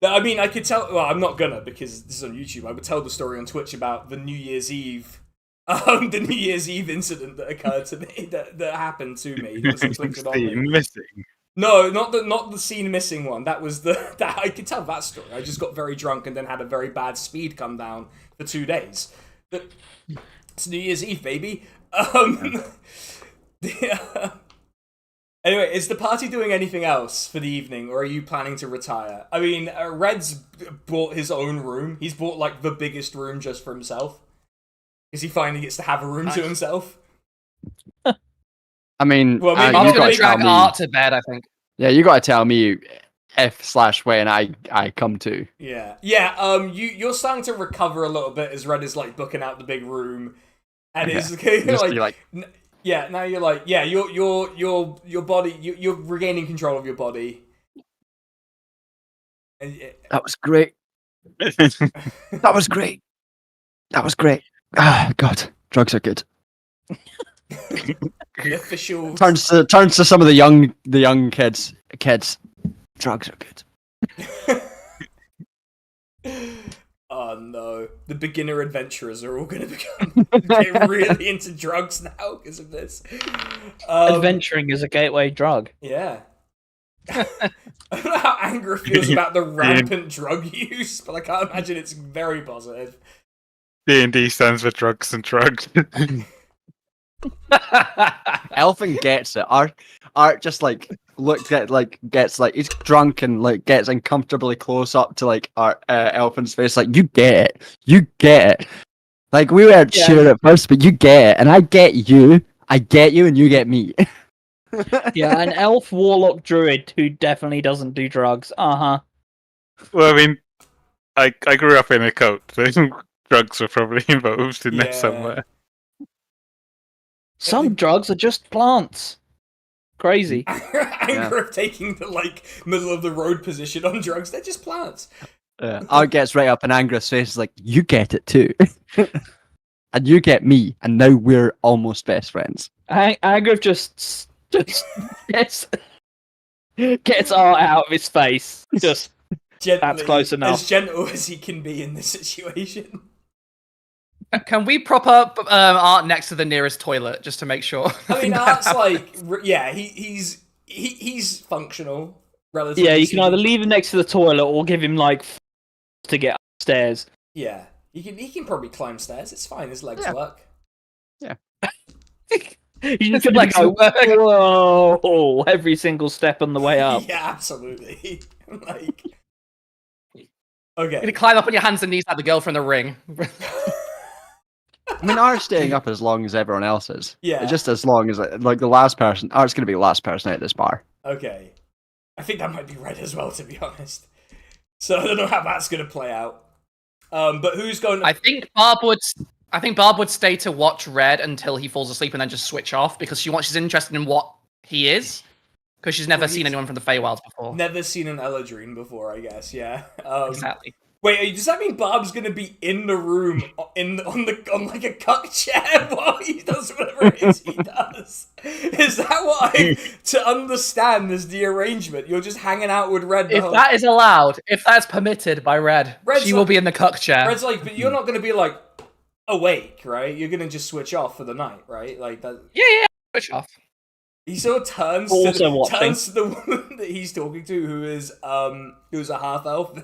I mean, I could tell. Well, I'm not gonna because this is on YouTube. I would tell the story on Twitch about the New Year's Eve incident that occurred to me, that happened to me. That was inflicted on me. Missing. No, not the scene missing one. That was that I could tell that story. I just got very drunk and then had a very bad speed come down for 2 days. But it's New Year's Eve, baby. Anyway, is the party doing anything else for the evening, or are you planning to retire? I mean, Red's bought his own room. He's bought, like, the biggest room just for himself. Because he finally gets to have a room to himself. I mean, Well, I'm you going got to drag tell me. Art to bed, I think. Yeah, you got to tell me if/when I come to. Yeah. You're starting to recover a little bit as Red is, like, booking out the big room. And is like... Yeah, now you're like, yeah, your body, you're regaining control of your body. That was great. That was great. That was great. Ah, God, drugs are good. The official Turns to some of the young kids. Kids, drugs are good. Oh no, the beginner adventurers are all going to get really into drugs now because of this. Adventuring is a gateway drug. Yeah. I don't know how Angra feels about the rampant drug use, but I can't imagine it's very positive. D&D stands for drugs and drugs. Elfin gets it. Art just like gets like he's drunk and like gets uncomfortably close up to like Elfin's face. Like you get it. Like we weren't sure at first, but you get it, and I get you, and you get me. Yeah, an elf warlock druid who definitely doesn't do drugs. Well, I mean, I grew up in a cult, so drugs were probably involved in there somewhere. Some drugs are just plants. Crazy. Angra taking the like middle of the road position on drugs. They're just plants. Art gets right up in Angra's face, like you get it too, and you get me, and now we're almost best friends. Angra just gets Art out of his face. Just gently, that's close enough. As gentle as he can be in this situation. Can we prop up Art next to the nearest toilet just to make sure? I mean, Art's like, yeah, he's functional. Relatively. Yeah, you can either leave him next to the toilet or give him like to get upstairs. Yeah, he can probably climb stairs. It's fine. His legs work. Yeah. You just gonna legs go, work. whoa, every single step on the way up. Yeah, absolutely. Like, You're gonna okay. climb up on your hands and knees like the girl from The Ring. I mean, Art's staying up as long as everyone else is. Yeah. Just as long as like the last person. Art's gonna be the last person out of this bar. Okay. I think that might be Red as well, to be honest. So I don't know how that's going to play out. But who's going? I think Barb would stay to watch Red until he falls asleep and then just switch off because she's interested in what he is because she's never seen anyone from the Feywilds before. Never seen an Eladrin before, I guess. Yeah. Exactly. Wait, does that mean Barb's going to be in the room on like a cuck chair while he does whatever it is he does? Is that what to understand is the arrangement? You're just hanging out with Red. If that is allowed, if that's permitted by Red, she will be in the cuck chair. Red's like, but you're not going to be like awake, right? You're going to just switch off for the night, right? Like that. Yeah, switch off. He sort of turns to the woman that he's talking to, who's a half elf.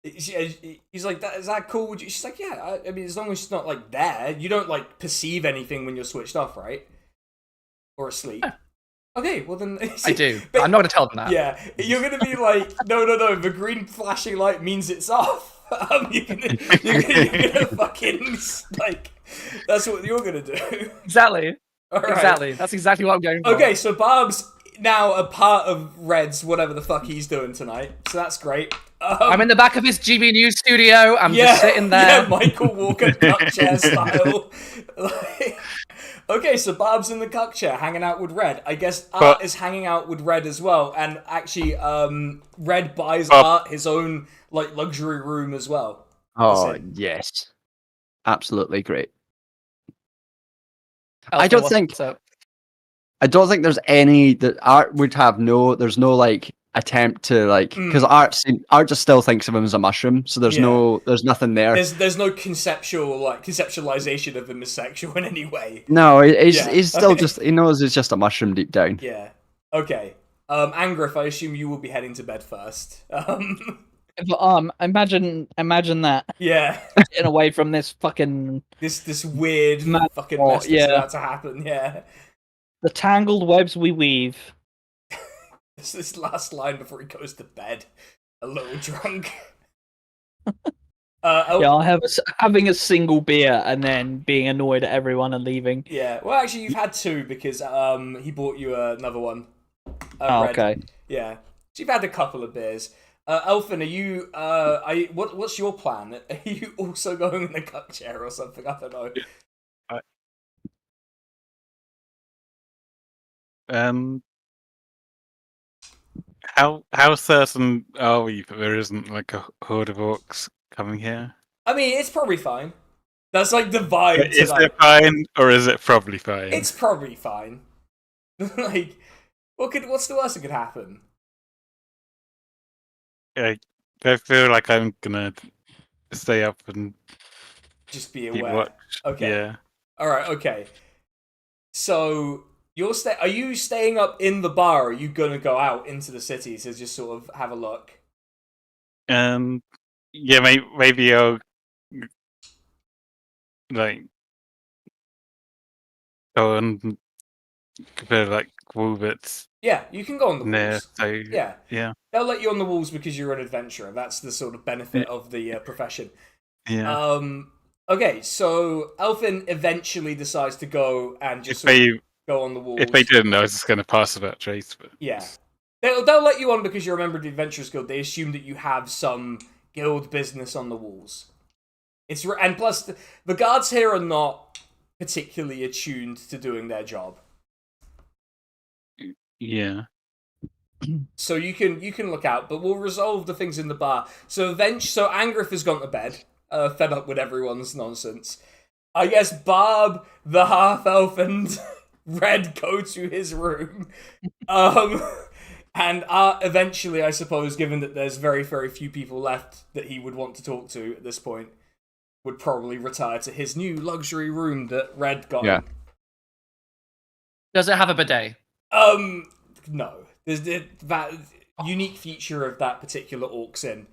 He's like, is that cool? She's like, yeah. I mean, as long as she's not like there, you don't like perceive anything when you're switched off, right? Or asleep. Okay, well then. I do. But I'm not going to tell them that. Yeah, you're going to be like, no. The green flashing light means it's off. You're gonna fucking like. That's what you're gonna do. Exactly. Right. Exactly. That's exactly what I'm going for. Okay, so Barb's now a part of Red's whatever the fuck he's doing tonight. So that's great. I'm in the back of his GB News studio. I'm just sitting there. Yeah, Michael Walker cuck chair style. Okay, so Barb's in the cuck chair, hanging out with Red. I guess Art is hanging out with Red as well, and actually, Red buys Art his own like luxury room as well. Oh yes, absolutely great. Elfin, I don't think there's any that Art would have there's no like attempt to like because Art just still thinks of him as a mushroom, so there's nothing there. There's no conceptualization of him as sexual in any way. No, he's still just he knows he's just a mushroom deep down. Yeah. Okay. Angrif, I assume you will be heading to bed first. Imagine that. Yeah. Getting away from this fucking this weird fucking mess that's about to happen. Yeah. The tangled webs we weave. this last line before he goes to bed, a little drunk. Yeah, having a single beer and then being annoyed at everyone and leaving. Yeah, well, actually, you've had two because he bought you another one. Oh, Red. okay. Yeah, so you've had a couple of beers. Elfin, are you? What's your plan? Are you also going in the cuck chair or something? I don't know. How certain are we that there isn't like a horde of orcs coming here? I mean, it's probably fine. That's like the vibe. Is it fine, or is it probably fine? It's probably fine. Like, what's the worst that could happen? I feel like I'm gonna stay up and Just be keep aware. watch. Okay. Yeah. All right. Okay. So are you staying up in the bar? Or are you gonna go out into the city to just sort of have a look? Yeah, maybe I'll like go and compare like Wolverts Yeah, you can go on the there. walls. So Yeah. They'll let you on the walls because you're an adventurer. That's the sort of benefit of the profession. yeah. Okay, so Elfin eventually decides to go and just go on the walls. If they didn't, I was just going to pass about Trace. But Yeah. They'll let you on because you're a member of the Adventurers Guild. They assume that you have some guild business on the walls. And plus, the guards here are not particularly attuned to doing their job. yeah. So you can look out, but we'll resolve the things in the bar. So Angrith has gone to bed, fed up with everyone's nonsense. I guess Barb, the half-elf, and Red go to his room. And eventually, I suppose, given that there's very, very few people left that he would want to talk to at this point, would probably retire to his new luxury room that Red got him. Does it have a bidet? No. There's that unique feature of that particular Orc's Inn.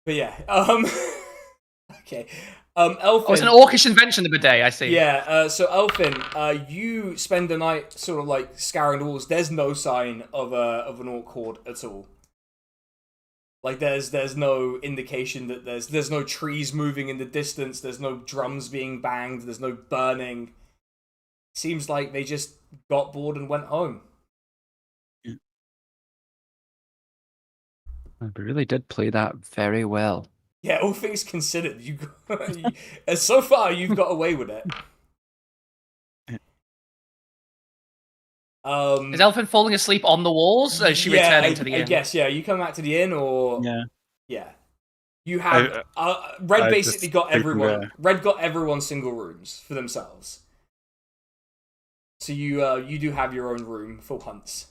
But yeah, okay. Elfin. Oh, it's an orcish invention, the bidet, I see. Yeah, so Elfin, you spend the night sort of like scouring the walls. There's no sign of an orc horde at all. Like there's no indication that there's no trees moving in the distance, there's no drums being banged, there's no burning. Seems like they just got bored and went home. We really did play that very well. Yeah, all things considered, so far you've got away with it. Is Elfin falling asleep on the walls? Or is she returning to the inn? I guess, yeah. You come back to the inn, or yeah. You have Red I basically got everyone. there. Red got everyone single rooms for themselves. So you do have your own room for hunts.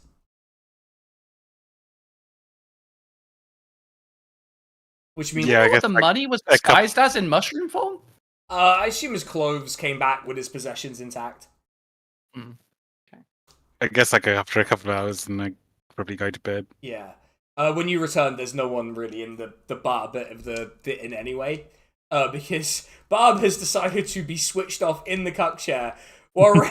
Which means Yeah, I what guess the like money was a couple- disguised as in mushroom form? I assume his clothes came back with his possessions intact. I guess like after a couple of hours, and I probably go to bed. Yeah. When you return, there's no one really in the bar bit of the inn anyway. Because Barb has decided to be switched off in the cuck chair while the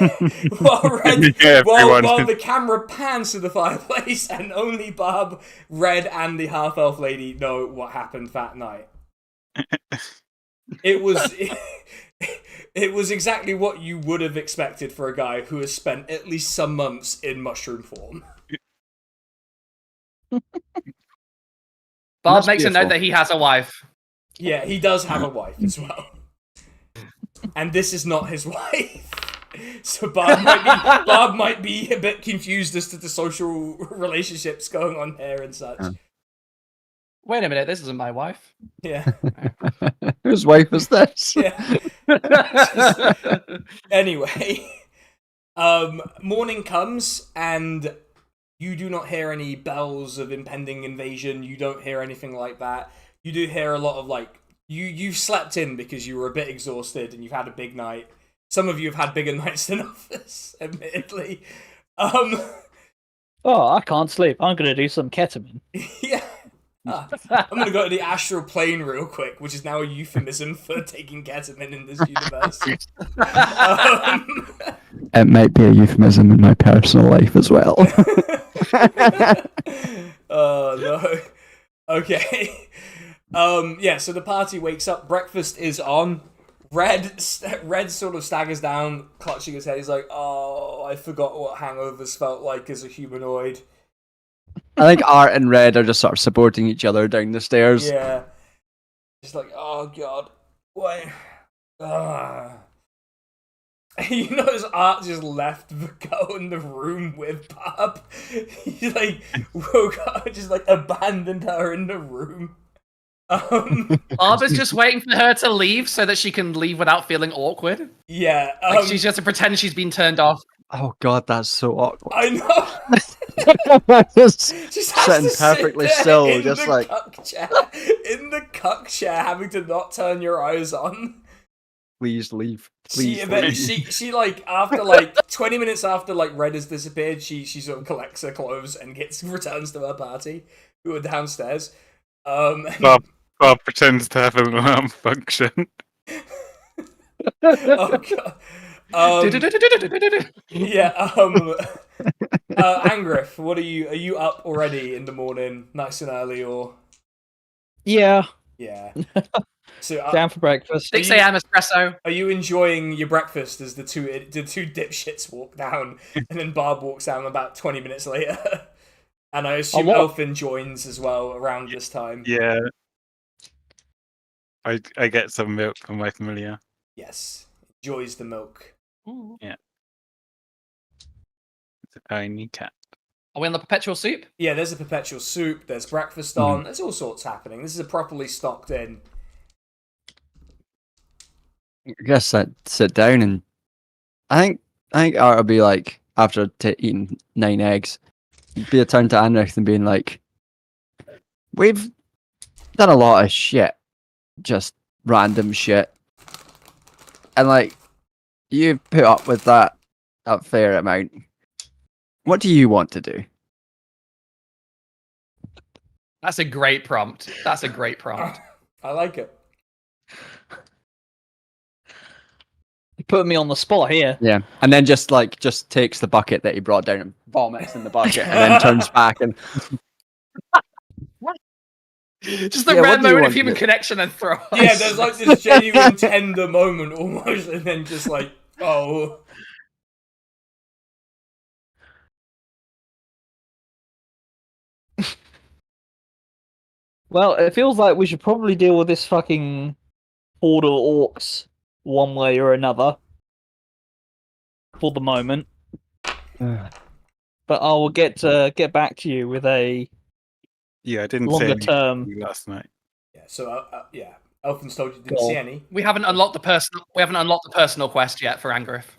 camera pans to the fireplace, and only Barb, Red, and the half-elf lady know what happened that night. It was exactly what you would have expected for a guy who has spent at least some months in mushroom form. Barb makes a note that he has a wife. Yeah, he does have a wife as well. And this is not his wife. So Barb might be a bit confused as to the social relationships going on here and such. Wait a minute, this isn't my wife. Yeah. Whose wife is this? Yeah. Anyway, morning comes and you do not hear any bells of impending invasion. You don't hear anything like that. You do hear a lot of like you've slept in because you were a bit exhausted and you've had a big night. Some of you have had bigger nights than others, admittedly. Oh, I can't sleep. I'm gonna do some ketamine. Yeah. I'm gonna go to the astral plane real quick, which is now a euphemism for taking ketamine in this universe. It might be a euphemism in my personal life as well. Oh no. Okay. Yeah, so the party wakes up, breakfast is on. Red sort of staggers down, clutching his head. He's like, "Oh, I forgot what hangovers felt like as a humanoid." I think Art and Red are just sort of supporting each other down the stairs. Yeah. Just like, "Oh god. Why?" You notice Art just left the girl in the room with Barb. He like woke up, just like abandoned her in the room. Barb is just waiting for her to leave so that she can leave without feeling awkward. Yeah, Like she's just to pretend she's been turned off. Oh god, that's so awkward. I know. Just Just has sitting to sit perfectly there still, in just the like cuck chair, in the cuck chair, having to not turn your eyes on. please leave. She Please leave. she like after like 20 minutes after like Red has disappeared, she sort of collects her clothes and returns to her party, who are downstairs. Bob pretends to have an alarm function. Oh god. Yeah. Angriff, what are you up already in the morning, nice and early, or? Yeah, Yeah. So down for breakfast. 6 a.m. espresso. are you enjoying your breakfast as the two dipshits walk down, and then Barb walks down about 20 minutes later, and I assume Elfin joins as well around this time. Yeah. I get some milk from my familiar. Yes, enjoys the milk. Yeah. It's a tiny cat. Are we on the perpetual soup? Yeah, there's a perpetual soup. There's breakfast on. There's all sorts happening. This is a properly stocked in. I guess I'd sit down and I think Art will be like after eating 9 eggs, be a turn to Anrich and being like, we've done a lot of shit, just random shit, and like you've put up with that a fair amount. What do you want to do? That's a great prompt. I like it. You put me on the spot here. Yeah, and then just takes the bucket that he brought down and vomits in the bucket, and then turns back and Just the Yeah, what rare do you moment of want human to- connection and throw. Yeah, there's like this genuine tender moment almost, and then just like, oh. Well, it feels like we should probably deal with this fucking horde of orcs one way or another for the moment. But I will get back to you with a Yeah, I didn't say longer anything term. to you last night. Yeah, so yeah, Elfin's told you didn't see any. We haven't unlocked the personal quest yet for Angriff.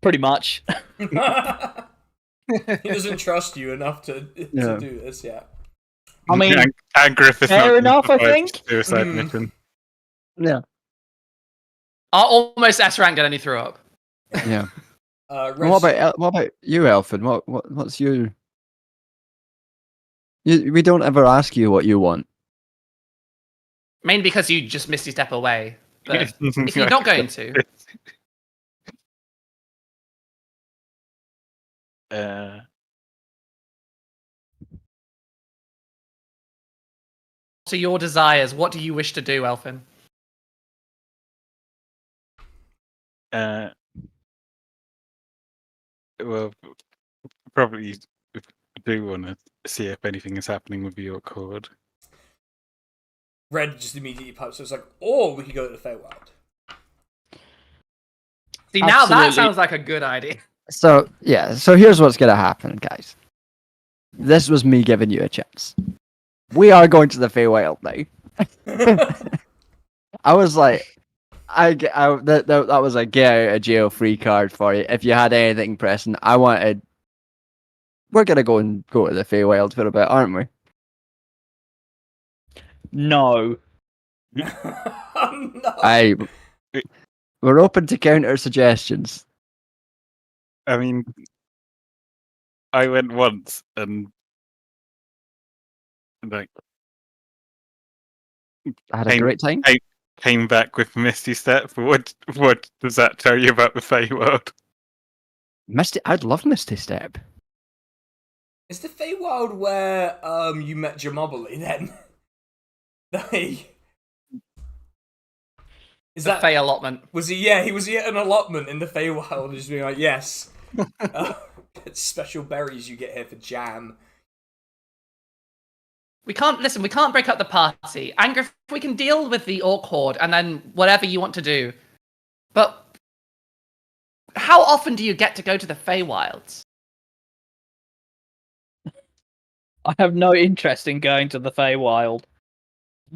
Pretty much. He doesn't trust you enough to do this yet. I mean, Angriff is fair not enough, I justified think. Suicide mission. yeah, Almost S rank and then he threw up. yeah. Reg- What about you, Elfin? What's your? We don't ever ask you what you want. Mainly because you just misty step away. But if you're not going to, to your desires, what do you wish to do, Elfin? Well, probably do want to see if anything is happening with your cord. Red just immediately pipes. So it's like, or we could go to the Feywild. See, now that Absolutely. sounds like a good idea. So here's what's gonna happen, guys. This was me giving you a chance. We are going to the Feywild now. I was like, that was a get out of jail free card for you. If you had anything pressing, we're gonna go to the Feywild for a bit, aren't we? No. No. We're open to counter suggestions. I mean, I went once and like I had a great time. came back with Misty Step. What does that tell you about the Feywild? Misty, I'd love Misty Step. Is the Feywild where you met Jamobbly then? Like, is The that Fey allotment. was he? Yeah, he was at an allotment in the Feywild, just being like, yes, it's special berries you get here for jam. We can't break up the party. Angriff, we can deal with the orc horde and then whatever you want to do. But how often do you get to go to the Feywilds? I have no interest in going to the Feywild.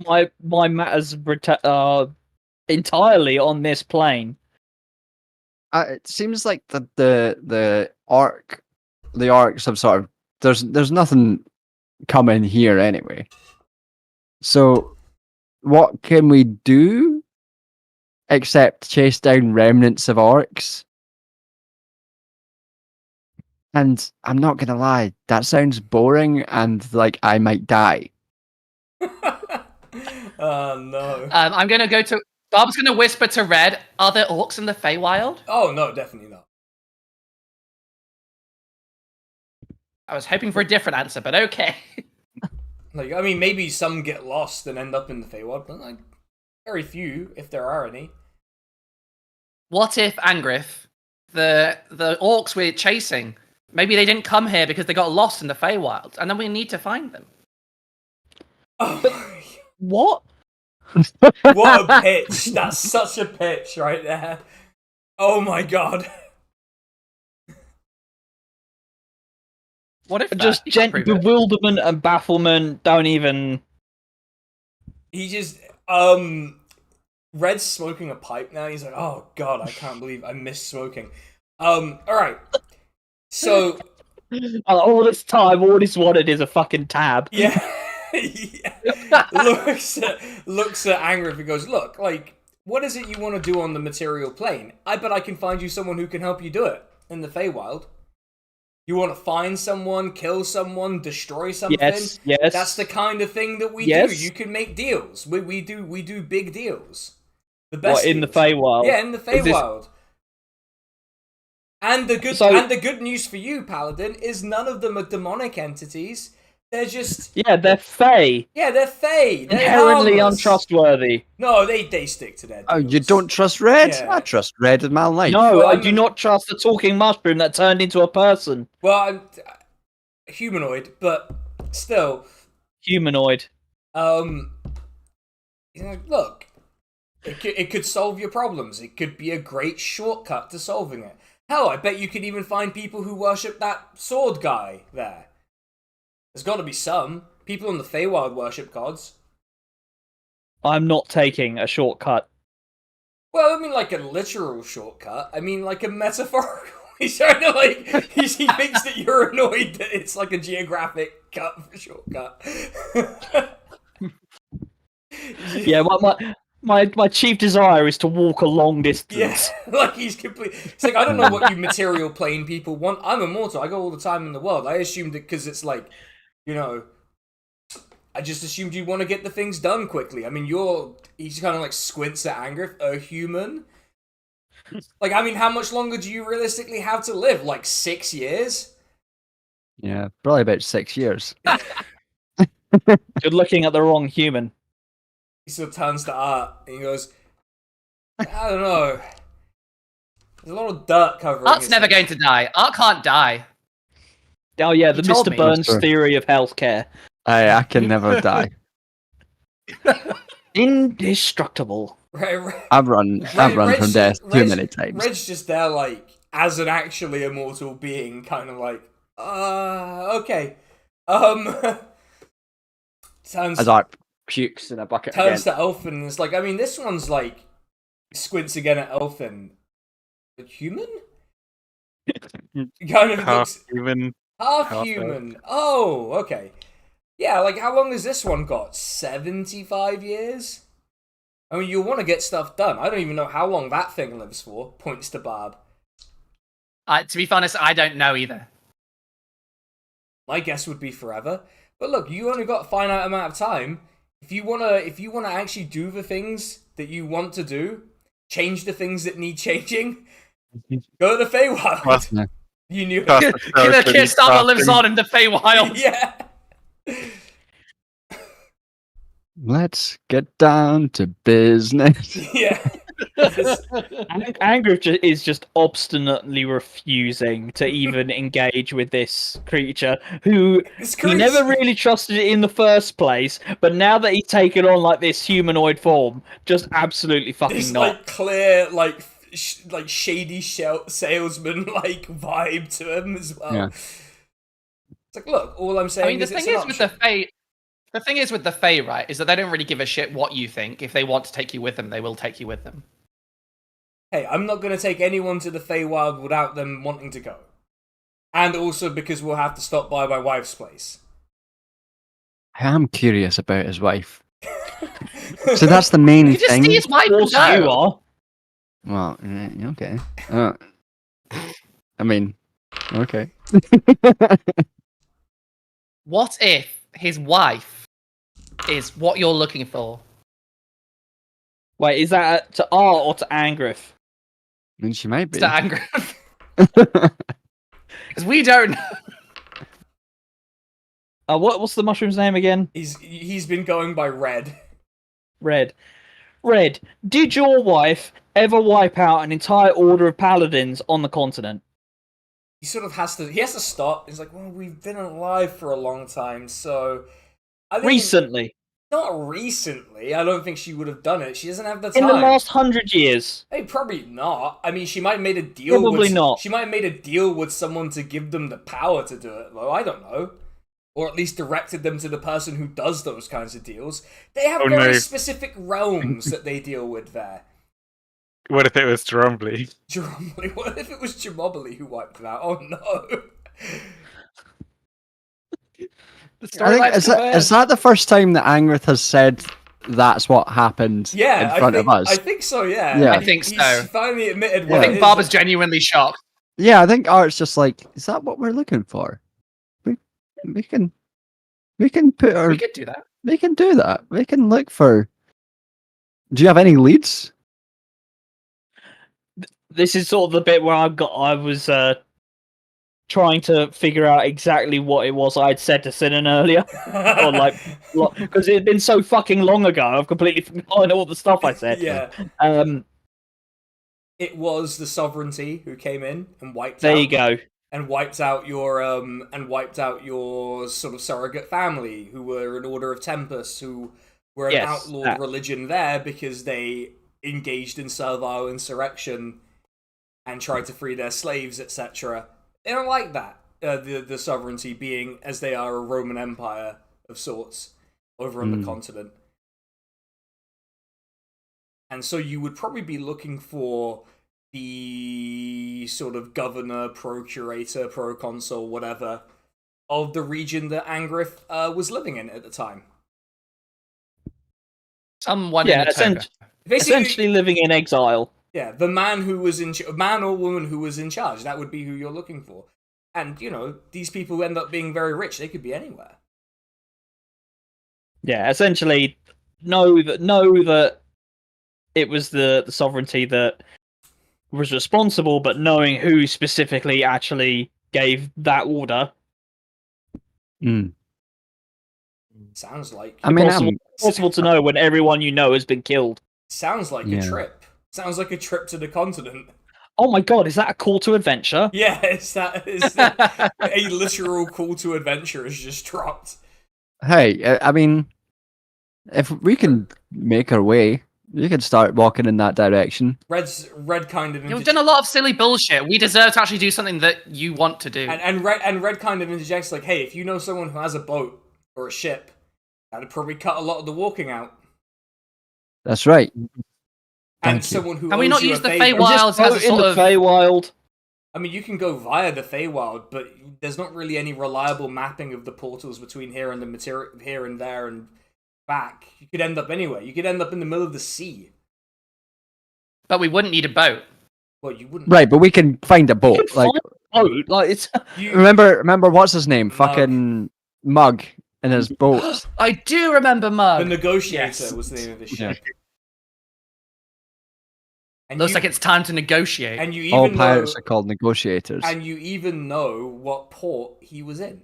My matters are entirely on this plane. It seems like the arcs have sort of there's nothing coming here anyway. So what can we do except chase down remnants of orcs? And I'm not gonna lie, that sounds boring and like I might die. Oh no. I'm gonna go to. Bob's gonna whisper to Red. Are there orcs in the Feywild? Oh no, definitely not. I was hoping for a different answer, but okay. Like, I mean, maybe some get lost and end up in the Feywild, but like very few, if there are any. What if Angriff, the orcs we're chasing, maybe they didn't come here because they got lost in the Feywild, and then we need to find them. Oh, What? what a pitch! That's such a pitch right there. Oh my god. What if Just bewilderment and bafflement don't even. He just Red's smoking a pipe now. He's like, oh god, I can't believe I missed smoking. Alright. So All this time, all he's wanted is a fucking tab. yeah. looks at Angriff and goes, look, like, what is it you want to do on the material plane? I bet I can find you someone who can help you do it in the Feywild. You want to find someone, kill someone, destroy something? Yes. That's the kind of thing that we do. You can make deals. We do big deals. The best What, in the deals. Feywild? Yeah, in the Feywild. And the good news for you, Paladin, is none of them are demonic entities. They're just they're Fey. yeah, they're Fey. They're Inherently harmless. untrustworthy. No, they stick to their deals. Oh, you don't trust Red? Yeah. I trust Red in my life. No, Well, I do not trust the talking mushroom that turned into a person. Well, I'm humanoid, but still, Humanoid. you know, look, it could solve your problems. It could be a great shortcut to solving it. Hell, I bet you could even find people who worship that sword guy there. There's got to be some people in the Feywild worship gods. I'm not taking a shortcut. Well, I mean, like a literal shortcut. I mean, like a metaphorical. He's trying to like. He thinks that you're annoyed that it's like a geographic cut for shortcut. Yeah, my chief desire is to walk a long distance. Yeah, like he's complete. It's like, I don't know what you material plane people want. I'm immortal. I go all the time in the world. I assumed it because it's like, you know, I just assumed you want to get the things done quickly. I mean, he's kind of like squints at Angriff, a human. Like, I mean, how much longer do you realistically have to live? Like 6 years? Yeah, probably about 6 years. You're looking at the wrong human. He sort of turns to Art and he goes, I don't know. There's a lot of dirt covering Art's his never head." going to die. Art can't die. Oh yeah, the told Mr. me. Burns Sure. theory of healthcare. I can never die. Indestructible. Right. I've run from death too many times. Red's just there, like, as an actually immortal being, kind of like, okay. Turns As Art pukes in a bucket turns again. to Elfin and it's like, I mean, this one's like, squints again at Elfin. A human? Kind of Half looks human. half half human. Oh, okay. Yeah, like, how long has this one got? 75 years? I mean, you'll want to get stuff done. I don't even know how long that thing lives for. Points to Barb. To be honest, I don't know either. My guess would be forever. But look, you only got a finite amount of time. If you wanna actually do the things that you want to do, change the things that need changing, go to the Feywild. Well, Yeah. You knew. Killer Kirstarter lives on in the Feywild. Yeah. Let's get down to business. Yeah. Angriff is just obstinately refusing to even engage with this creature who he never really trusted in the first place, but now that he's taken on like this humanoid form, just absolutely fucking this, not. like clear, like shady salesman like vibe to him as well. Yeah. It's like, look, all I'm saying is the thing is with the Fey. The thing is with the Fey, right, is that they don't really give a shit what you think. If they want to take you with them, they will take you with them. Hey, I'm not going to take anyone to the Feywild without them wanting to go. And also because we'll have to stop by my wife's place. I am curious about his wife. So that's the main You just thing. see his wife. Of course you are. Well, okay. I mean, okay. What if his wife is what you're looking for? Wait, is that to R or to Angriff? I mean, she might be. It's to Angriff. Because we don't know. What's the mushroom's name again? He's been going by Red. Red. Red, did your wife ever wipe out an entire order of paladins on the continent? He sort of has to stop. He's like, well, we've been alive for a long time, so... I think Recently. Not recently. I don't think she would have done it. She doesn't have the time. In the last 100 years. Hey, probably not. I mean, she might have made a deal Probably not. She might have made a deal with someone to give them the power to do it, though. I don't know. Or at least directed them to the person who does those kinds of deals. They have very specific realms that they deal with there. What if it was Drumbly? Drumbly? What if it was Jamobbly who wiped them out? Oh no. I think, is that the first time that Angrith has said that's what happened in front of us? I think so, yeah. Yeah. I think so. He's finally admitted I what think Barbara's genuinely shocked. Yeah, I think Art's just like, is that what we're looking for? We can put our... We could do that. We can do that. We can look for... Do you have any leads? This is sort of the bit where I was trying to figure out exactly what it was I'd said to Sinan earlier. Or because it had been so fucking long ago, I've completely forgotten all the stuff I said. Yeah. It was the sovereignty who came in and wiped out. There you go. And wiped out your sort of surrogate family, who were an Order of Tempest, who were an outlawed religion there because they engaged in servile insurrection and tried to free their slaves, etc. They don't like that. The sovereignty being, as they are, a Roman Empire of sorts over on the continent. And so you would probably be looking for the sort of governor, procurator, proconsul, whatever, of the region that Angriff was living in at the time. Someone in the toga. Essentially living in exile. Yeah, the man who was man or woman who was in charge. That would be who you're looking for. And, these people end up being very rich. They could be anywhere. Yeah, essentially know that it was the sovereignty that was responsible, but knowing who specifically actually gave that order. Sounds like... I mean, possible to know when everyone you know has been killed. Sounds like a trip. Sounds like a trip to the continent. Oh my god, is that a call to adventure? Yeah, is that a literal call to adventure is just dropped. Hey, I mean, if we can make our way, you can start walking in that direction. Red kind of... You've done a lot of silly bullshit. We deserve to actually do something that you want to do. And Red kind of interjects like, hey, if you know someone who has a boat or a ship, that'd probably cut a lot of the walking out. That's right. And someone who Can we not use the Feywilds Feywilds as a sort of... Feywild? I mean, you can go via the Feywild, but there's not really any reliable mapping of the portals between here and here and there and back. You could end up anywhere. You could end up in the middle of the sea. But we wouldn't need a boat. Well, you wouldn't. Right, but we can find a boat. It's remember what's his name? Fucking Mug in his boat. I do remember Mug. The Negotiator was the name of his ship. And Looks like it's time to negotiate. And you All even pirates know, are called negotiators. and you even know what port he was in.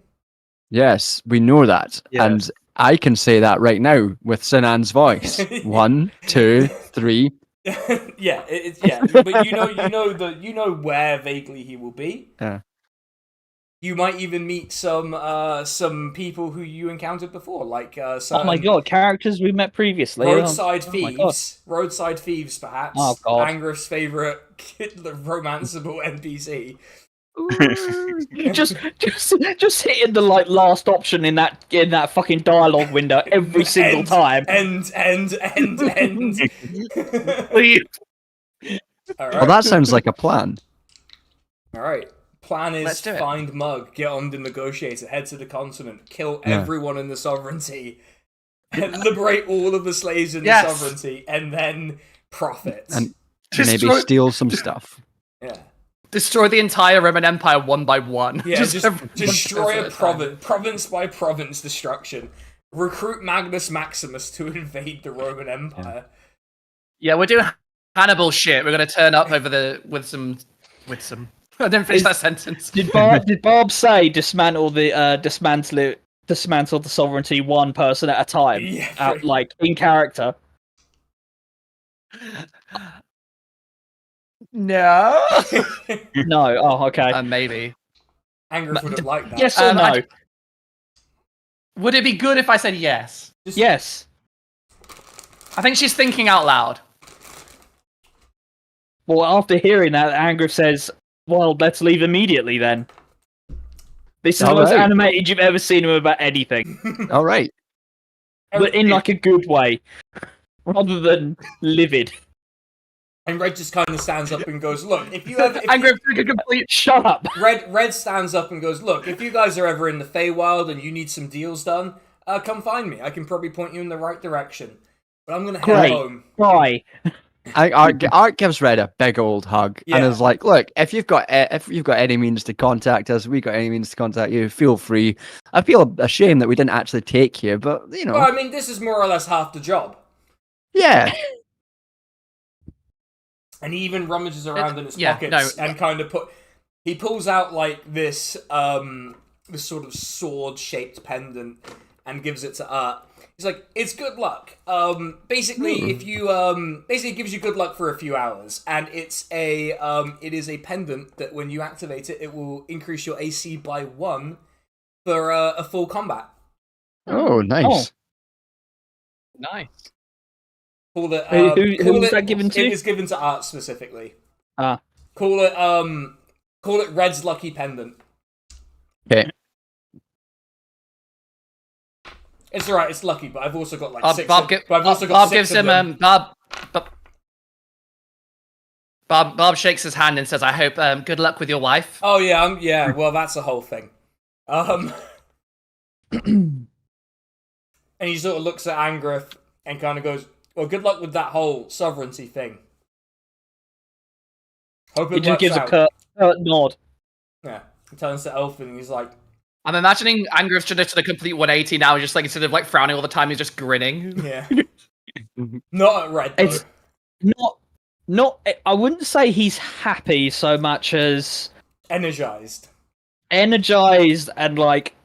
Yes, we know that. Yeah. And I can say that right now with Sinan's voice. 1, 2, 3. Yeah, but you know where vaguely he will be. Yeah. You might even meet some people who you encountered before, like Oh my god, characters we met previously. roadside Oh my God. thieves, perhaps. Oh god. Angrif's favorite romanceable NPC. just hitting the last option in that fucking dialogue window every single time. End. Please. All right. Well, that sounds like a plan. All right. Plan is Let's do it. find Mug, get on the negotiator, head to the continent, kill everyone in the sovereignty, liberate all of the slaves in the sovereignty, and then profit. And maybe steal some stuff. Yeah. Destroy the entire Roman Empire one by one. Yeah, just destroy a province by province destruction. Recruit Magnus Maximus to invade the Roman Empire. Yeah, we're doing Hannibal shit. We're gonna turn up with some. I didn't finish that sentence. Did Barb say dismantle the sovereignty one person at a time? Yeah, like in character. No. No. Oh, okay. Maybe. Angrif would have liked that. Yes or no? Would it be good if I said yes? Yes. I think she's thinking out loud. Well, after hearing that, Angrif says, "Well, let's leave immediately then." This is the most animated you've ever seen him about anything. All right. But in like a good way, rather than livid. And Red just kind of stands up and goes, "Look, if you ever..." Angrif took a complete... Shut up! Red stands up and goes, "Look, if you guys are ever in the Feywild and you need some deals done, come find me. I can probably point you in the right direction. But I'm going to head home." Why? Art gives Red a big old hug and is like, "Look, if you've got any means to contact us, we got any means to contact you. Feel free. I feel ashamed that we didn't actually take you, but you know." Well, I mean, this is more or less half the job. Yeah. And he even rummages around in his pockets and kind of he pulls out like this this sort of sword-shaped pendant and gives it to Art. He's like, "It's good luck. Basically, if you basically it gives you good luck for a few hours, and it is a pendant that when you activate it, it will increase your AC by 1 for a full combat." Oh, nice. Nice. Call it. Who was that given to? It was given to Art specifically. Ah. Call it Red's lucky pendant. Okay. It's alright. It's lucky, but I've also got like 6. Bob gives him Bob shakes his hand and says, "I hope good luck with your wife." Oh yeah, yeah. Well, that's a whole thing. And he sort of looks at Angrif and kind of goes, "Well, good luck with that whole sovereignty thing." Hope it He just gives out. a curt nod. Yeah, he turns to Elfin and he's like, I'm imagining Angrif should have done a complete 180 now, just like instead of like frowning all the time, he's just grinning. "Yeah." Not at Red though. It's not. I wouldn't say he's happy so much as energized and like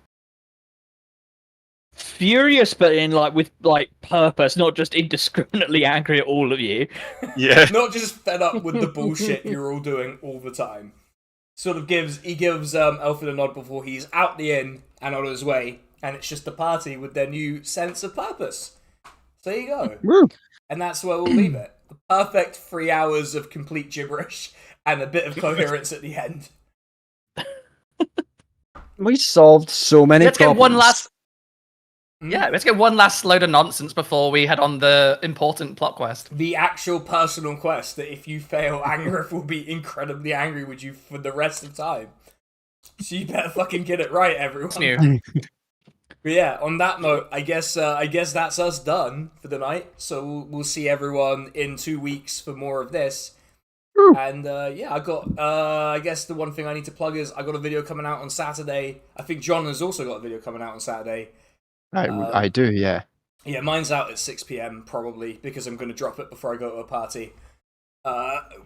furious, but in like with like purpose, not just indiscriminately angry at all of you. Yeah. Not just fed up with the bullshit you're all doing all the time. Sort of gives Elfin a nod before he's out the inn and on his way, and it's just a party with their new sense of purpose. So there you go. Woo. And that's where we'll leave it. The perfect 3 hours of complete gibberish and a bit of coherence at the end. We solved so many Let's problems. get one last. Yeah, let's get one last load of nonsense before we head on the important plot quest. The actual personal quest that if you fail, Angrif will be incredibly angry with you for the rest of time. So you better fucking get it right, everyone. But yeah, on that note, I guess that's us done for the night. So we'll see everyone in 2 weeks for more of this. Woo. And yeah, I got I guess the one thing I need to plug is I got a video coming out on Saturday. I think John has also got a video coming out on Saturday. I do, yeah. Yeah, mine's out at 6 p.m. probably because I'm going to drop it before I go to a party.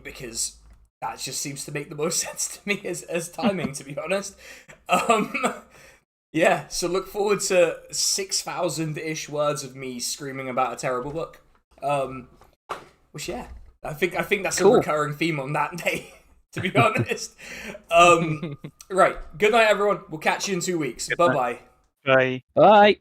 because that just seems to make the most sense to me as timing, to be honest. Yeah, so look forward to 6,000-ish words of me screaming about a terrible book. Which, yeah, I think that's Cool. a recurring theme on that day, to be honest. Right, good night, everyone. We'll catch you in 2 weeks. Bye-bye. Bye. Bye.